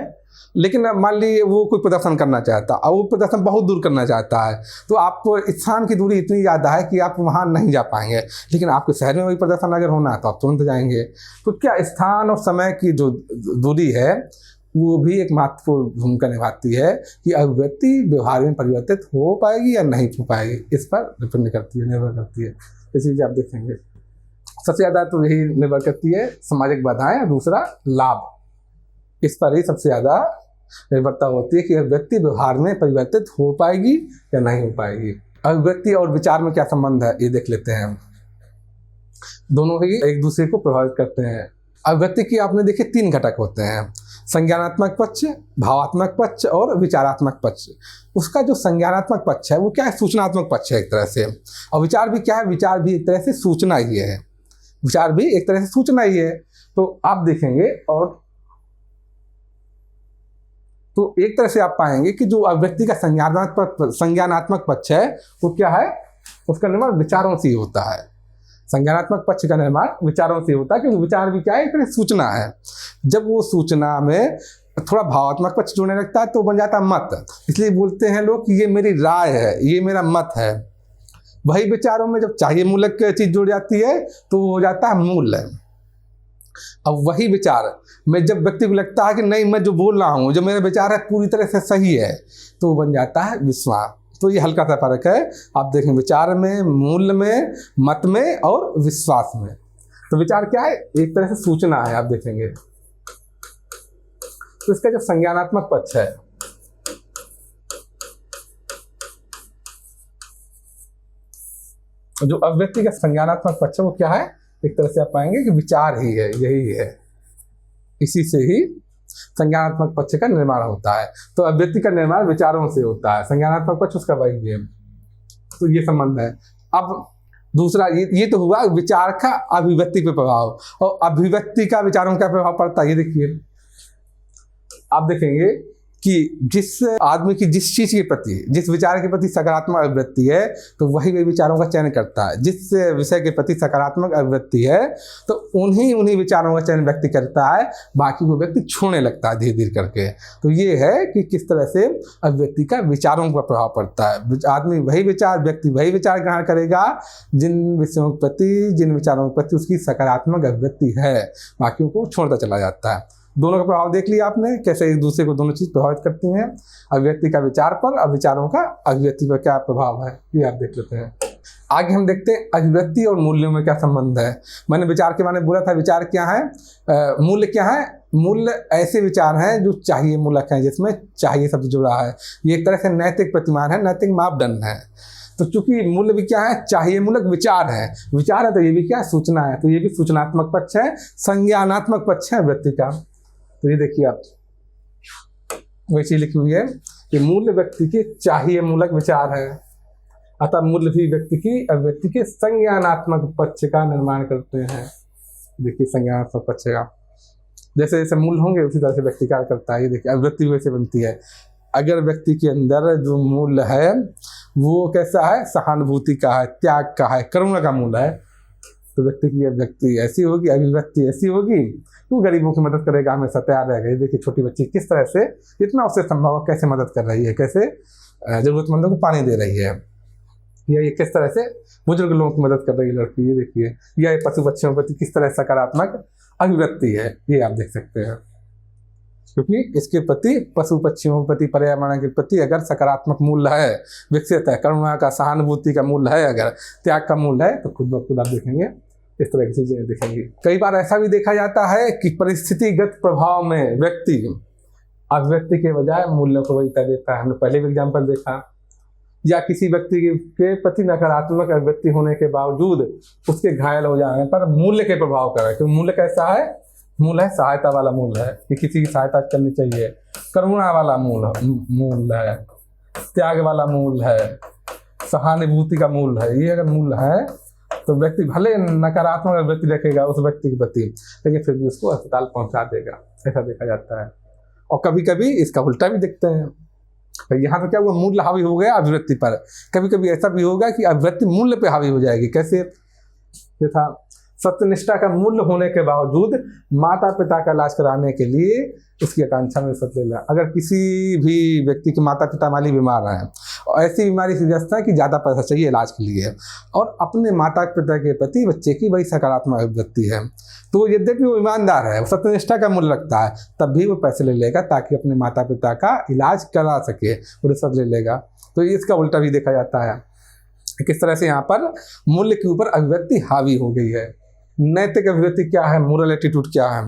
लेकिन मान लीजिए वो कोई प्रदर्शन करना चाहता है और वो प्रदर्शन बहुत दूर करना चाहता है, तो आप स्थान की दूरी इतनी ज़्यादा है कि आप वहाँ नहीं जा पाएंगे। लेकिन आपके शहर में वही प्रदर्शन अगर होना है तो आप तुरंत जाएंगे। तो क्या स्थान और समय की जो दूरी है वो भी एक महत्वपूर्ण भूमिका निभाती है कि अभिव्यक्ति व्यवहार में परिवर्तित हो पाएगी या नहीं हो पाएगी, इस पर डिपेंड करती है, निर्भर करती है। ये चीज़ आप देखेंगे सबसे ज़्यादा तो यही निर्भर करती है, सामाजिक बाधाएं, दूसरा लाभ, इस पर ही सबसे ज़्यादा निर्भरता होती है कि अभिव्यक्ति व्यवहार में परिवर्तित हो पाएगी या नहीं हो पाएगी। अभिव्यक्ति और विचार में क्या संबंध है ये देख लेते हैं हम। दोनों ही एक दूसरे को प्रभावित करते हैं। अभिव्यक्ति की आपने देखे 3 घटक होते हैं, संज्ञानात्मक पक्ष, भावात्मक पक्ष और विचारात्मक पक्ष। उसका जो संज्ञानात्मक पक्ष है वो क्या है, सूचनात्मक पक्ष है एक तरह से। और विचार भी क्या है, विचार भी एक तरह से सूचना ही है, विचार भी एक तरह से सूचना ही है। तो आप देखेंगे और तो एक तरह से आप पाएंगे कि जो अभिव्यक्ति का संज्ञानात्मक पक्ष है वो क्या है, उसका निर्माण विचारों से ही होता है। संज्ञानात्मक पक्ष का निर्माण विचारों से होता है, क्योंकि विचार भी क्या है, एक तरह सूचना है। जब वो सूचना में थोड़ा भावात्मक पक्ष जुड़ने लगता है तो बन जाता है मत। इसलिए बोलते हैं लोग कि ये मेरी राय है, ये मेरा मत है। वही विचारों में जब चाहिए मूलक चीज जुड़ जाती है तो वो हो जाता है मूल्य। अब वही विचार में जब व्यक्ति को लगता है कि नहीं, मैं जो बोल रहा हूँ, जो मेरा विचार है पूरी तरह से सही है, तो वो बन जाता है विश्वास। तो ये हल्का सा फर्क है, आप देखें, विचार में, मूल्य में, मत में और विश्वास में। तो विचार क्या है, एक तरह से सूचना है, आप देखेंगे। तो इसका जो संज्ञानात्मक पक्ष है, जो अभिव्यक्ति का संज्ञानात्मक पक्ष है वो क्या है, एक तरह से आप पाएंगे कि विचार ही है, यही है। इसी से ही संज्ञानात्मक पक्ष का निर्माण होता है। तो अभिव्यक्ति का निर्माण विचारों से होता है, संज्ञानात्मक पक्ष उसका वही है। तो ये संबंध है। अब दूसरा ये तो हुआ विचार का अभिव्यक्ति पे प्रभाव, और अभिव्यक्ति का विचारों का प्रभाव पड़ता है। ये देखिए, आप देखेंगे कि जिस आदमी की जिस चीज़ के प्रति, जिस विचार के प्रति सकारात्मक अभिव्यक्ति है तो वही वे विचारों का चयन करता है। जिस विषय के प्रति सकारात्मक अभिव्यक्ति है तो उन्हीं विचारों का चयन व्यक्ति करता है, बाकी वो व्यक्ति छोड़ने लगता है धीरे धीरे करके। तो ये है कि किस तरह से अभिव्यक्ति का विचारों पर प्रभाव पड़ता है। आदमी वही विचार, व्यक्ति वही विचार ग्रहण करेगा जिन विषयों के प्रति, जिन विचारों के प्रति उसकी सकारात्मक अभिव्यक्ति है, बाकियों को छोड़ता चला जाता है। दोनों का प्रभाव देख लिया आपने, कैसे एक दूसरे को दोनों चीज प्रभावित करती हैं। अभिव्यक्ति का विचार पर और विचारों का अभिव्यक्ति पर क्या प्रभाव है, ये आप देख लेते हैं। आगे हम देखते हैं अभिव्यक्ति और मूल्यों में क्या संबंध है। मैंने विचार के बारे में बोला था, विचार क्या है, मूल्य क्या है। मूल्य ऐसे विचार हैं जो चाहिए मूलक हैं, जिसमें चाहिए शब्द जुड़ा है। ये एक तरह से नैतिक प्रतिमान है, नैतिक मापदंड है। तो चूंकि मूल्य भी क्या है, चाहिए मूलक विचार है, विचार है तो ये भी क्या है, सूचना है। तो ये भी सूचनात्मक पक्ष है, संज्ञानात्मक पक्ष है व्यक्ति का। तो ये देखिए आप, वही चीज लिखी हुई है कि मूल्य व्यक्ति के चाहिए मूलक विचार है, अतः मूल्य भी व्यक्ति की अभिव्यक्ति के संज्ञानात्मक पक्ष का निर्माण करते हैं। देखिए संज्ञानात्मक पक्ष का, जैसे जैसे मूल्य होंगे उसी तरह से व्यक्ति कार्य करता है। ये देखिए अभिव्यक्ति वैसे बनती है। अगर व्यक्ति के अंदर जो मूल्य है वो कैसा है, सहानुभूति का है, त्याग का है, करुणा का मूल्य है, तो व्यक्ति की अभिव्यक्ति ऐसी होगी, अभिव्यक्ति ऐसी होगी, तो गरीबों की मदद करेगा, हमेशा तैयार रहेगा। ये देखिए छोटी बच्ची किस तरह से जितना उससे संभव हो कैसे मदद कर रही है, कैसे जरूरतमंदों को पानी दे रही है, या ये किस तरह से बुजुर्ग लोगों की मदद कर रही है लड़की, ये देखिए। या ये पशु पक्षियों के प्रति किस तरह सकारात्मक अभिव्यक्ति है, ये आप देख सकते हैं। क्योंकि इसके प्रति, पशु पक्षियों के प्रति, पर्यावरण के प्रति अगर सकारात्मक मूल्य है, विकसित है, करुणा का, सहानुभूति का मूल्य है, अगर त्याग का मूल्य है, तो खुद ब खुद आप देखेंगे इस तरह की चीजें दिखेंगी। कई बार ऐसा भी देखा जाता है कि परिस्थितिगत प्रभाव में व्यक्ति अभिव्यक्ति के बजाय मूल्यों को वरीयता देता है। हमने पहले भी एग्जाम्पल देखा। या किसी व्यक्ति के प्रति नकारात्मक अभिव्यक्ति होने के बावजूद उसके घायल हो जाने पर मूल्य के प्रभाव कर रहा है। क्योंकि मूल्य कैसा है? मूल्य है सहायता वाला मूल्य है कि किसी की सहायता करनी चाहिए, करुणा वाला मूल्य है, त्याग वाला मूल्य है, सहानुभूति का मूल्य है। ये अगर मूल्य है तो व्यक्ति भले नकारात्मक अभिव्यक्ति रखेगा उस व्यक्ति के प्रति, लेकिन फिर भी उसको अस्पताल पहुंचा देगा, ऐसा देखा जाता है। और कभी कभी इसका उल्टा भी देखते हैं। यहाँ तो क्या हुआ, मूल्य हावी हो गया अभिव्यक्ति पर। कभी कभी ऐसा भी होगा कि अभिव्यक्ति मूल्य पे हावी हो जाएगी। कैसे? यथा सत्यनिष्ठा का मूल्य होने के बावजूद माता पिता का इलाज कराने के लिए उसकी आकांक्षा में सत्य लेगा। अगर किसी भी व्यक्ति के माता पिता माली बीमार हैं और ऐसी बीमारी से ग्रस्त है कि ज़्यादा पैसा चाहिए इलाज के लिए, और अपने माता पिता के प्रति बच्चे की बड़ी सकारात्मक अभिव्यक्ति है, तो यद्यपि वो ईमानदार है, वो सत्यनिष्ठा का मूल्य रखता है, तब भी वो पैसे ले लेगा ताकि अपने माता पिता का इलाज करा सके, वो सब ले लेगा। तो इसका उल्टा भी देखा जाता है। किस तरह से यहाँ पर मूल्य के ऊपर अभिव्यक्ति हावी हो गई है। नैतिक अभिव्यक्ति क्या है, मोरल एटीट्यूड क्या है,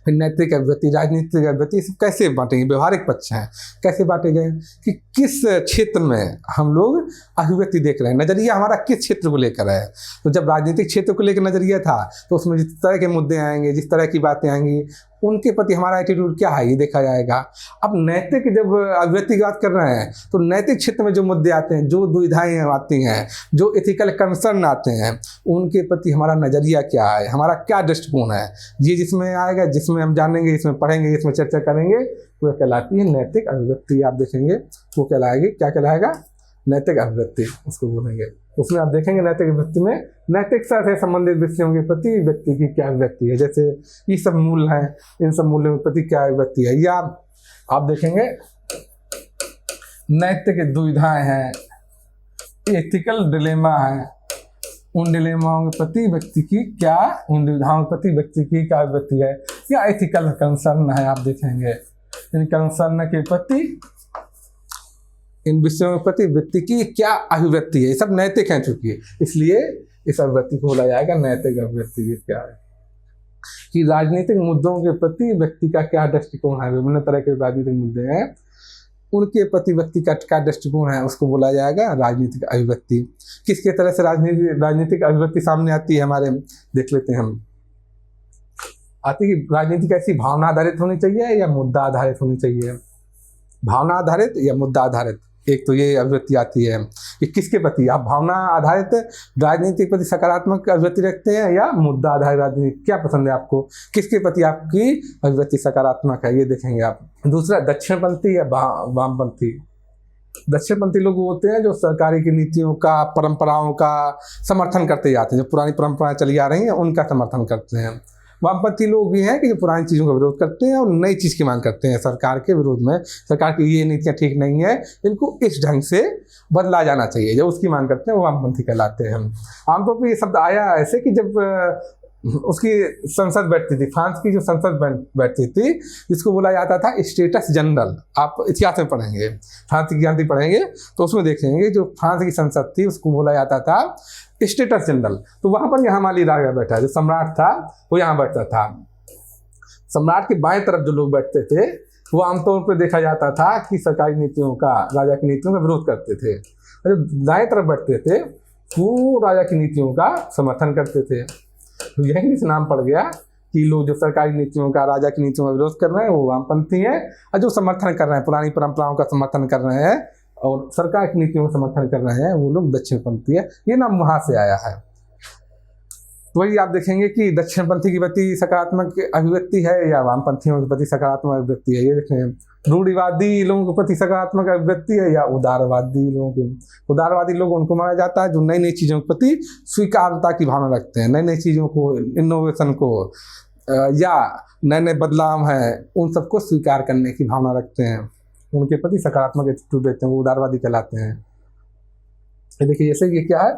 फिर नैतिक अभिव्यक्ति, राजनीतिक अभिव्यक्ति, सब कैसे बांटेंगे? व्यवहारिक पक्ष हैं, कैसे बांटे गए कि किस क्षेत्र में हम लोग अभिव्यक्ति देख रहे हैं, नजरिया हमारा किस क्षेत्र को लेकर है। तो जब राजनीतिक क्षेत्र को लेकर नजरिया था तो उसमें जिस तरह के मुद्दे आएंगे, जिस तरह की बातें आएंगी, उनके प्रति हमारा एटीट्यूड क्या है ये देखा जाएगा। अब नैतिक जब अभिव्यक्ति की बात कर रहे हैं तो नैतिक क्षेत्र में जो मुद्दे आते हैं, जो दुविधाएं आती हैं, जो एथिकल कंसर्न आते हैं, उनके प्रति हमारा नज़रिया क्या है, हमारा क्या दृष्टिकोण है, ये जिसमें आएगा, जिसमें हम जानेंगे, इसमें पढ़ेंगे, इसमें चर्चा करेंगे, वो कहलाती है नैतिक अभिव्यक्ति। आप देखेंगे वो कहलाएगी, क्या कहलाएगा? नैतिक अभिव्यक्ति, उसको बोलेंगे। उसमें आप देखेंगे नैतिक अभिव्यक्ति में नैतिकता से संबंधित विषयों के प्रति व्यक्ति की क्या अभिव्यक्ति है। जैसे ये सब मूल्य हैं, इन सब मूल्यों के प्रति क्या अभिव्यक्ति है। या आप देखेंगे नैतिक दुविधाएं हैं, एथिकल डिलेमा है, उन डिलेमाओं के प्रति व्यक्ति की क्या, उन दुविधाओं के प्रति व्यक्ति की क्या अभिव्यक्ति है। या एथिकल कंसर्न है, आप देखेंगे इन कंसर्न के प्रति, इन विषयों के प्रति व्यक्ति की क्या अभिव्यक्ति है। ये सब नैतिक हैं चूंकि, इसलिए इस अभिव्यक्ति को बोला जाएगा नैतिक अभिव्यक्ति। ये क्या है कि राजनीतिक मुद्दों के प्रति व्यक्ति का क्या दृष्टिकोण है। विभिन्न तरह के राजनीतिक मुद्दे हैं, उनके प्रति व्यक्ति का क्या दृष्टिकोण है, उसको बोला जाएगा राजनीतिक अभिव्यक्ति। किसके तरह से राजनीतिक अभिव्यक्ति सामने आती है हमारे, देख लेते हैं हम। आती है राजनीति कैसी, भावना आधारित होनी चाहिए या मुद्दा आधारित होनी चाहिए। भावना आधारित या मुद्दा आधारित, एक तो ये अभिव्यक्ति आती है कि किसके प्रति आप भावना आधारित राजनीति के प्रति सकारात्मक अभिव्यक्ति रखते हैं या मुद्दा आधारित राजनीति, क्या पसंद है आपको, किसके प्रति आपकी अभिव्यक्ति सकारात्मक है, ये देखेंगे आप। दूसरा दक्षिणपंथी या वामपंथी। दक्षिणपंथी लोग होते हैं जो सरकारी की नीतियों का, परंपराओं का समर्थन करते जाते हैं, जो पुरानी परंपराएं चली आ रही हैं उनका समर्थन करते हैं। वामपंथी लोग भी हैं कि जो पुरानी चीज़ों का विरोध करते हैं और नई चीज़ की मांग करते हैं सरकार के विरोध में। सरकार की ये नीतियाँ ठीक नहीं है, इनको इस ढंग से बदला जाना चाहिए, जो उसकी मांग करते हैं वो वामपंथी कहलाते हैं। आमतौर पर ये शब्द आया ऐसे कि जब उसकी संसद बैठती थी, फ्रांस की जो संसद बैठती थी, जिसको बोला जाता था स्टेटस जनरल। आप इतिहास में पढ़ेंगे, फ्रांस की क्रांति पढ़ेंगे तो उसमें देखेंगे जो फ्रांस की संसद थी उसको बोला जाता था स्टेटस जनरल। तो वहाँ पर यहाँ माली राजा बैठा, जो सम्राट था वो यहाँ बैठता था। सम्राट के बाएं तरफ जो लोग बैठते थे वो आमतौर पर देखा जाता था कि सरकारी नीतियों का, राजा की नीतियों का विरोध करते थे। और जो दाएं तरफ बैठते थे वो राजा की नीतियों का समर्थन करते थे। तो यही से नाम पड़ गया कि लोग जो सरकारी नीतियों का, राजा की नीतियों का विरोध कर रहे हैं वो वामपंथी हैं, और जो समर्थन कर रहे हैं, पुरानी परंपराओं का समर्थन कर रहे हैं और सरकार की नीतियों का समर्थन कर रहे हैं, वो लोग दक्षिणपंथी है। ये नाम वहाँ से आया है। तो वही आप देखेंगे कि दक्षिणपंथी के प्रति सकारात्मक अभिव्यक्ति है या वामपंथियों के प्रति सकारात्मक अभिव्यक्ति है। ये देखें, रूढ़िवादी लोगों के प्रति सकारात्मक अभिव्यक्ति है या उदारवादी लोगों के। उदारवादी लोग उनको माना जाता है जो नई नई चीज़ों के प्रति स्वीकारता की भावना रखते हैं, नई नई चीज़ों को, इनोवेशन को या नए नए बदलाव हैं उन सबको स्वीकार करने की भावना रखते हैं, उनके प्रति सकारात्मक एटीट्यूड देते हैं, वो उदारवादी कहलाते हैं। ये देखिए, जैसे ये क्या है,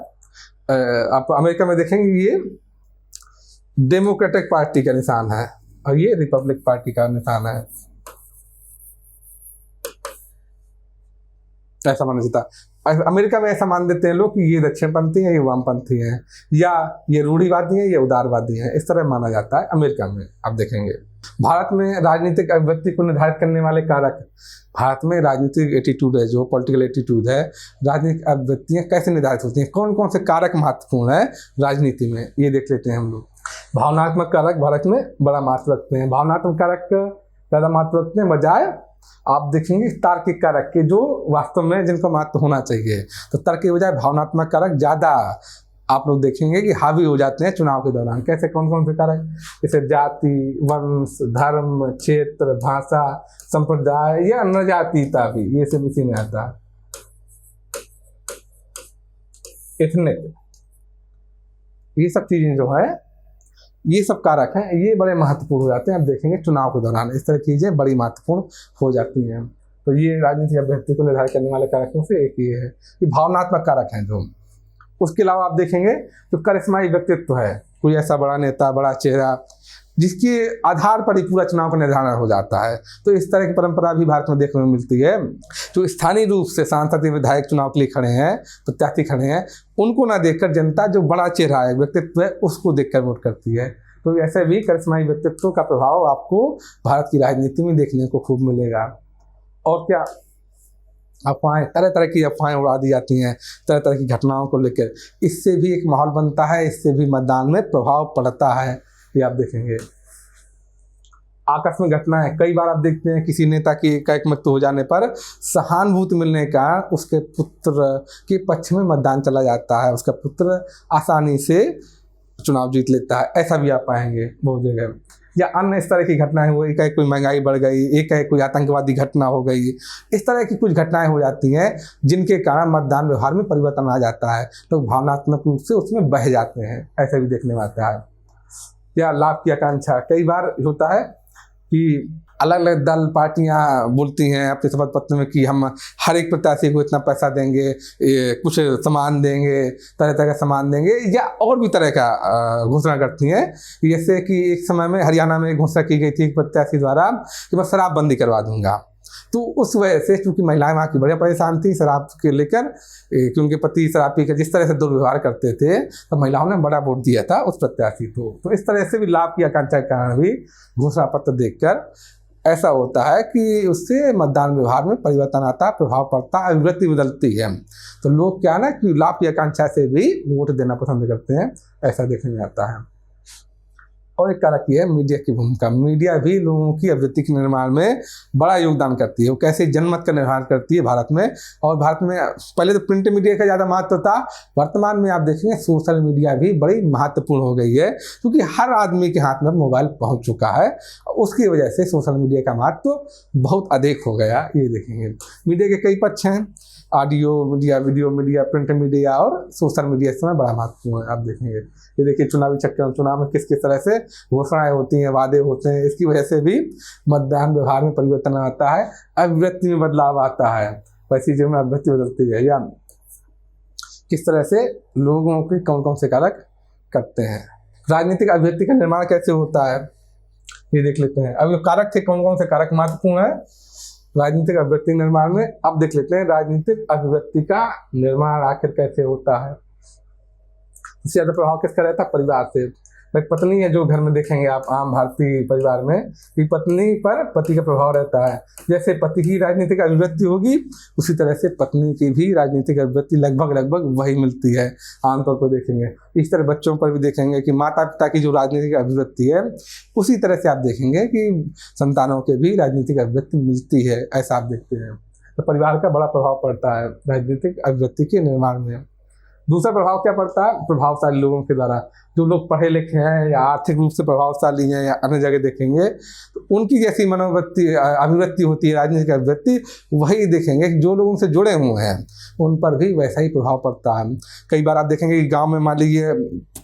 आप अमेरिका में देखेंगे ये डेमोक्रेटिक पार्टी का निशान है और ये रिपब्लिक पार्टी का निशान है, ऐसा माना जाता है। अमेरिका में ऐसा मान देते हैं लोग कि ये दक्षिणपंथी हैं, ये वामपंथी हैं, या ये रूढ़िवादी हैं, ये उदारवादी हैं, इस तरह माना जाता है अमेरिका में। आप देखेंगे भारत में राजनीतिक अभिव्यक्ति को निर्धारित करने वाले कारक, भारत में राजनीतिक एटीट्यूड है, जो पॉलिटिकल एटीट्यूड है, राजनीतिक अभिव्यक्तियाँ कैसे निर्धारित होती हैं, कौन कौन से कारक महत्वपूर्ण है राजनीति में, ये देख लेते हैं हम लोग। भावनात्मक कारक भारत में बड़ा महत्व रखते हैं, भावनात्मक कारक ज़्यादा महत्व रखते हैं बजाय आप देखेंगे तार्किक कारक के, जो वास्तव में जिनका महत्व होना चाहिए। तो तर्क के बजाय भावनात्मक कारक ज़्यादा आप लोग देखेंगे कि हावी हो जाते हैं चुनाव के दौरान। कैसे, कौन कौन से कारक, जैसे जाति, वंश, धर्म, क्षेत्र, भाषा, संप्रदाय या अन्य जातीयता भी, ये सब इसी में आता है। एथनिक, ये सब चीजें जो है, ये सब कारक हैं, ये बड़े महत्वपूर्ण हो जाते हैं। आप देखेंगे चुनाव के दौरान इस तरह की चीजें बड़ी महत्वपूर्ण हो जाती हैं। तो ये राजनीतिक अभ्यर्थी को निर्धारित करने वाले कारकों से एक ये है कि भावनात्मक कारक हैं जो। उसके अलावा आप देखेंगे जो करिश्माई व्यक्तित्व है, कोई ऐसा बड़ा नेता, बड़ा चेहरा जिसके आधार पर ही पूरा चुनाव का निर्धारण हो जाता है। तो इस तरह की परंपरा भी भारत में देखने को मिलती है। जो स्थानीय रूप से सांसद विधायक चुनाव के लिए खड़े हैं, प्रत्याशी खड़े हैं, उनको ना देखकर जनता जो बड़ा चेहरा है, व्यक्तित्व है, उसको देखकर वोट करती है। तो ऐसे भी करिश्माई व्यक्तित्व का प्रभाव आपको भारत की राजनीति में देखने को खूब मिलेगा। और क्या, अफवाहें, तरह तरह की अफवाहें उड़ा दी जाती हैं, तरह तरह की घटनाओं को लेकर, इससे भी एक माहौल बनता है, इससे भी मतदान में प्रभाव पड़ता है। ये आप देखेंगे आकस्मिक घटना है, कई बार आप देखते हैं किसी नेता की एकाएक मृत्यु हो जाने पर सहानुभूति मिलने का उसके पुत्र के पक्ष में मतदान चला जाता है, उसका पुत्र आसानी से चुनाव जीत लेता है। ऐसा भी आप पाएंगे बहुत जगह। या अन्य इस तरह की घटनाएं हुई, एकाएक कोई महंगाई बढ़ गई, एकाएक कोई आतंकवादी घटना हो गई, इस तरह की कुछ घटनाएं हो जाती हैं जिनके कारण मतदान व्यवहार में परिवर्तन आ जाता है, लोग भावनात्मक रूप से उसमें बह जाते हैं। ऐसा भी देखने में आता है। या लाभ की आकांक्षा, कई बार होता है कि अलग अलग दल, पार्टियां बोलती हैं अपने शपथ पत्र में कि हम हर एक प्रत्याशी को इतना पैसा देंगे, कुछ सामान देंगे, तरह तरह का सामान देंगे, या और भी तरह का घोषणा करती हैं। जैसे कि एक समय में हरियाणा में घोषणा की गई थी एक प्रत्याशी द्वारा कि मैं शराबबंदी करवा दूंगा। तो उस वजह से चूँकि महिलाएं वहाँ की बड़ी परेशान थी शराब के लेकर, कि उनके पति शराब पीकर जिस तरह से दुर्व्यवहार करते थे, तो महिलाओं ने बड़ा वोट दिया था उस प्रत्याशी को। तो इस तरह से भी लाभ की आकांक्षा के कारण भी घोषणा पत्र देखकर ऐसा होता है कि उससे मतदान व्यवहार में परिवर्तन आता है, प्रभाव पड़ता है, अभिवृत्ति बदलती है। तो लोग क्या ना कि लाभ की आकांक्षा से भी वोट देना पसंद करते हैं, ऐसा देखने में आता है। और एक कारक ये है मीडिया की भूमिका। मीडिया भी लोगों की अभिवृत्ति के निर्माण में बड़ा योगदान करती है। वो कैसे जनमत का निर्माण करती है भारत में। और भारत में पहले तो प्रिंट मीडिया का ज़्यादा महत्व था, वर्तमान में आप देखेंगे सोशल मीडिया भी बड़ी महत्वपूर्ण हो गई है, क्योंकि हर आदमी के हाथ में मोबाइल पहुंच चुका है। उसकी वजह से सोशल मीडिया का महत्व बहुत अधिक हो गया। ये देखेंगे मीडिया के कई पक्ष हैं, audio media, video media, print media और सोशल मीडिया इस समय बड़ा महत्वपूर्ण है। आप देखेंगे ये देखिए चुनावी चक्कर, चुनाव में किस किस तरह से घोषणाएं होती हैं, वादे होते हैं, इसकी वजह से भी मतदान व्यवहार में परिवर्तन आता है, अभिव्यक्ति में बदलाव आता है। वैसी चीज़ों में अभिव्यक्ति बदलती है। या किस तरह से लोगों के कौन कौन से कारक करते हैं। राजनीतिक अभिव्यक्ति का निर्माण कैसे होता है ये देख लेते हैं। अब जो कारक थे, कौन कौन से कारक महत्वपूर्ण है राजनीतिक अभिव्यक्ति निर्माण में, अब देख लेते हैं राजनीतिक अभिव्यक्ति का निर्माण आखिर कैसे होता है। सबसे ज्यादा प्रभाव किसका रहता है? परिवार से। एक पत्नी है जो घर में देखेंगे आप आम भारतीय परिवार में कि पत्नी पर पति का प्रभाव रहता है। जैसे पति की राजनीतिक अभिव्यक्ति होगी उसी तरह से पत्नी की भी राजनीतिक अभिव्यक्ति लगभग वही मिलती है, आमतौर पर देखेंगे। इस तरह बच्चों पर भी देखेंगे कि माता पिता की जो राजनीतिक अभिव्यक्ति है उसी तरह से आप देखेंगे कि संतानों के भी राजनीतिक अभिव्यक्ति मिलती है, ऐसा आप देखते हैं। तो परिवार का बड़ा प्रभाव पड़ता है राजनीतिक अभिव्यक्ति के निर्माण में। दूसरा प्रभाव क्या पड़ता है प्रभावशाली लोगों के द्वारा, जो लोग पढ़े लिखे हैं या आर्थिक रूप से प्रभावशाली हैं या अन्य जगह देखेंगे तो उनकी जैसी मनोवृत्ति अभिव्यक्ति होती है, राजनीतिक अभिव्यक्ति, वही देखेंगे कि जो लोग उनसे जुड़े हुए हैं उन पर भी वैसा ही प्रभाव पड़ता है। कई बार आप देखेंगे कि गांव में मान लीजिए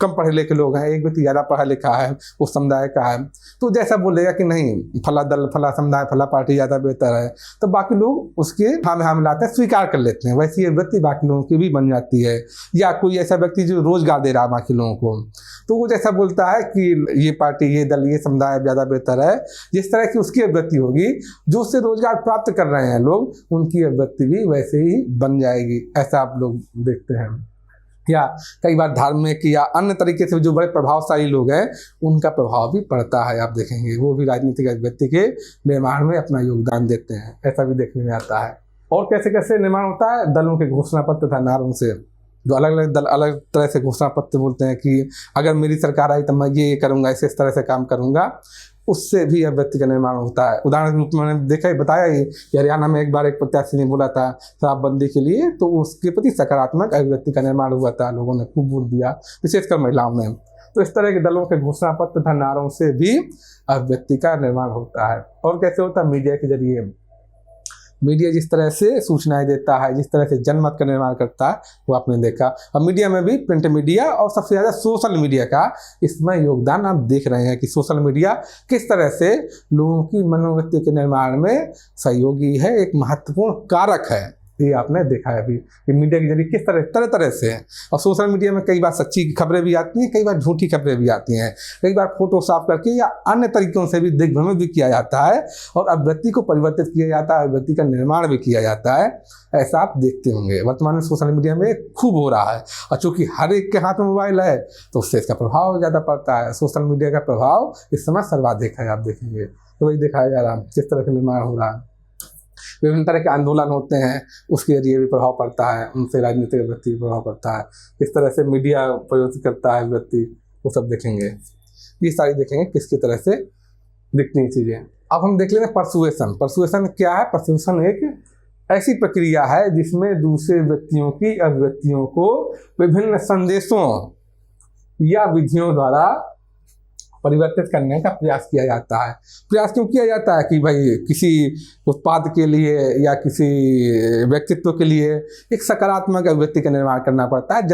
कम पढ़े लिखे लोग हैं, एक व्यक्ति ज़्यादा पढ़ा लिखा है, उस समुदाय का है, तो जैसा बोलेगा कि नहीं फला दल फला समुदाय फला पार्टी ज़्यादा बेहतर है, तो बाकी लोग उसके हाँ मिलाते हैं, स्वीकार कर लेते हैं। वैसी अभिव्यक्ति बाकी लोगों की भी बन जाती है। या कोई ऐसा व्यक्ति जो रोजगार दे रहा है बाकी लोगों को, तो वो जैसा बोलता है कि ये पार्टी ये दल ये समुदाय ज़्यादा बेहतर है, जिस तरह की उसकी अभिव्यक्ति होगी, जो उससे रोजगार प्राप्त कर रहे हैं लोग, उनकी अभिव्यक्ति भी वैसे ही बन जाएगी। ऐसा आप लोग देखते हैं। या कई बार धार्मिक या अन्य तरीके से जो बड़े प्रभावशाली लोग हैं उनका प्रभाव भी पड़ता है। आप देखेंगे वो भी राजनीतिक अभिव्यक्ति के निर्माण में अपना योगदान देते हैं, ऐसा भी देखने में आता है। और कैसे कैसे निर्माण होता है दलों के घोषणा पत्र तथा नारों से, जो अलग अलग दल अलग तरह से घोषणा पत्र बोलते हैं कि अगर मेरी सरकार आई तो मैं ये करूँगा, इस तरह से काम करूँगा, उससे भी अभिव्यक्ति का निर्माण होता है। उदाहरण के रूप में मैंने देखा ही बताया ही कि हरियाणा में एक बार एक प्रत्याशी ने बोला था शराबबंदी के लिए, तो उसके प्रति सकारात्मक अभिव्यक्ति का निर्माण हुआ था, लोगों ने खूब वोट दिया, विशेषकर महिलाओं ने। तो इस तरह के दलों के घोषणा पत्र तथा नारों से भी अभिव्यक्ति का निर्माण होता है। और कैसे होता है मीडिया के जरिए। मीडिया जिस तरह से सूचनाएं देता है, जिस तरह से जनमत का निर्माण करता है, वो आपने देखा। अब मीडिया में भी प्रिंट मीडिया और सबसे ज़्यादा सोशल मीडिया का इसमें योगदान आप देख रहे हैं कि सोशल मीडिया किस तरह से लोगों की मनोवृत्ति के निर्माण में सहयोगी है, एक महत्वपूर्ण कारक है। ये आपने देखा है अभी कि मीडिया के जरिए किस तरह से है। और सोशल मीडिया में कई बार सच्ची खबरें भी आती हैं, कई बार झूठी खबरें भी आती हैं, कई बार फोटोशॉप करके या अन्य तरीकों से भी दिग्भ्रमित भी किया जाता है और अभिव्यक्ति को परिवर्तित किया जाता है, अभिव्यक्ति का निर्माण भी किया जाता है। ऐसा आप देखते होंगे वर्तमान में सोशल मीडिया में खूब हो रहा है। और चूँकि हर एक के हाथ में मोबाइल है तो उससे इसका प्रभाव ज़्यादा पड़ता है। सोशल मीडिया का प्रभाव इस समय सर्वाधिक है, आप देखेंगे तो वही दिखाया जा रहा है किस तरह से निर्माण हो रहा है। विभिन्न तरह के आंदोलन होते हैं, उसके जरिए भी प्रभाव पड़ता है, उनसे राजनीतिक अभिव्यक्ति प्रभाव पड़ता है। किस तरह से मीडिया प्रयोग करता है अभिव्यक्ति, वो सब देखेंगे। ये सारी देखेंगे किसकी तरह से दिखती हैं चीज़ें। अब हम देख लेते हैं परसुएशन। परसुएशन क्या है? परसुएशन एक ऐसी प्रक्रिया है जिसमें दूसरे व्यक्तियों की अभिव्यक्तियों को विभिन्न संदेशों या विधियों द्वारा परिवर्तित करने का प्रयास किया जाता है। प्रयास क्यों किया जाता है कि भाई किसी उत्पाद के लिए या किसी व्यक्तित्व के लिए एक सकारात्मक अभिव्यक्ति का निर्माण करना पड़ता है।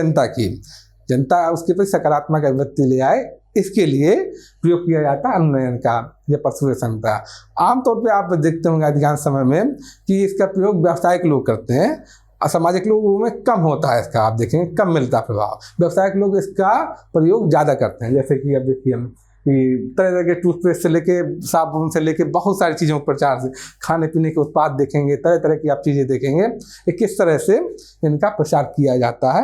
जनता उसके प्रति सकारात्मक अभिव्यक्ति ले आए, इसके लिए प्रयोग किया जाता है अनुनयन का या परसुएशन का। आमतौर पे आप देखते होंगे अधिकांश समय में कि इसका प्रयोग व्यावसायिक लोग करते हैं, सामाजिक लोगों में कम होता है इसका। आप देखेंगे कम मिलता है प्रभाव, व्यावसायिक लोग इसका प्रयोग ज़्यादा करते हैं। जैसे कि अब देखिए कि तरह तरह के टूथपेस्ट से लेके साबुन से लेके बहुत सारी चीज़ों के प्रचार से खाने पीने के उत्पाद देखेंगे, तरह तरह की आप चीज़ें देखेंगे कि किस तरह से इनका प्रचार किया जाता है,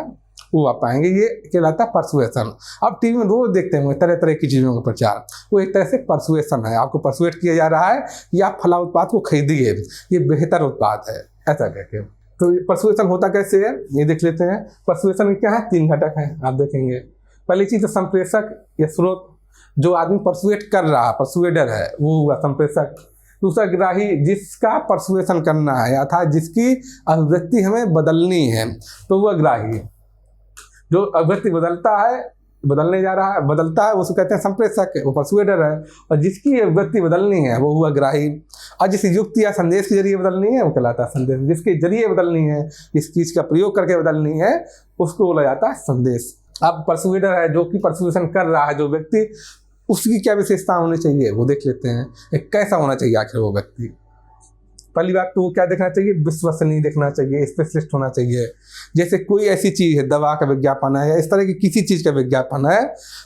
वो आप पाएंगे। ये कहलाता है परसुएशन। आप टीवी में रोज देखते होंगे तरह तरह की चीज़ों का प्रचार, वो एक तरह से परसुएशन है। आपको परसुएट किया जा रहा है कि आप फला उत्पाद को खरीदिए, ये बेहतर उत्पाद है, ऐसा कहके। तो परसुएशन होता कैसे है ये देख लेते हैं। परसुएशन क्या है? 3 घटक हैं, आप देखेंगे। पहली चीज़ संप्रेषक या स्रोत, जो आदमी परसुएट कर रहा है, परसुएडर है, वो हुआ संप्रेषक। दूसरा ग्राही, जिसका परसुएशन करना है अर्थात जिसकी अभिव्यक्ति हमें बदलनी है, तो वह ग्राही। जो अभिव्यक्ति बदलने जा रहा है, बदलता है, उसको कहते हैं संप्रेषक, वो परसुएडर है। और जिसकी अभिव्यक्ति बदलनी है वो हुआ ग्राही। और जिस युक्ति या संदेश के जरिए बदलनी है वो कहलाता है संदेश। जिसके जरिए बदलनी है, जिस चीज़ का प्रयोग करके बदलनी है, उसको बोला जाता है संदेश। अब परसुएडर है जो कि परसुएशन कर रहा है जो व्यक्ति, उसकी क्या विशेषता होनी चाहिए वो देख लेते हैं। कैसा होना चाहिए आखिर वो व्यक्ति? पहली बात तो वो क्या देखना चाहिए? विश्वसनीय देखना चाहिए, स्पेशलिस्ट होना चाहिए। जैसे कोई ऐसी चीज़ है, दवा का विज्ञापन है या इस तरह की किसी चीज़ का विज्ञापन है,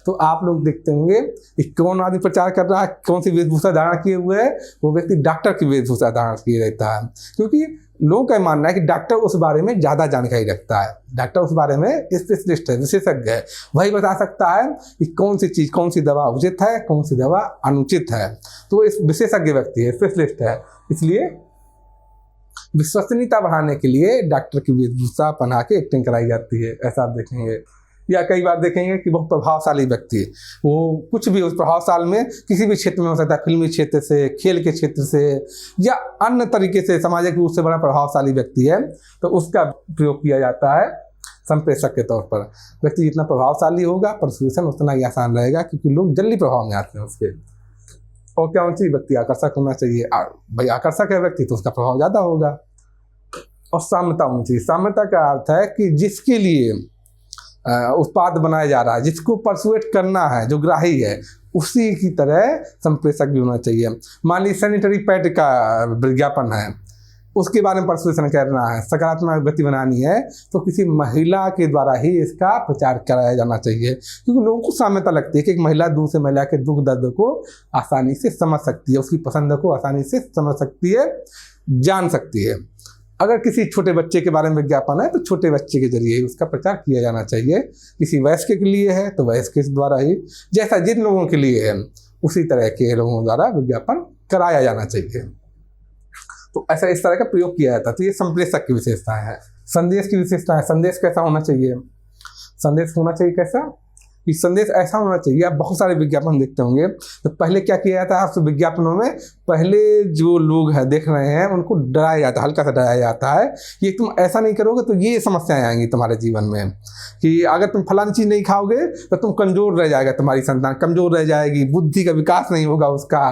तो आप लोग देखते होंगे कि कौन आदमी प्रचार कर रहा है, कौन सी वेशभूषा धारण किए हुए है, वो व्यक्ति डॉक्टर की वेशभूषा धारण किए रहता है। क्योंकि लोगों का मानना है कि डॉक्टर उस बारे में ज़्यादा जानकारी रखता है, डॉक्टर उस बारे में स्पेशलिस्ट है, विशेषज्ञ है, वही बता सकता है कि कौन सी चीज़, कौन सी दवा उचित है, कौन सी दवा अनुचित है। तो इस विशेषज्ञ व्यक्ति है, स्पेशलिस्ट है। इसलिए विश्वसनीयता बढ़ाने के लिए डॉक्टर की वेशभूषा पहना के एक्टिंग कराई जाती है, ऐसा आप देखेंगे। या कई बार देखेंगे कि बहुत प्रभावशाली व्यक्ति, वो कुछ भी उस प्रभावशाली में किसी भी क्षेत्र में हो सकता है, फिल्मी क्षेत्र से, खेल के क्षेत्र से या अन्य तरीके से सामाजिक रूप से बड़ा प्रभावशाली व्यक्ति है, तो उसका प्रयोग किया जाता है संप्रेषक के तौर पर। व्यक्ति जितना प्रभावशाली होगा परसुएशन उतना ही आसान रहेगा, क्योंकि लोग जल्दी प्रभाव में आते हैं उसके। और क्या होना चाहिए? व्यक्ति आकर्षक होना चाहिए। भाई आकर्षक है व्यक्ति तो उसका प्रभाव ज़्यादा होगा। और साम्यता होनी चाहिए। साम्यता का अर्थ है कि जिसके लिए उत्पाद बनाया जा रहा है, जिसको परसुएट करना है, जो ग्राही है, उसी की तरह संप्रेषक भी होना चाहिए। मान लीजिए सैनिटरी पैड का विज्ञापन है, उसके बारे में परसुएशन करना है, सकारात्मक गति बनानी है, तो किसी महिला के द्वारा ही इसका प्रचार कराया जाना चाहिए, क्योंकि लोगों को साम्यता लगती है कि एक महिला दूसरे महिला के दुख दर्द को आसानी से समझ सकती है, उसकी पसंद को आसानी से समझ सकती है, जान सकती है। अगर किसी छोटे बच्चे के बारे में विज्ञापन है तो छोटे बच्चे के जरिए ही उसका प्रचार किया जाना चाहिए। किसी वयस्क के लिए है तो वयस्क के द्वारा ही, जैसा जिन लोगों के लिए है उसी तरह के लोगों द्वारा विज्ञापन कराया जाना चाहिए। तो ऐसा इस तरह का प्रयोग किया जाता है। तो ये संप्रेषक की विशेषताएं हैं। संदेश की विशेषताएं, संदेश कैसा होना चाहिए? संदेश होना चाहिए कैसा? कि संदेश ऐसा होना चाहिए, आप बहुत सारे विज्ञापन देखते होंगे तो पहले क्या किया जाता है, उस विज्ञापनों में पहले जो लोग हैं देख रहे हैं उनको डराया जाता है, हल्का सा डराया जाता है कि तुम ऐसा नहीं करोगे तो ये समस्याएं आएंगी तुम्हारे जीवन में, कि अगर तुम फलानी चीज़ नहीं खाओगे तो तुम कमज़ोर रह जाएगा, तुम्हारी संतान कमज़ोर रह जाएगी, बुद्धि का विकास नहीं होगा, उसका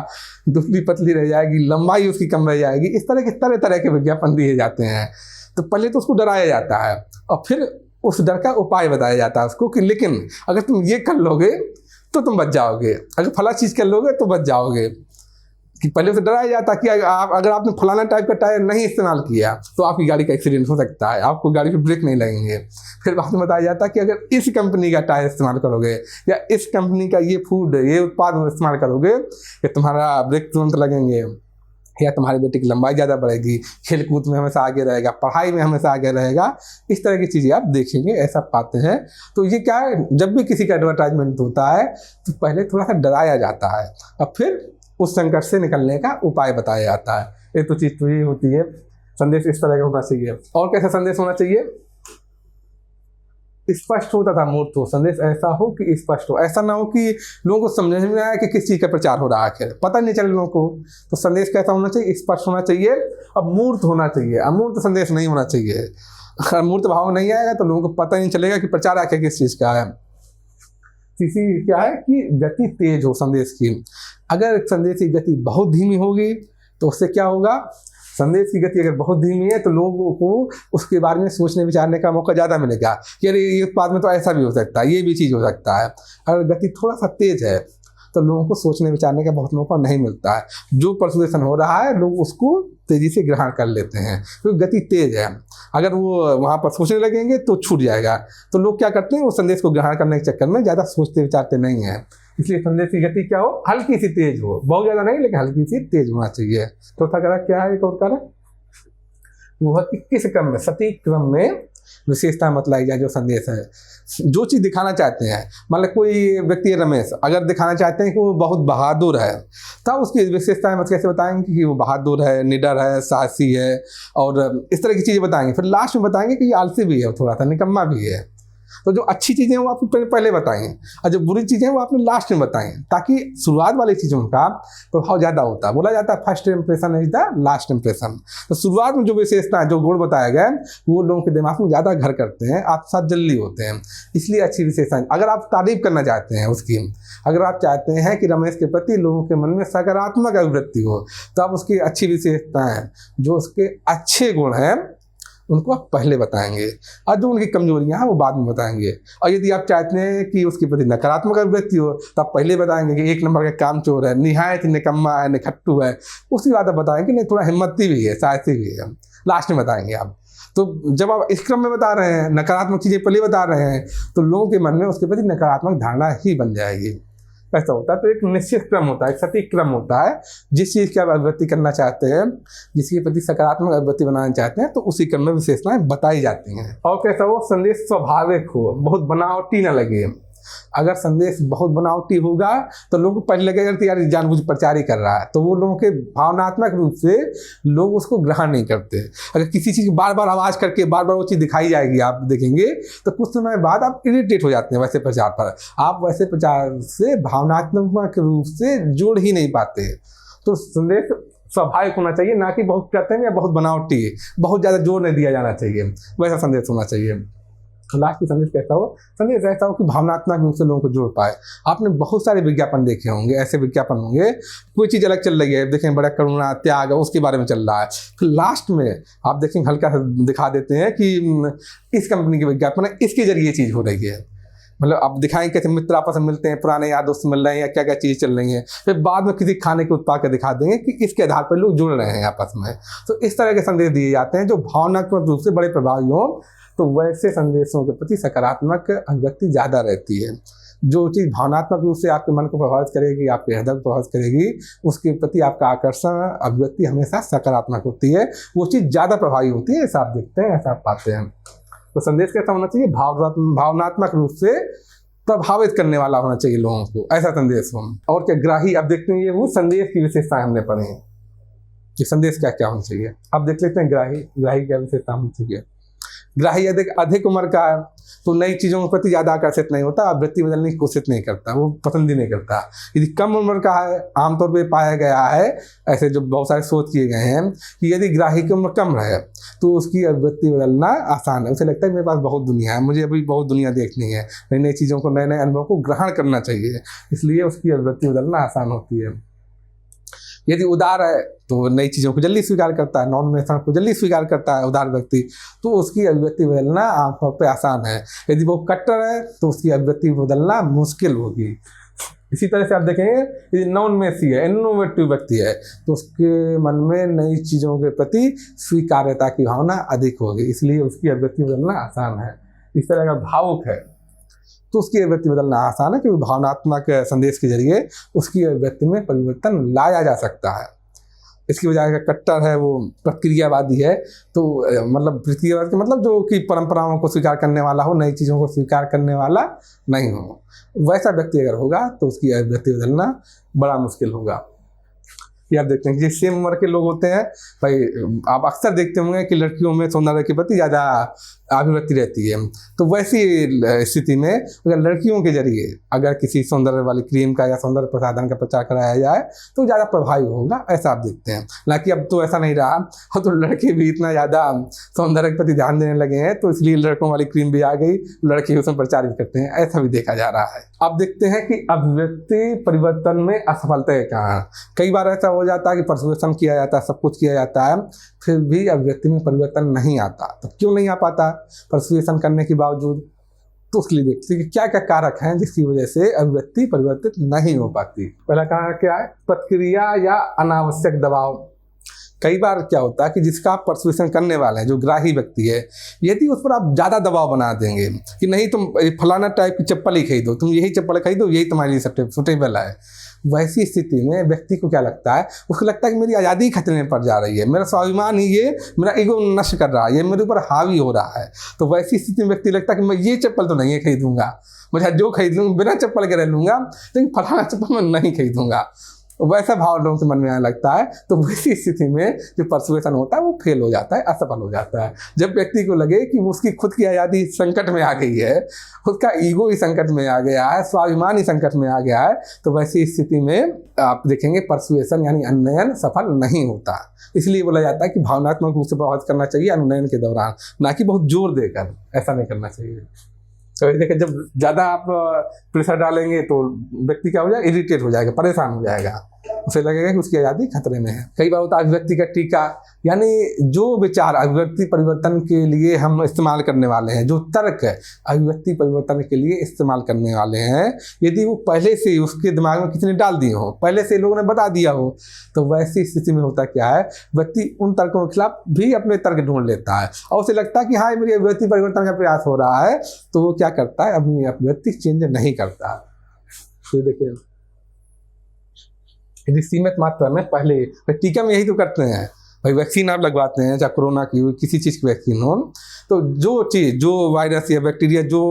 दुबली पतली रह जाएगी, लंबाई उसकी कम रह जाएगी। इस तरह तरह के विज्ञापन दिए जाते हैं। तो पहले तो उसको डराया जाता है और फिर उस डर का उपाय बताया जाता है उसको कि लेकिन अगर तुम ये कर लोगे तो तुम बच जाओगे, अगर फला चीज़ कर लोगे तो बच जाओगे। कि पहले उसे डराया जाता कि अगर आपने फलाना टाइप का टायर नहीं इस्तेमाल किया तो आपकी गाड़ी का एक्सीडेंट हो सकता है, आपको गाड़ी पे ब्रेक नहीं लगेंगे। फिर बाद में बताया जाता कि अगर इस कंपनी का टायर इस्तेमाल करोगे या इस कंपनी का ये उत्पाद इस्तेमाल करोगे कि तुम्हारा ब्रेक तुरंत लगेंगे, या तुम्हारे बेटे की लंबाई ज़्यादा बढ़ेगी, खेल कूद में हमेशा आगे रहेगा, पढ़ाई में हमेशा आगे रहेगा। इस तरह की चीज़ें आप देखेंगे, ऐसा पाते हैं। तो ये क्या है, जब भी किसी का एडवर्टाइजमेंट होता है तो पहले थोड़ा सा डराया जाता है और फिर उस संकट से निकलने का उपाय बताया जाता है। एक तो चीज़ तो ये होती है, संदेश इस तरह का होना चाहिए। और कैसा संदेश होना चाहिए? स्पष्ट होता था मूर्त हो, संदेश ऐसा हो कि स्पष्ट हो, ऐसा ना हो कि लोगों को समझ में आया कि किस चीज़ का प्रचार हो रहा है, पता नहीं चले लोगों को। तो संदेश कैसा होना चाहिए? स्पष्ट होना चाहिए, अब मूर्त होना चाहिए। अमूर्त संदेश नहीं होना चाहिए। अगर मूर्त भाव नहीं आएगा तो लोगों को पता नहीं चलेगा कि प्रचार आखिर किस चीज़ का है। तीसरी क्या है कि गति तेज हो संदेश की। अगर संदेश की गति बहुत धीमी होगी तो उससे क्या होगा, संदेश की गति अगर बहुत धीमी है तो लोगों को उसके बारे में सोचने विचारने का मौका ज़्यादा मिलेगा कि अरे ये उत्पाद में तो ऐसा भी हो सकता है, ये भी चीज़ हो सकता है। अगर गति थोड़ा सा तेज है तो लोगों को सोचने विचारने का बहुत मौका नहीं मिलता है। जो परसुएशन हो रहा है लोग उसको तेज़ी से ग्रहण कर लेते हैं क्योंकि गति तेज है। अगर वो वहाँ पर सोचने लगेंगे तो छूट जाएगा। तो लोग क्या करते हैं, वो संदेश को ग्रहण करने के चक्कर में ज़्यादा सोचते विचारते नहीं हैं। इसलिए संदेश की गति क्या हो, हल्की सी तेज हो, बहुत ज़्यादा नहीं लेकिन हल्की सी तेज होना चाहिए। चौथा कारक क्या है, एक और कारक वो है कि किस क्रम में, सटीक क्रम में विशेषता मतलाई जाए। जो संदेश है, जो चीज़ दिखाना चाहते हैं, मतलब कोई व्यक्ति है रमेश, अगर दिखाना चाहते हैं कि वो बहुत बहादुर है तब उसकी विशेषताएं मत कैसे बताएंगे कि वो बहादुर है, निडर है, साहसी है और इस तरह की चीज़ें बताएंगे। फिर लास्ट में बताएंगे कि ये आलसी भी है, थोड़ा सा निकम्मा भी है। तो जो अच्छी चीज़ें वो आपको पहले बताएं और जो बुरी चीज़ें वो आपने लास्ट में बताएं, ताकि शुरुआत वाली चीज़ों का प्रभाव ज़्यादा होता है। बोला जाता है first impression is the last impression. तो शुरुआत में जो विशेषता, जो गुण बताया गया वो लोगों के दिमाग में ज़्यादा घर करते हैं, आप साथ जल्दी होते हैं। इसलिए अच्छी विशेषताएं, अगर आप तारीफ करना चाहते हैं उसकी, अगर आप चाहते हैं कि रमेश के प्रति लोगों के मन में सकारात्मक अभिवृत्ति हो, तो आप उसकी अच्छी विशेषताएं, जो उसके अच्छे गुण हैं उनको आप पहले बताएंगे और जो उनकी कमजोरियां हैं वो बाद में बताएंगे। और यदि आप चाहते हैं कि उसके प्रति नकारात्मक अभिव्यक्ति हो तो आप पहले बताएंगे कि एक नंबर का कामचोर है, निहायत निकम्मा है, निखट्टू है। उसके बाद आप बताएंगे नहीं थोड़ा हिम्मती भी है, साहसी भी है, लास्ट में बताएंगे आप। तो जब आप इस क्रम में बता रहे हैं, नकारात्मक चीज़ें पहले बता रहे हैं, तो लोगों के मन में उसके प्रति नकारात्मक धारणा ही बन जाएगी। ऐसा होता है। तो एक निश्चित क्रम होता है, एक सटीक क्रम होता है। जिस चीज़ की आप अभिव्यक्ति करना चाहते हैं, जिसके प्रति सकारात्मक अभिव्यक्ति बनाना चाहते हैं, तो उसी क्रम में विशेषताएं बताई जाती हैं। और कैसा हो, संदेश स्वाभाविक हो, बहुत बनावटी ना लगे। अगर संदेश बहुत बनावटी होगा तो लोगों को पहले लगेगा कि यार जानबूझ प्रचार ही कर रहा है, तो वो लोगों के भावनात्मक रूप से लोग उसको ग्रहण नहीं करते। अगर किसी चीज़ की बार बार आवाज़ करके बार बार वो चीज़ दिखाई जाएगी, आप देखेंगे तो कुछ समय बाद आप इरिटेट हो जाते हैं वैसे प्रचार पर। आप वैसे प्रचार से भावनात्मक रूप से जोड़ ही नहीं पाते। तो संदेश स्वाभाविक होना चाहिए, ना कि बहुत कृत्रिम या बहुत बनावटी, बहुत ज़्यादा जोर नहीं दिया जाना चाहिए, वैसा संदेश होना चाहिए। लास्ट की संदेश कैसा हो, संदेश ऐसा हो कि भावनात्मक रूप से लोगों को जोड़ पाए। आपने बहुत सारे विज्ञापन देखे होंगे, ऐसे विज्ञापन होंगे कोई चीज़ अलग चल रही है, देखें बड़ा करुणा त्याग उसके बारे में चल रहा है, फिर लास्ट में आप देखेंगे हल्का सा दिखा देते हैं कि इस कंपनी के विज्ञापन है, इसके जरिए ये चीज़ हो रही है। मतलब आप दिखाएंगे कैसे मित्र आपस में मिलते हैं, पुराने यार दोस्त मिल रहे हैं या क्या क्या चीज़ चल रही हैं, फिर बाद में किसी खाने के उत्पाद का दिखा देंगे कि इसके आधार पर लोग जुड़ रहे हैं आपस में। तो इस तरह के संदेश दिए जाते हैं जो भावनात्मक रूप से बड़े प्रभावी हों, तो वैसे संदेशों के प्रति सकारात्मक अभिव्यक्ति ज़्यादा रहती है। जो चीज़ भावनात्मक रूप से आपके मन को प्रभावित करेगी, आपके हृदय को प्रभावित करेगी, उसके प्रति आपका आकर्षण अभिव्यक्ति हमेशा सकारात्मक होती है, वो चीज़ ज़्यादा प्रभावी होती है। ऐसा आप देखते हैं, ऐसा आप पाते हैं। तो संदेश कैसा होना चाहिए, भावनात्मक रूप से प्रभावित करने वाला होना चाहिए लोगों को, ऐसा संदेश हो। और क्या ग्राही, अब देखते हैं ये वो संदेश की विशेषताएं हमने पढ़ी हैं कि संदेश क्या क्या होना चाहिए। अब देख लेते हैं ग्राही क्या विशेषता होनी चाहिए। ग्राही अधिक उम्र का है तो नई चीज़ों के प्रति ज़्यादा आकर्षित नहीं होता, वृत्ति बदलने की कोशिश नहीं करता, वो पसंद ही नहीं करता। यदि कम उम्र का है, आमतौर पे पाया गया है, ऐसे जो बहुत सारे शोध किए गए हैं कि यदि ग्राही की उम्र कम रहे तो उसकी वृत्ति बदलना आसान है। उसे लगता है मेरे पास बहुत दुनिया है, मुझे अभी बहुत दुनिया देखनी है, नई नई चीज़ों को, नए नए अनुभव को ग्रहण करना चाहिए, इसलिए उसकी वृत्ति बदलना आसान होती है। यदि उदार है तो नई चीज़ों को जल्दी स्वीकार करता है, नॉन वेस्टर्न को जल्दी स्वीकार करता है उदार व्यक्ति, तो उसकी अभिव्यक्ति बदलना आमतौर पर आसान है। यदि वो कट्टर है तो उसकी अभिव्यक्ति बदलना मुश्किल होगी। इसी तरह से आप देखेंगे यदि नॉन मेसी है, इनोवेटिव व्यक्ति है, तो उसके मन में नई चीज़ों के प्रति स्वीकार्यता की भावना अधिक होगी, इसलिए उसकी अभिव्यक्ति बदलना आसान है। इस तरह का भावुक है तो उसकी अभिव्यक्ति बदलना आसान है, क्योंकि भावनात्मक संदेश के जरिए उसकी अभिव्यक्ति में परिवर्तन लाया जा सकता है। इसकी वजह से कट्टर है वो प्रतिक्रियावादी है, तो मतलब प्रतिक्रियावाद का मतलब जो कि परंपराओं को स्वीकार करने वाला हो, नई चीज़ों को स्वीकार करने वाला नहीं हो, वैसा व्यक्ति अगर होगा तो उसकी अभिव्यक्ति बदलना बड़ा मुश्किल होगा। ये आप देखते हैं कि सेम उम्र के लोग होते हैं, भाई आप अक्सर देखते होंगे कि लड़कियों में सौंदर्य के प्रति ज़्यादा अभिव्यक्ति रहती है, तो वैसी स्थिति में अगर लड़कियों के जरिए अगर किसी सौंदर्य वाली क्रीम का या सौंदर्य प्रसाधन का प्रचार कराया जाए तो ज़्यादा प्रभावी होगा, ऐसा आप देखते हैं। हालांकि अब तो ऐसा नहीं रहा, तो लड़के भी इतना ज़्यादा सौंदर्य के प्रति ध्यान देने लगे हैं, तो इसलिए लड़कों वाली क्रीम भी आ गई, लड़के उसमें प्रचार भी करते हैं, ऐसा भी देखा जा रहा है। अब देखते हैं कि अभिव्यक्ति परिवर्तन में असफलता के कारण कई बार ऐसा हो जाता है कि परसुएशन किया जाता है, सब कुछ किया जाता है, फिर भी अभिव्यक्ति में परिवर्तन नहीं आता। तो क्यों नहीं आ पाता परसुएशन करने के बावजूद? तो उसके लिए देखते हैं कि क्या क्या कारक हैं जिसकी वजह से अभिव्यक्ति परिवर्तित नहीं हो पाती। पहला कारक क्या है, प्रतिक्रिया या अनावश्यक दबाव। कई बार क्या होता है कि जिसका आप परसुएशन करने वाले हैं, जो ग्राही व्यक्ति है, यदि उस पर आप ज़्यादा दबाव बना देंगे कि नहीं तुम फलाना टाइप की चप्पल ही खरीदो, तुम यही चप्पल खरीदो, यही तुम्हारे लिए सुटेबल है, वैसी स्थिति में व्यक्ति को क्या लगता है, उसको लगता है कि मेरी आज़ादी खतरे में पड़ जा रही है, मेरा स्वाभिमान ही ये मेरा ईगो नष्ट कर रहा है, ये मेरे ऊपर हावी हो रहा है। तो वैसी स्थिति में व्यक्ति लगता है कि मैं ये चप्पल तो नहीं खरीदूंगा, मुझे जो खरीद लूँगा बिना चप्पल के रह लूँगा, लेकिन फलाना चप्पल मैं नहीं खरीदूंगा। वैसा भाव लोगों के मन में आने लगता है। तो वैसी स्थिति में जो परसुएशन होता है वो फेल हो जाता है, असफल हो जाता है। जब व्यक्ति को लगे कि उसकी खुद की आज़ादी संकट में आ गई है, उसका ईगो ही संकट में आ गया है, स्वाभिमान ही संकट में आ गया है, तो वैसी स्थिति में आप देखेंगे परसुएशन यानी अनुनयन सफल नहीं होता। इसलिए बोला जाता है कि भावनात्मक रूप से प्रभावित करना चाहिए अनुनयन के दौरान, ना कि बहुत जोर देकर। ऐसा नहीं करना चाहिए। तो देखिए जब ज़्यादा आप प्रेशर डालेंगे तो व्यक्ति क्या हो जाएगा, इरिटेट हो जाएगा, परेशान हो जाएगा, उसे लगेगा कि उसकी आज़ादी खतरे में है। कई बार होता है अभिव्यक्ति का टीका, यानी जो विचार अभिव्यक्ति परिवर्तन के लिए हम इस्तेमाल करने वाले हैं, जो तर्क अभिव्यक्ति परिवर्तन के लिए इस्तेमाल करने वाले हैं, यदि वो पहले से उसके दिमाग में किसी ने डाल दिए हो, पहले से लोगों ने बता दिया हो, तो वैसी स्थिति में होता क्या है, व्यक्ति उन तर्कों के खिलाफ भी अपने तर्क ढूंढ लेता है और उसे लगता है कि हाँ मेरी अभिव्यक्ति परिवर्तन का प्रयास हो रहा है, तो वो क्या करता है, अपनी अभिव्यक्ति चेंज नहीं करता। तो देखिए यदि सीमित मात्रा में, पहले टीका में यही तो करते हैं भाई, वैक्सीन आप लगवाते हैं, चाहे कोरोना की हो, किसी चीज़ की वैक्सीन हो, तो जो चीज़, जो वायरस या बैक्टीरिया जो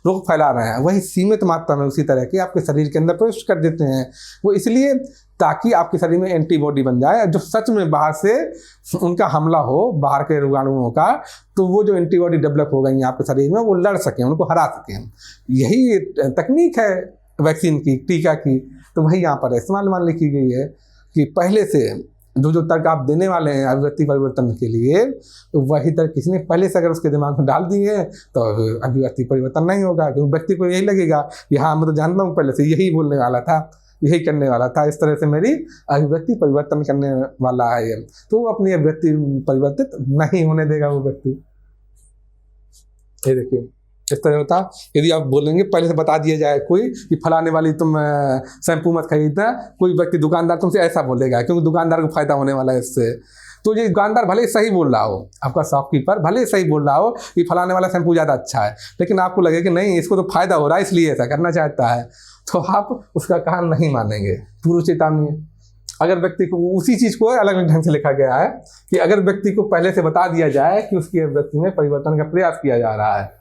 रोग फैला रहे हैं, वही सीमित मात्रा में उसी तरह के आपके शरीर के अंदर प्रवेश कर देते हैं। वो इसलिए ताकि आपके शरीर में एंटीबॉडी बन जाए, जो सच में बाहर से उनका हमला हो, बाहर के रोगाणुओं का, तो वो जो एंटीबॉडी डेवलप हो गई आपके शरीर में, वो लड़ सकें, उनको हरा सकें। यही तकनीक है वैक्सीन की, टीका की। तो वही यहाँ पर इस्तेमाल मान ली की गई है कि पहले से जो जो तर्क आप देने वाले हैं अभिव्यक्ति परिवर्तन के लिए, तो वही तर्क किसी ने पहले से अगर उसके दिमाग में डाल दिए हैं तो अभिव्यक्ति परिवर्तन नहीं होगा, क्योंकि व्यक्ति को यही लगेगा कि हाँ मैं तो जानता हूँ पहले से यही बोलने वाला था, यही करने वाला था, इस तरह से मेरी अभिव्यक्ति परिवर्तन करने वाला है ये, तो वो अपनी अभिव्यक्ति परिवर्तित नहीं होने देगा वो व्यक्ति। ये देखिए इस तरह होता। यदि आप बोलेंगे पहले से बता दिया जाए कोई कि फलाने वाली तुम शैम्पू मत खरीदना, कोई व्यक्ति दुकानदार तुमसे ऐसा बोलेगा क्योंकि दुकानदार को फायदा होने वाला है इससे, तो ये दुकानदार भले ही सही बोल रहा हो, आपका शॉपकीपर भले ही सही बोल रहा हो कि फलाने वाला शैम्पू ज़्यादा अच्छा है, लेकिन आपको लगे कि नहीं इसको तो फायदा हो रहा है इसलिए ऐसा करना चाहता है, तो आप उसका कहा नहीं मानेंगे। पूर्व चेतावनी है। अगर व्यक्ति को उसी चीज़ को अलग अलग ढंग से लिखा गया है कि अगर व्यक्ति को पहले से बता दिया जाए कि उसकी अभिव्यक्ति में परिवर्तन का प्रयास किया जा रहा है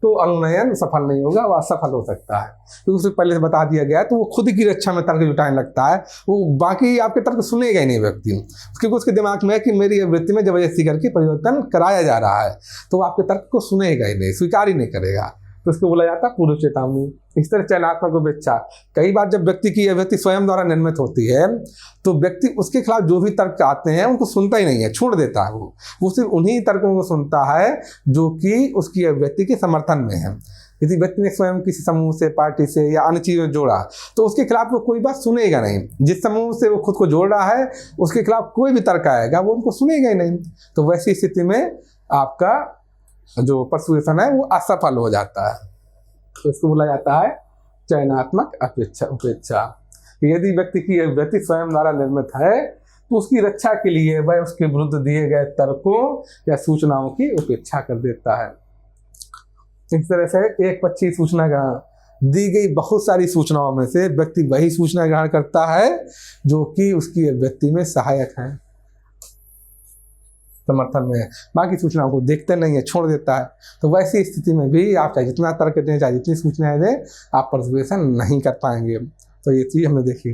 तो अनुनयन सफल नहीं होगा, वह असफल हो सकता है। तो उसे पहले से बता दिया गया है तो वो खुद की रक्षा में तर्क जुटाने लगता है, वो बाकी आपके तर्क सुनेगा ही नहीं व्यक्ति, क्योंकि उसके दिमाग में है कि मेरी अभिव्यक्ति में जबरदस्ती करके परिवर्तन कराया जा रहा है, तो वो आपके तर्क को सुनेगा ही नहीं, स्वीकार ही नहीं करेगा। तो इसको बोला जाता है पूर्व चेतावनी। इस तरह चयनात्मक उपेक्षा, कई बार जब व्यक्ति की अभिव्यक्ति स्वयं द्वारा निर्मित होती है तो व्यक्ति उसके खिलाफ जो भी तर्क आते हैं उनको सुनता ही नहीं है, छोड़ देता है। वो सिर्फ उन्हीं तर्कों को सुनता है जो कि उसकी अभिव्यक्ति के समर्थन में है। यदि व्यक्ति ने स्वयं किसी समूह से, पार्टी से या अन्य चीज़ों जोड़ा तो उसके खिलाफ वो कोई बात सुनेगा नहीं। जिस समूह से वो खुद को जोड़ रहा है उसके खिलाफ कोई भी तर्क आएगा वो उनको सुनेगा ही नहीं। तो वैसी स्थिति में आपका जो परसुएशन है वो असफल हो जाता है। तो इसको बोला जाता है चयनात्मक उपेक्षा। यदि व्यक्ति की अभिव्यक्ति स्वयं द्वारा निर्मित है तो उसकी रक्षा के लिए वह उसके विरुद्ध दिए गए तर्कों या सूचनाओं की उपेक्षा कर देता है। इस तरह से एक पक्षी सूचना ग्रहण, दी गई बहुत सारी सूचनाओं में से व्यक्ति वही सूचना ग्रहण करता है जो कि उसकी अभिव्यक्ति में सहायक है, समर्थन में है, बाकी सूचनाओं को देखते नहीं है, छोड़ देता है। तो वैसी स्थिति में भी आप चाहे जितना तर्क दें, चाहे जितनी सूचनाएं दें, आप परसुएशन नहीं कर पाएंगे। तो ये चीज़ हमने देखी।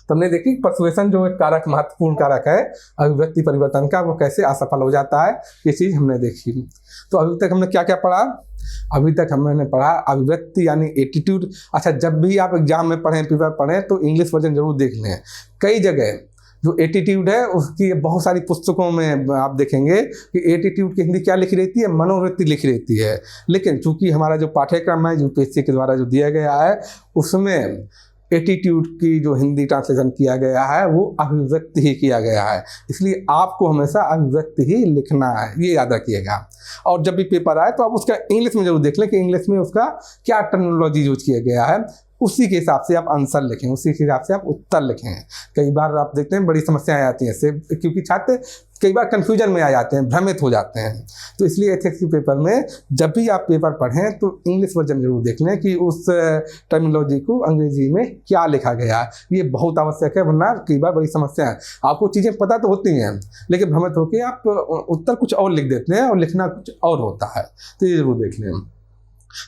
तो हमने देखी परसुएशन जो एक कारक, महत्वपूर्ण कारक है अभिव्यक्ति परिवर्तन का, वो कैसे असफल हो जाता है, ये चीज़ हमने देखी। तो अभी तक हमने क्या क्या पढ़ा? अभी तक हमने पढ़ा अभिव्यक्ति यानी एटीट्यूड। अच्छा, जब भी आप एग्जाम में पढ़ें, पेपर पढ़ें तो इंग्लिश वर्जन जरूर देख लें। कई जगह जो एटीट्यूड है उसकी बहुत सारी पुस्तकों में आप देखेंगे कि एटीट्यूड की हिंदी क्या लिखी रहती है, मनोवृत्ति लिखी रहती है। लेकिन चूंकि हमारा जो पाठ्यक्रम है यूपीएससी के द्वारा जो दिया गया है उसमें एटीट्यूड की जो हिंदी ट्रांसलेशन किया गया है वो अभिव्यक्ति ही किया गया है, इसलिए आपको हमेशा अभिव्यक्ति ही लिखना है, ये याद रखिएगा। और जब भी पेपर आए तो आप उसका इंग्लिश में जरूर देख लें कि इंग्लिश में उसका क्या टर्मिनोलॉजी यूज किया गया है, उसी के हिसाब से आप आंसर लिखें, उसी के हिसाब से आप उत्तर लिखें। कई बार आप देखते हैं बड़ी समस्याएं आती हैं इससे, क्योंकि छात्र कई बार कन्फ्यूजन में आ जाते हैं, भ्रमित हो जाते हैं। तो इसलिए एथिक्स के पेपर में जब भी आप पेपर पढ़ें तो इंग्लिश वर्जन जरूर देख लें कि उस टर्मिनोलॉजी को अंग्रेजी में क्या लिखा गया है। ये बहुत आवश्यक है, वरना कई बार बड़ी समस्या है। आपको चीज़ें पता तो होती हैं लेकिन भ्रमित होकर आप उत्तर कुछ और लिख देते हैं और लिखना कुछ और होता है, तो ये जरूर देख लें।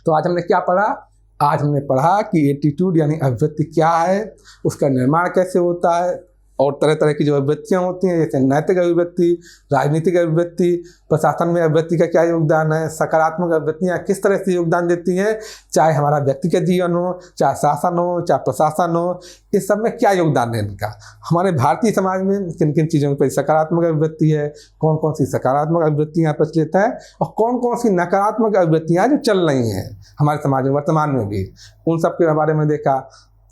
तो आज हमने क्या पढ़ा? आज हमने पढ़ा कि एटीट्यूड यानी अभिव्यक्ति क्या है, उसका निर्माण कैसे होता है, और तरह तरह की जो अभिव्यक्तियाँ होती हैं जैसे नैतिक अभिव्यक्ति, राजनीतिक अभिव्यक्ति, प्रशासन में अभिव्यक्ति का क्या योगदान है, सकारात्मक अभिव्यक्तियाँ किस तरह से योगदान देती हैं, चाहे हमारा व्यक्तिगत जीवन हो, चाहे शासन हो, चाहे प्रशासन हो, इस सब में क्या योगदान है इनका। हमारे भारतीय समाज में किन किन चीज़ों पर सकारात्मक अभिव्यक्ति है, कौन कौन सी सकारात्मक अभिव्यक्तियाँ प्रचलित हैं और कौन कौन सी नकारात्मक अभिव्यक्तियाँ जो चल रही हैं हमारे समाज में वर्तमान में भी, उन सब के बारे में देखा।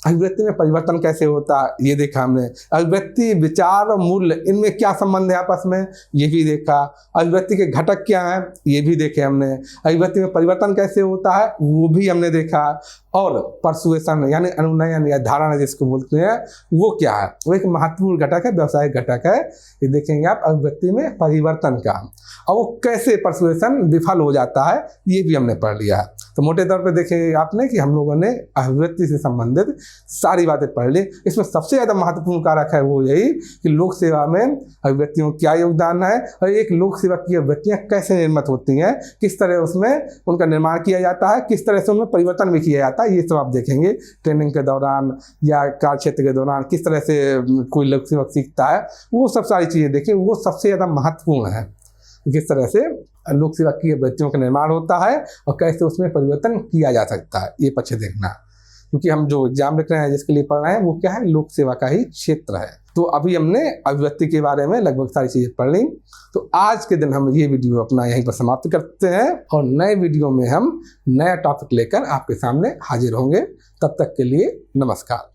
अभिव्यक्ति में परिवर्तन कैसे होता है ये देखा हमने। अभिव्यक्ति, विचार और मूल्य, इनमें क्या संबंध है आपस में, ये भी देखा। अभिव्यक्ति के घटक क्या हैं ये भी देखे हमने। अभिव्यक्ति में परिवर्तन कैसे होता है वो भी हमने देखा। और परसुएशन यानी अनुनयन या धारणा जिसको बोलते हैं वो क्या है, वो एक महत्वपूर्ण घटक है, व्यवसायिक घटक है। ये देखेंगे आप अभिव्यक्ति में परिवर्तन का, और वो कैसे परसुएशन विफल हो जाता है ये भी हमने पढ़ लिया है। तो मोटे तौर पे देखें आपने कि हम लोगों ने अभिव्यक्ति से संबंधित सारी बातें पढ़ ली। इसमें सबसे ज़्यादा महत्वपूर्ण कारक है वो यही कि लोक सेवा में अभिव्यक्तियों का क्या योगदान है और एक लोक सेवा की अभिव्यक्तियाँ कैसे निर्मित होती हैं, किस तरह उसमें उनका निर्माण किया जाता है, किस तरह से उनमें परिवर्तन भी किया जाता है, ये सब आप देखेंगे ट्रेनिंग के दौरान या कार्य क्षेत्र के दौरान किस तरह से कोई लोक सेवक सीखता है, वो सब सारी चीज़ें देखें, वो सबसे ज़्यादा महत्वपूर्ण है। किस तरह से लोक सेवा की अभिव्यक्तियों का निर्माण होता है और कैसे उसमें परिवर्तन किया जा सकता है, ये पक्ष देखना। क्योंकि हम जो एग्जाम लिख रहे हैं, जिसके लिए पढ़ रहे हैं, वो क्या है, लोक सेवा का ही क्षेत्र है। तो अभी हमने अभिव्यक्ति के बारे में लगभग सारी चीजें पढ़ ली। तो आज के दिन हम ये वीडियो अपना यहीं पर समाप्त करते हैं और नए वीडियो में हम नया टॉपिक लेकर आपके सामने हाजिर होंगे। तब तक के लिए नमस्कार।